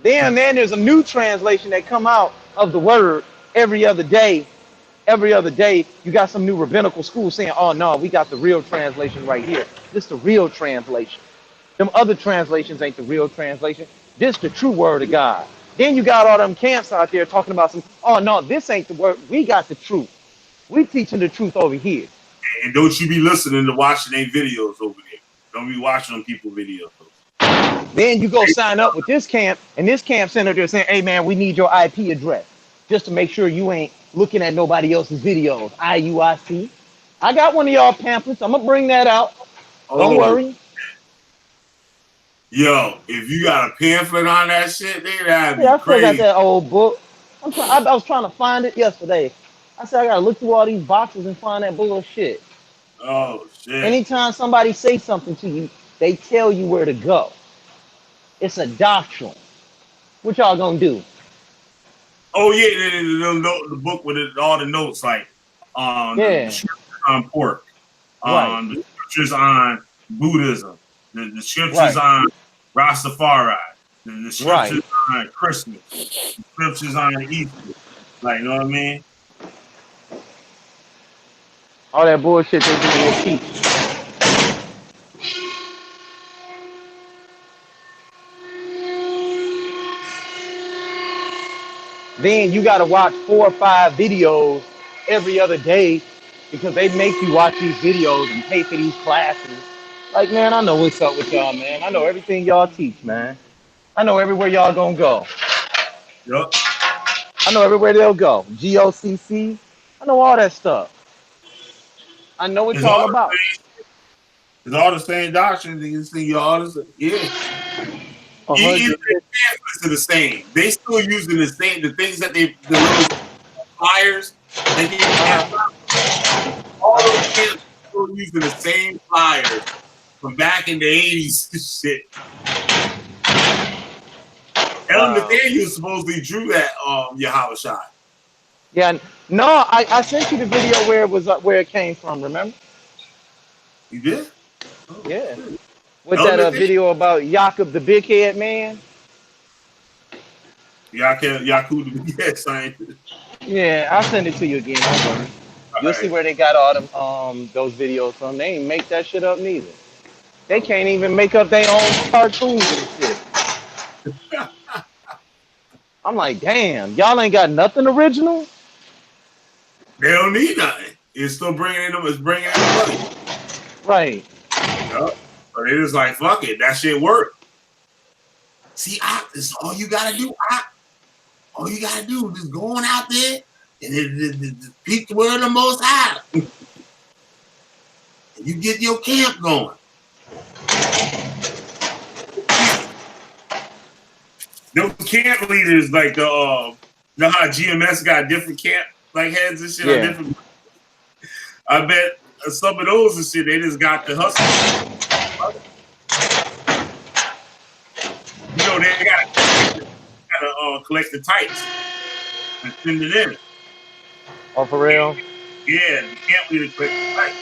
Then there's a new translation that come out of the word every other day. Every other day, you got some new rabbinical school saying, oh no, we got the real translation right here. This is the real translation. Them other translations ain't the real translation. This the true word of God. Then you got all them camps out there talking about some, oh no, this ain't the word. We got the truth. We teaching the truth over here. And don't you be listening to watching their videos over there. Don't be watching them people videos. Then you go sign up with this camp, and this camp center there saying, hey man, we need your IP address just to make sure you ain't looking at nobody else's videos. IUIC. I got one of y'all pamphlets. I'm gonna bring that out. Don't worry. Yo, if you got a pamphlet on that shit, nigga, that'd be Yeah, I still got crazy. that old book. I was trying to find it yesterday. I said I gotta look through all these boxes and find that bullshit. Oh shit. Anytime somebody say something to you, they tell you where to go. It's a doctrine. What y'all gonna do? Oh yeah, the book with all the notes, like the Yeah, scriptures on pork, right, the scriptures on Buddhism, the scriptures right, on Rastafari, the right. scriptures on Christmas, the scriptures on Easter. Like, you know what I mean? All that bullshit they do they teach. Then you gotta watch 4 or 5 videos every other day because they make you watch these videos and pay for these classes. Like, man, I know what's up with y'all, man. I know everything y'all teach, man. I know everywhere y'all gonna go. Yup. I know everywhere they'll go. GOCC. I know all that stuff. I know what It's all y'all the about. same. It's all the same doctrines. You see all this, yeah. Even 100. the pamphlets are the same. They still using the same things that the little flyers that they pass out. All those kids are still using the same flyers from back in the 80s and shit. Ellen Wow. Nathaniel supposedly drew that Yahweh shot. Yeah. No, I sent you the video where it was where it came from. Remember? You did? Oh, Yeah. shit. With Ellen that Nathaniel. video about Jacob the big head man. Yakub, yes, I ain't. Yeah, I'll send it to you again. Don't worry. All You'll see right. where they got all them those videos from. They ain't make that shit up neither. They can't even make up their own cartoons and shit. I'm like, damn, y'all ain't got nothing original? They don't need nothing. It's still bringing in them. It's bringing in the money. Right. Yup. But it is like, fuck it. That shit worked. See, this is all you gotta do. All you gotta do is just going out there and speak the word of the Most High. And you get your camp going. Those camp leaders, like you know how GMS got different camp like heads and shit on Yeah. different. I bet some of those and shit, they just got the hustle. You know, they gotta collect the types and send it in. Oh, for real? Yeah, the camp leader collect the types.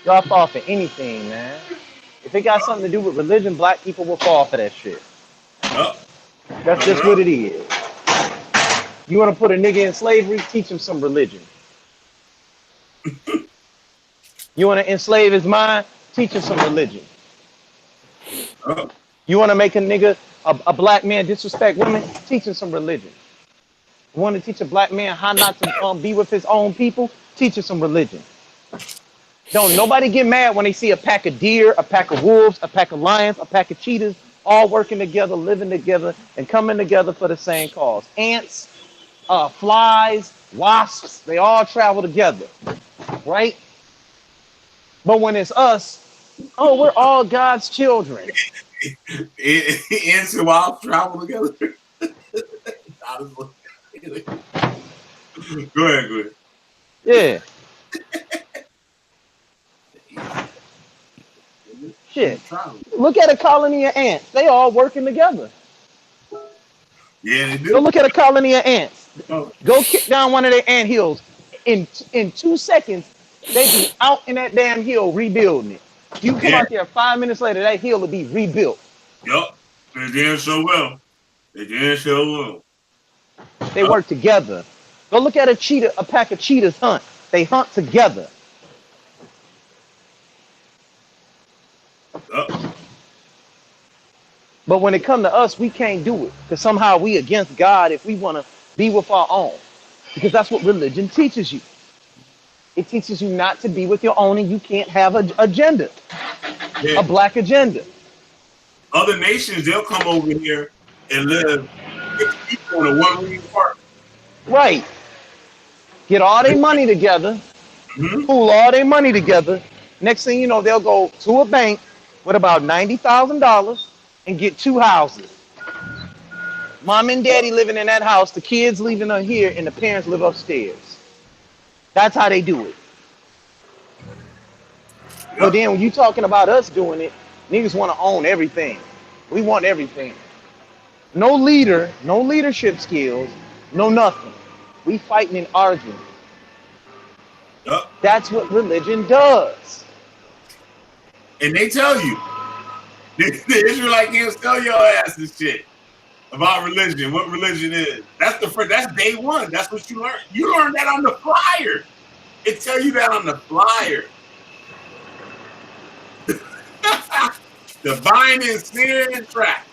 Y'all fall for anything, man. If it got something to do with religion, black people will fall for that shit. Yup. That's just what it is. You want to put a nigga in slavery? Teach him some religion. You want to enslave his mind? Teach him some religion. You want to make a nigga, a black man disrespect women? Teach him some religion. You want to teach a black man how not to be with his own people? Teach him some religion. Don't nobody get mad when they see a pack of deer, a pack of wolves, a pack of lions, a pack of cheetahs, all working together, living together, and coming together for the same cause. Ants, flies, wasps, they all travel together, right? But when it's us, oh, we're all God's children. Ants and wild travel together. Go ahead. Yeah. Shit. Look at a colony of ants. They all working together. Yeah, they do. Go look at a colony of ants. Oh. Go kick down one of their ant hills. In 2 seconds, they be out in that damn hill rebuilding it. You come out there 5 minutes later, that hill will be rebuilt. Yup. They damn sure will. They work together. Go look at a pack of cheetahs hunt. They hunt together. But when it come to us, we can't do it because somehow we against God if we want to be with our own. Because that's what religion teaches you. It teaches you not to be with your own, and you can't have an agenda, a black agenda. Other nations, they'll come over here and live 6 people in a 1-room apartment. Right. Get all their money together, pool all their money together. Next thing you know, they'll go to a bank with about $90,000 and get 2 houses. Mom and daddy living in that house, the kids living up here, and the parents live upstairs. That's how they do it. But Yep. then when you talking about us doing it, niggas want to own everything. We want everything. No leader, no leadership skills, no nothing. We fighting and arguing. Yep. That's what religion does. And they tell you. The Israelite can't tell your ass this shit about religion, what religion is. That's day one. That's what you learn. You learn that on the flyer. It tell you that on the flyer. The bind and snare and trap.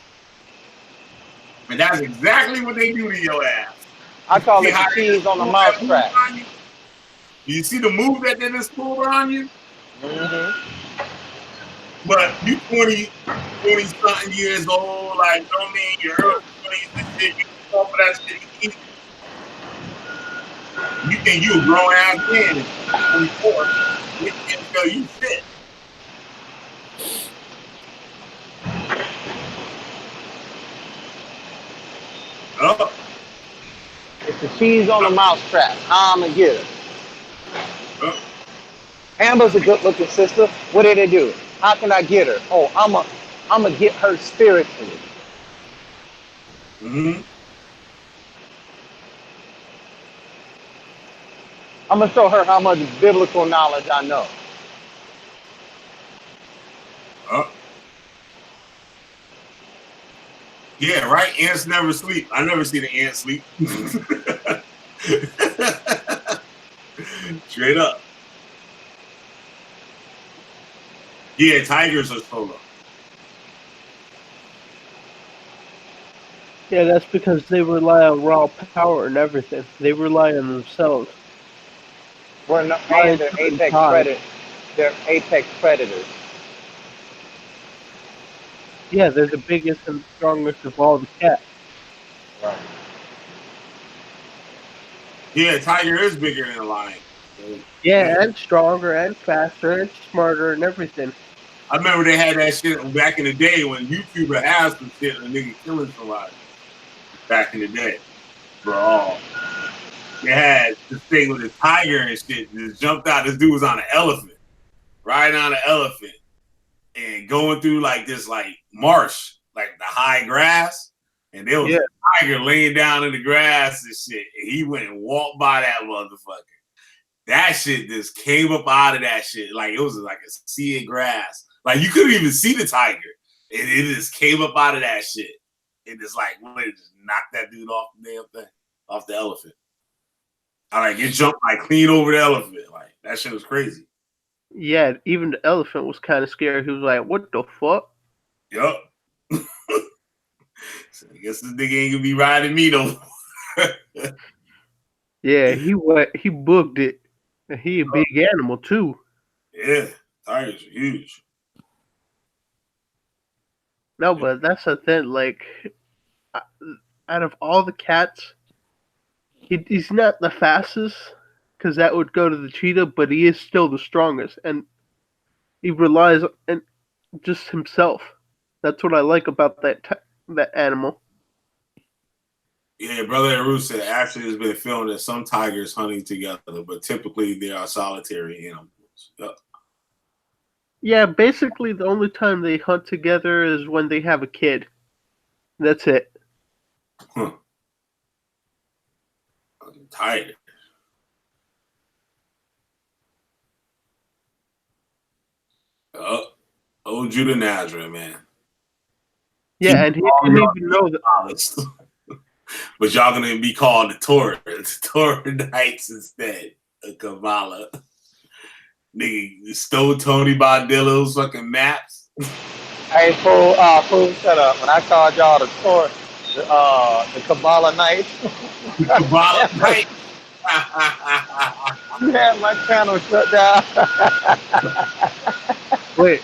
And that's exactly what they do to your ass. I call it the keys on the mousetrap. You see the move that they just pulled on you? Mm-hmm. But you 20-something years old, like, don't mean you're early 20s and shit. You can fall for that shit easy. You think you a grown ass man at 24. We can't tell you shit. Oh. It's the cheese on the mousetrap. How I'm gonna get her. Oh. Amber's a good looking sister. What did they do? How can I get her? Oh, I'm gonna get her spiritually. Mm-hmm. I'm gonna show her how much biblical knowledge I know. Yeah, right? Ants never sleep. I never seen an ant sleep. Straight up. Yeah, tigers are solo. Yeah, that's because they rely on raw power and everything. They rely on themselves. And they're apex predators. They're apex predators. Yeah, they're the biggest and strongest of all the cats. Right. Yeah, tiger is bigger than a lion. Yeah, and stronger and faster and smarter and everything. I remember they had that shit back in the day when YouTuber had some shit and a nigga killing somebody. Back in the day. Bro. They had this thing with a tiger and shit. Just jumped out. This dude was on an elephant. Riding on an elephant. And going through like this like marsh. Like the high grass. And there was a tiger laying down in the grass and shit. And he went and walked by that motherfucker. That shit just came up out of that shit. Like it was like a sea of grass. Like you couldn't even see the tiger. It just came up out of that shit. It just like just knocked that dude off the damn thing. Off the elephant. It jumped like clean over the elephant. Like that shit was crazy. Yeah, even the elephant was kind of scared. He was like, "What the fuck?" Yup. So I guess this nigga ain't gonna be riding me though. Yeah, he booked it. He a big animal too. Yeah, tigers are huge. No, but that's the thing. Like, out of all the cats, he's not the fastest, because that would go to the cheetah. But he is still the strongest, and he relies on just himself. That's what I like about that animal. Yeah, Brother Aru said actually has been filmed that some tigers hunting together, but typically they are solitary animals. Yep. Yeah, basically the only time they hunt together is when they have a kid. That's it. Huh. I'm tired. Oh, Judah Nazareth, man. Yeah, and he didn't even know that. But y'all gonna be called the Torah Knights instead of Kabbalah. Nigga stole Tony Bardillo's fucking maps. Hey, fool, shut up. When I called y'all the Kabbalah Knights. Kabbalah Knights. Yeah, my channel shut down. Wait,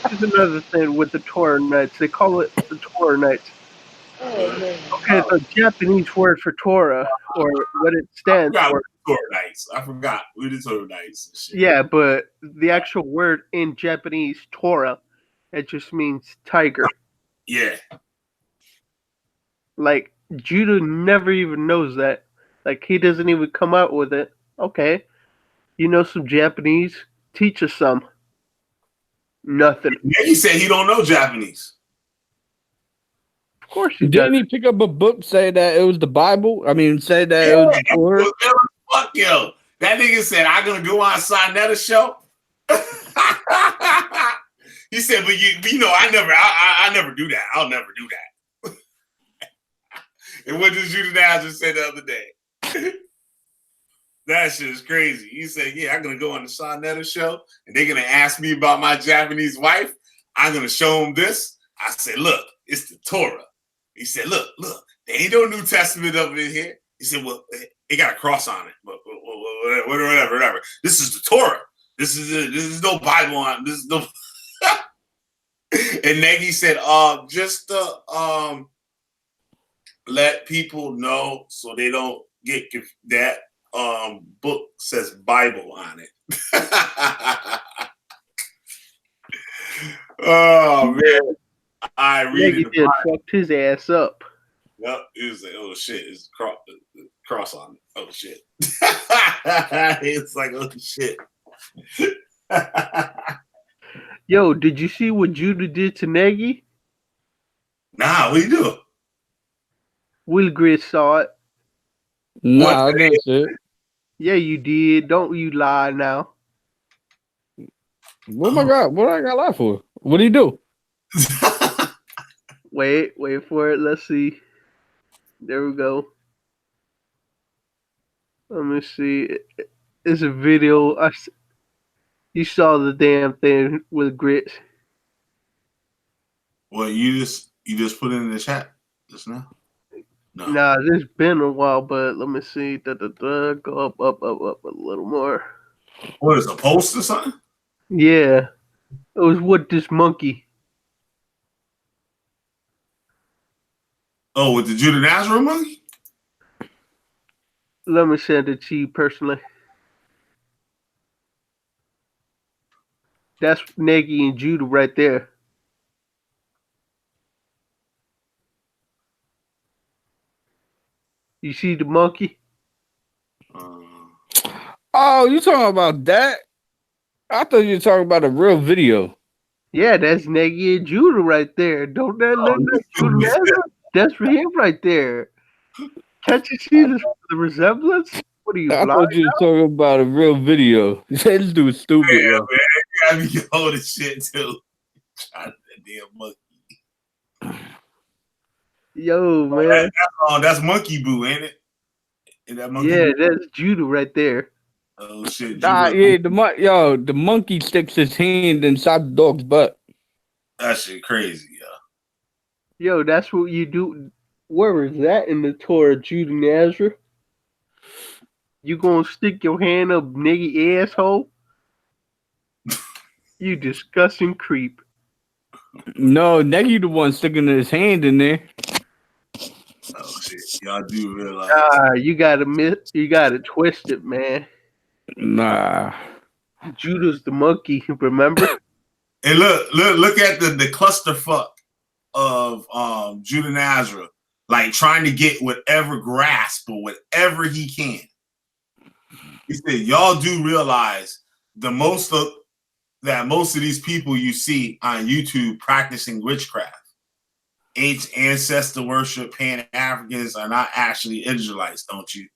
here's another thing with the Torah Knights. They call it the Torah Knights. Okay, the Japanese word for Torah, or what it stands for. Torah Knights. I forgot. We did Torah Knights. Yeah, but the actual word in Japanese, Torah, It just means tiger. Yeah. Like Judah never even knows that. Like he doesn't even come out with it. Okay, you know some Japanese? Teach us some. Nothing. Yeah, he said he don't know Japanese. Of course he Didn't does. he pick up a book, say that it was the Bible? I mean, say that it was the Torah? Fuck yo. That nigga said, I'm gonna go on Sinetta show. He said, but you know, I never do that. I'll never do that. And what did Judah Nazar say the other day? That shit is crazy. He said, yeah, I'm gonna go on the Sinetta show and they're gonna ask me about my Japanese wife. I'm gonna show them this. I said, look, it's the Torah. He said, look, there ain't no New Testament up in here. He said, well, it got a cross on it, but whatever. This is the Torah. This is no Bible on. This is no. And Nagy said, just to let people know so they don't get that book says Bible on it. Oh man, I read Nagy did fucked his ass up. Yep, it was like, oh shit, it's cross on it. Oh shit. It's like, oh shit. Yo, did you see what Judah did to Nagy? Nah, what you do? Will Grid saw it. Nah, I didn't see it. Yeah, you did. Don't you lie now. Oh my God, what I got lie for? What do you do? Wait for it. Let's see. There we go. Let me see. It's a video. You saw the damn thing with grits. Well, you just put it in the chat just now? No. Nah, it's been a while, but let me see. Go up a little more. What is a post or something? Yeah. It was with this monkey. Oh, with the Judah Nazareth monkey? Let me send it to you personally. That's Nagy and Judah right there. You see the monkey? Oh, you talking about that? I thought you were talking about a real video. Yeah, that's Nagy and Judah right there. Don't that look like Judah Nazareth? That's for him right there. Can't you see the resemblance? What are you, I blind thought you were talking about a real video. You said this dude's stupid, Yeah, yo. man. You gotta be old as shit too. Trying that damn monkey. Yo, man. That's Monkey Boo, ain't it? Ain't that Monkey Yeah, Boo? that's Judah right there. Oh shit, Nah, Judah. yeah, the monkey sticks his hand inside the dog's butt. That shit crazy, Yo, that's what you do. Where is that in the Torah, Judah Nazareth? You gonna stick your hand up nigga asshole? You disgusting creep. No, Nagy the one sticking his hand in there. Oh shit, y'all do realize? You gotta twist it, man. Nah. Judah's the monkey, remember? And look at the clusterfuck of Judah Nazareth, like trying to get whatever grasp or whatever he can. He said, y'all do realize that most of these people you see on YouTube practicing witchcraft, ancestor worship, Pan-Africans are not actually Israelites, don't you?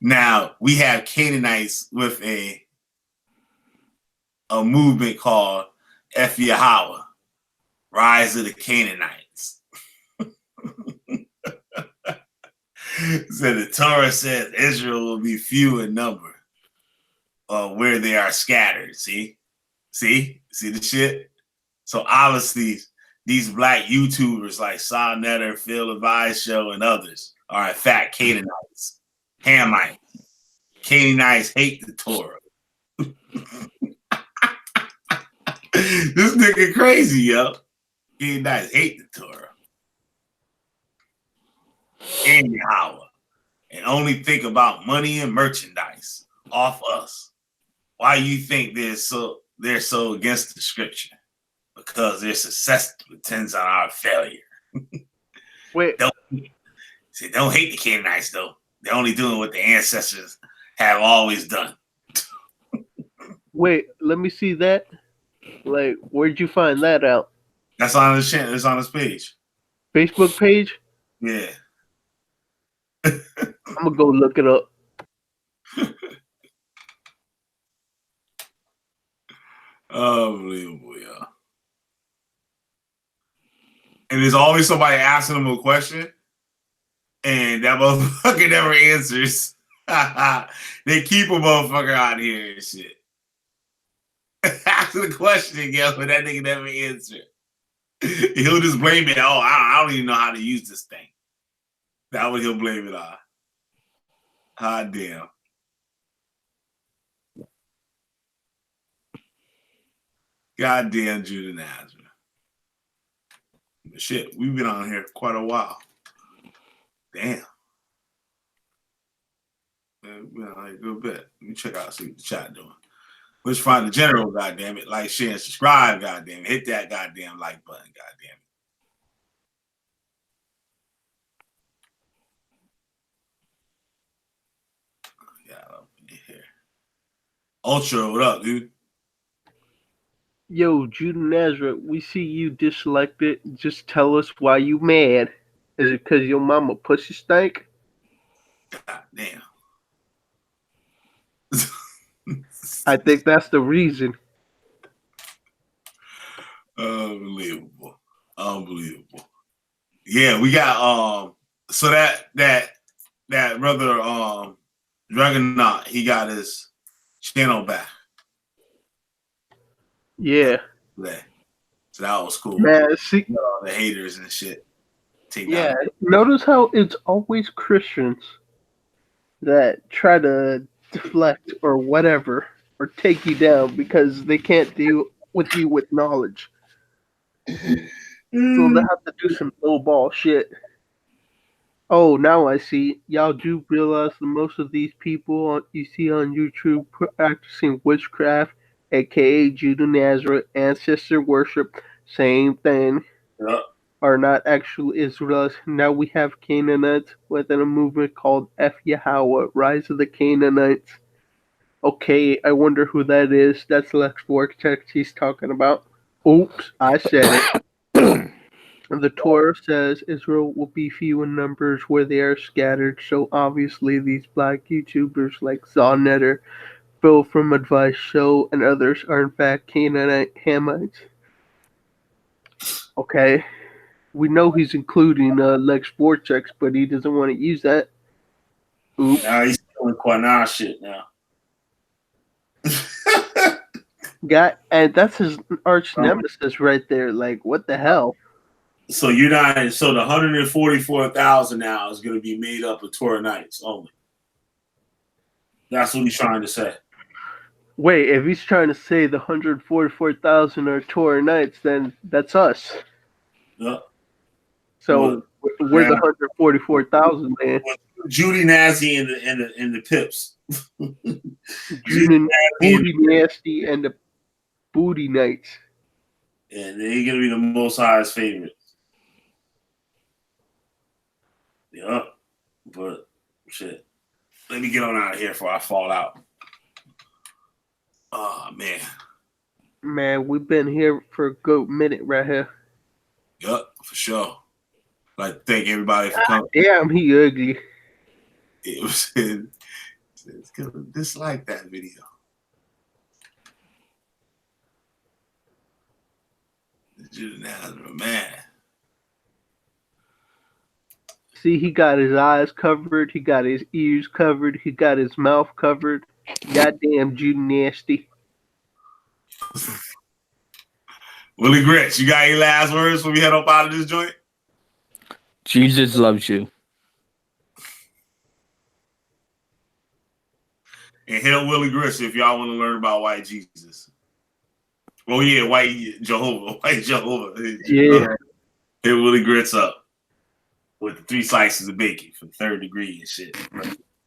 Now, we have Canaanites with a movement called F Yahweh, Rise of the Canaanites. So the Torah says Israel will be few in number where they are scattered. See the shit? So obviously these black YouTubers like Saw Netter, Phil Levi Show, and others are in fact Canaanites, Hamites. Canaanites hate the Torah. This nigga crazy, yo. Canaanites hate the Torah. And Yahweh. And only think about money and merchandise off us. Why you think they're so against the scripture because their success depends on our failure. Wait, Don't hate the Canaanites though. They're only doing what the ancestors have always done. wait, let me see that. Like, where'd you find that out? That's on his channel. It's on his page. Facebook page? Yeah. I'm gonna go look it up. Unbelievable, yeah. And there's always somebody asking them a question, and that motherfucker never answers. They keep a motherfucker out here and shit. Ask the question again, but that nigga never answered. He'll just blame it. Oh, I don't even know how to use this thing. That's what he'll blame it on. God damn. Goddamn Judah Nazareth. Shit, we've been on here quite a while. Damn. We've been on here a good bit. Let me check out, see what the chat doing. Let's find the general, goddamn it. Like, share, and subscribe, goddamn it. Hit that goddamn like button, goddamn it. Yeah, up in here. Ultra, what up, dude? Yo, Judah Nazareth, we see you disliked it. Just tell us why you mad. Is it because your mama pussy stank? God damn. I think that's the reason. Unbelievable. Unbelievable. Yeah, we got so that brother Dragonaut, he got his channel back. Yeah. So that was cool. Man, see, The haters and shit. yeah. Notice how it's always Christians that try to deflect or whatever or take you down because they can't deal with you with knowledge. So they have to do some low ball shit. Oh, now I see. Y'all do realize that most of these people you see on YouTube practicing witchcraft, aka Judah Nazareth, ancestor worship, same thing, are not actual Israelites. Now we have Canaanites within a movement called F Yahweh, Rise of the Canaanites. Okay, I wonder who that is. That's Lex Vortex he's talking about. Oops, I said it. The Torah says Israel will be few in numbers where they are scattered, so obviously these black YouTubers like Zawnetter, Bill from Advice Show, and others are in fact Canaanite Hamites. Okay, we know he's including Lex Vortex, but he doesn't want to use that. Oops. Now he's doing Quana shit now. And that's his arch nemesis right there. Like, what the hell? So you're not. So the 144,000 now is going to be made up of Torah Knights only. That's what he's trying to say. Wait, if he's trying to say the 144,000 are Torah Knights, then that's us. So we're the 144,000, man. Judy Nasty and the Pips. Judy Booty Nasty and the Booty Knights. And they're gonna be the Most High's favorite. Yup. But shit. Let me get on out of here before I fall out. Oh man. Man, we've been here for a good minute right here. Yup, for sure. Like, thank everybody for coming. Damn, he ugly. It was it's gonna dislike that video. Man. See, he got his eyes covered, he got his ears covered, he got his mouth covered. Goddamn Judy Nasty. Willie Gritch, you got any last words when we head up out of this joint? Jesus loves you. And hit up Willie Gritch if y'all want to learn about white Jesus. Oh yeah, white Jehovah. Yeah. Hit Willie Gritch up with the 3 slices of bacon for the 3rd degree and shit.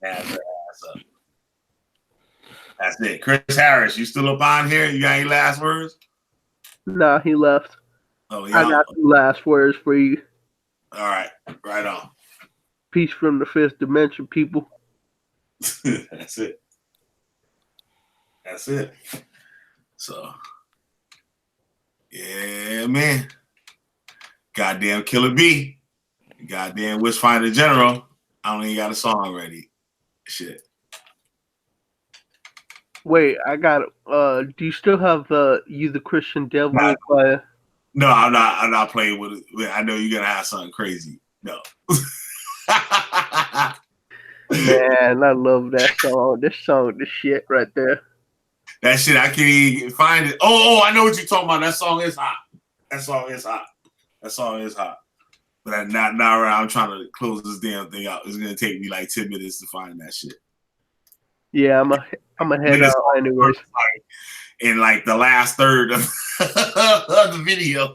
Ass up. That's it. Chris Harris, you still up on here? You got any last words? Nah, he left. Oh, I yeah. got some last words for you. All right. Right on. Peace from the fifth dimension, people. That's it. That's it. So, yeah, man. Goddamn Killer B. Goddamn Wishfinder General. I don't even got a song ready. Shit. Wait, I got it. Do you still have You the Christian Devil? No, I'm not playing with it. I know you're gonna have something crazy. No. Man, I love that song. This song, the shit right there. That shit, I can't even find it. Oh, I know what you're talking about. That song is hot. That song is hot. That song is hot. But now I'm trying to close this damn thing out. It's gonna take me like 10 minutes to find that shit. Yeah, I'm a head out anyways. In like the last third of the video,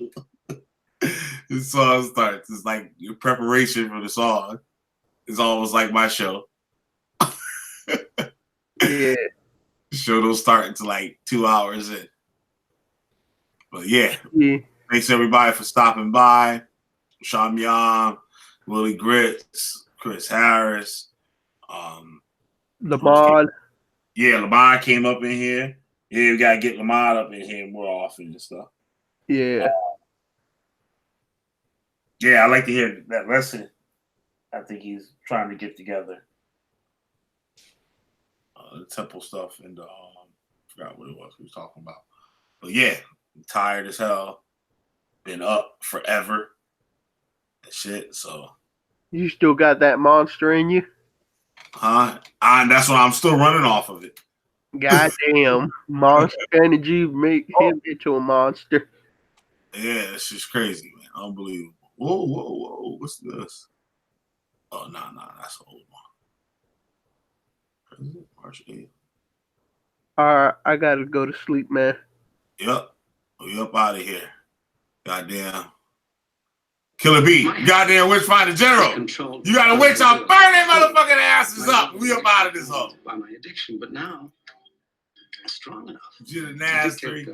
the song starts. It's like your preparation for the song. It's almost like my show. Yeah. The show don't start until like 2 hours in. But yeah. Thanks everybody for stopping by. Shamyam, Willie Grits, Chris Harris, Lamar. Yeah, Lamar came up in here. Yeah, we gotta get Lamar up in here more often and stuff. Yeah. Yeah, I like to hear that lesson. I think he's trying to get together the temple stuff and forgot what it was we was talking about. But yeah, I'm tired as hell. Been up forever. And shit, so. You still got that monster in you? Huh? And that's why I'm still running off of it. Goddamn. Monster energy make him into a monster. Yeah, it's just crazy, man. Unbelievable. Whoa. What's this? Oh, no, that's an old one. March 8th. Alright, I gotta go to sleep, man. Yep. We up out of here. Goddamn. Killer B. Goddamn Witchfinder General. You got a witch, I'll burn their motherfucking asses up. We up out of this hole. By my addiction, but now I'm strong enough. You're the nasty,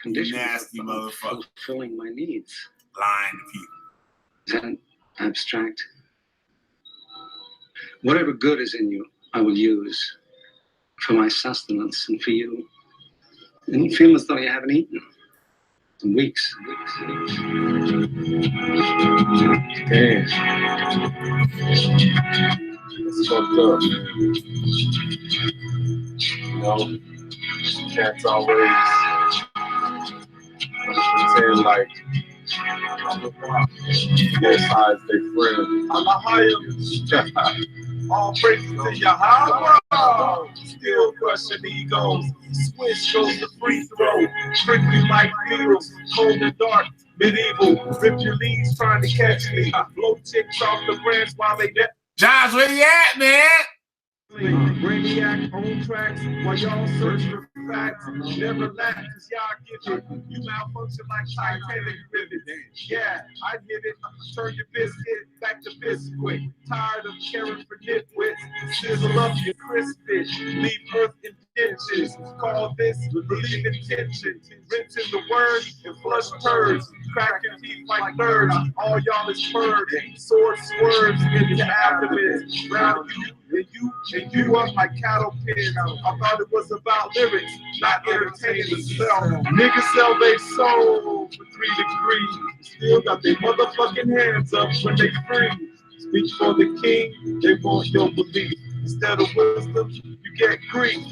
Nasty motherfucker. Fulfilling my needs. Lying to people. Is that abstract? Whatever good is in you, I will use for my sustenance and for you. And you feel as though you haven't eaten in weeks. Damn. It's fucked up, man. You know, cats always pretend like their side's their friend. I'm a higher. All praises to Yahweh. Still crushing egos. Swish goes the free throw. Strictly like needles. Cold and dark. Medieval. Rip your leaves trying to catch me. Blow chicks off the branch while they net. Josh, where you at, man? Brainiac on tracks while y'all search for facts. Never laugh cause y'all get it. You malfunction like Titanic rivet. Yeah, I hit it. Turn your biscuit back to biscuit. Tired of caring for nitwits. Sizzle up your crisp fish. Leave earth in ditches. Call this relieve intention. Rinse in the word and flush turds. Crack your teeth like nerds. All y'all is bird. Sword swerves into abdomen. Round you and you up like cattle pins. I thought it was about lyrics, not entertaining themselves. Niggas sell their soul for 3 degrees. Still got their motherfucking hands up when they free. Speak for the king, they want your belief. Instead of wisdom, you get grief.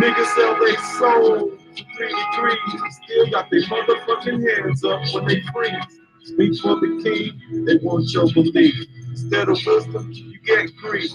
Niggas sell their soul for 3 degrees. Still got their motherfucking hands up when they freeze. Speak for the king, they want your belief. Instead of wisdom, you get grief.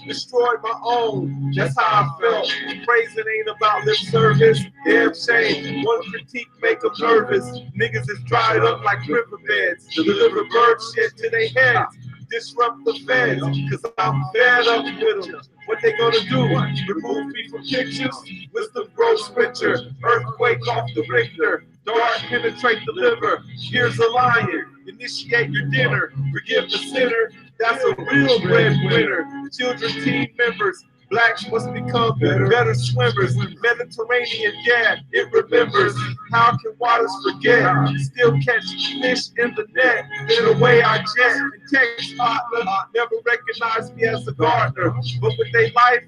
Destroyed my own, that's how I felt. Praising ain't about lip service, damn shame. One critique make them nervous. Niggas is dried up like riverbeds. Deliver bird shit to their heads. Disrupt the feds, cause I'm fed up with them. What they gonna do? Remove me from pictures? Wisdom grows richer. Earthquake off the Richter. Dart penetrate the liver. Here's a lion. Initiate your dinner. Forgive the sinner. That's a real breadwinner. Children, team members. Blacks must become better swimmers. Mediterranean, yeah, it remembers. How can waters forget? Still catch fish in the net. In the way I jet and text partner. Never recognize me as a gardener. But with their life,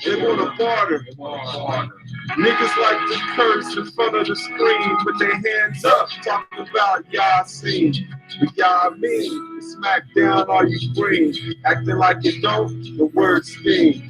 they want to barter. Niggas like to curse in front of the screen with their hands up, talking about Yasin. But y'all mean, smack down all you green, acting like you don't, the word sting.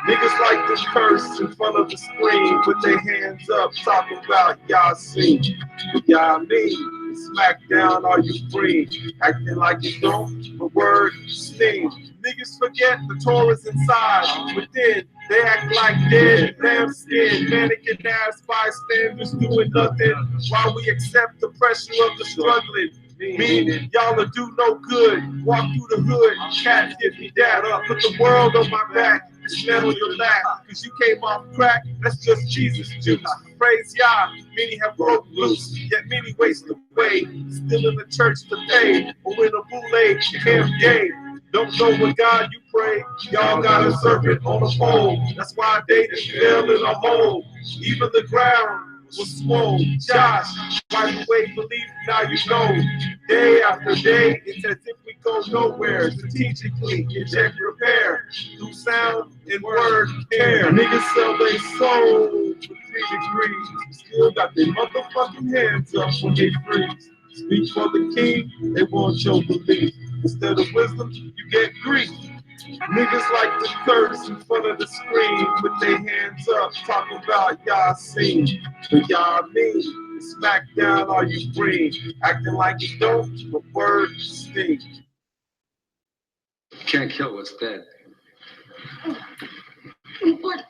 Niggas like to curse in front of the screen with their hands up, talking about Yasin. But y'all mean, smack down all you green, acting like you don't, the word sting. Niggas forget the Torah's inside, within. They act like dead, lambskin, mannequin ass bystanders doing nothing while we accept the pressure of the struggling. Meaning, y'all will do no good. Walk through the hood, cats get me down up. Put the world on my back, dismantle your lap. Cause you came off crack, that's just Jesus juice. Praise Yah, many have broke loose, yet many waste away. Still in the church to pay, or in a bootleg camp gay. Don't know what God you pray, y'all got a serpent on a pole. That's why David fell in a hole. Even the ground was swole. Josh, wipe away belief, now you know. Day after day, it's as if we go nowhere. Strategically, inject repair. Through sound and word care. Niggas sell their soul for 3 degrees. Still got their motherfucking hands up when they freeze. Speak for the king, they want your belief. Instead of wisdom, you get grief. Niggas like to curse in front of the screen with their hands up, talking about Yasin. But y'all mean, smack down all you green, acting like you don't, the word sting. Can't kill what's dead. What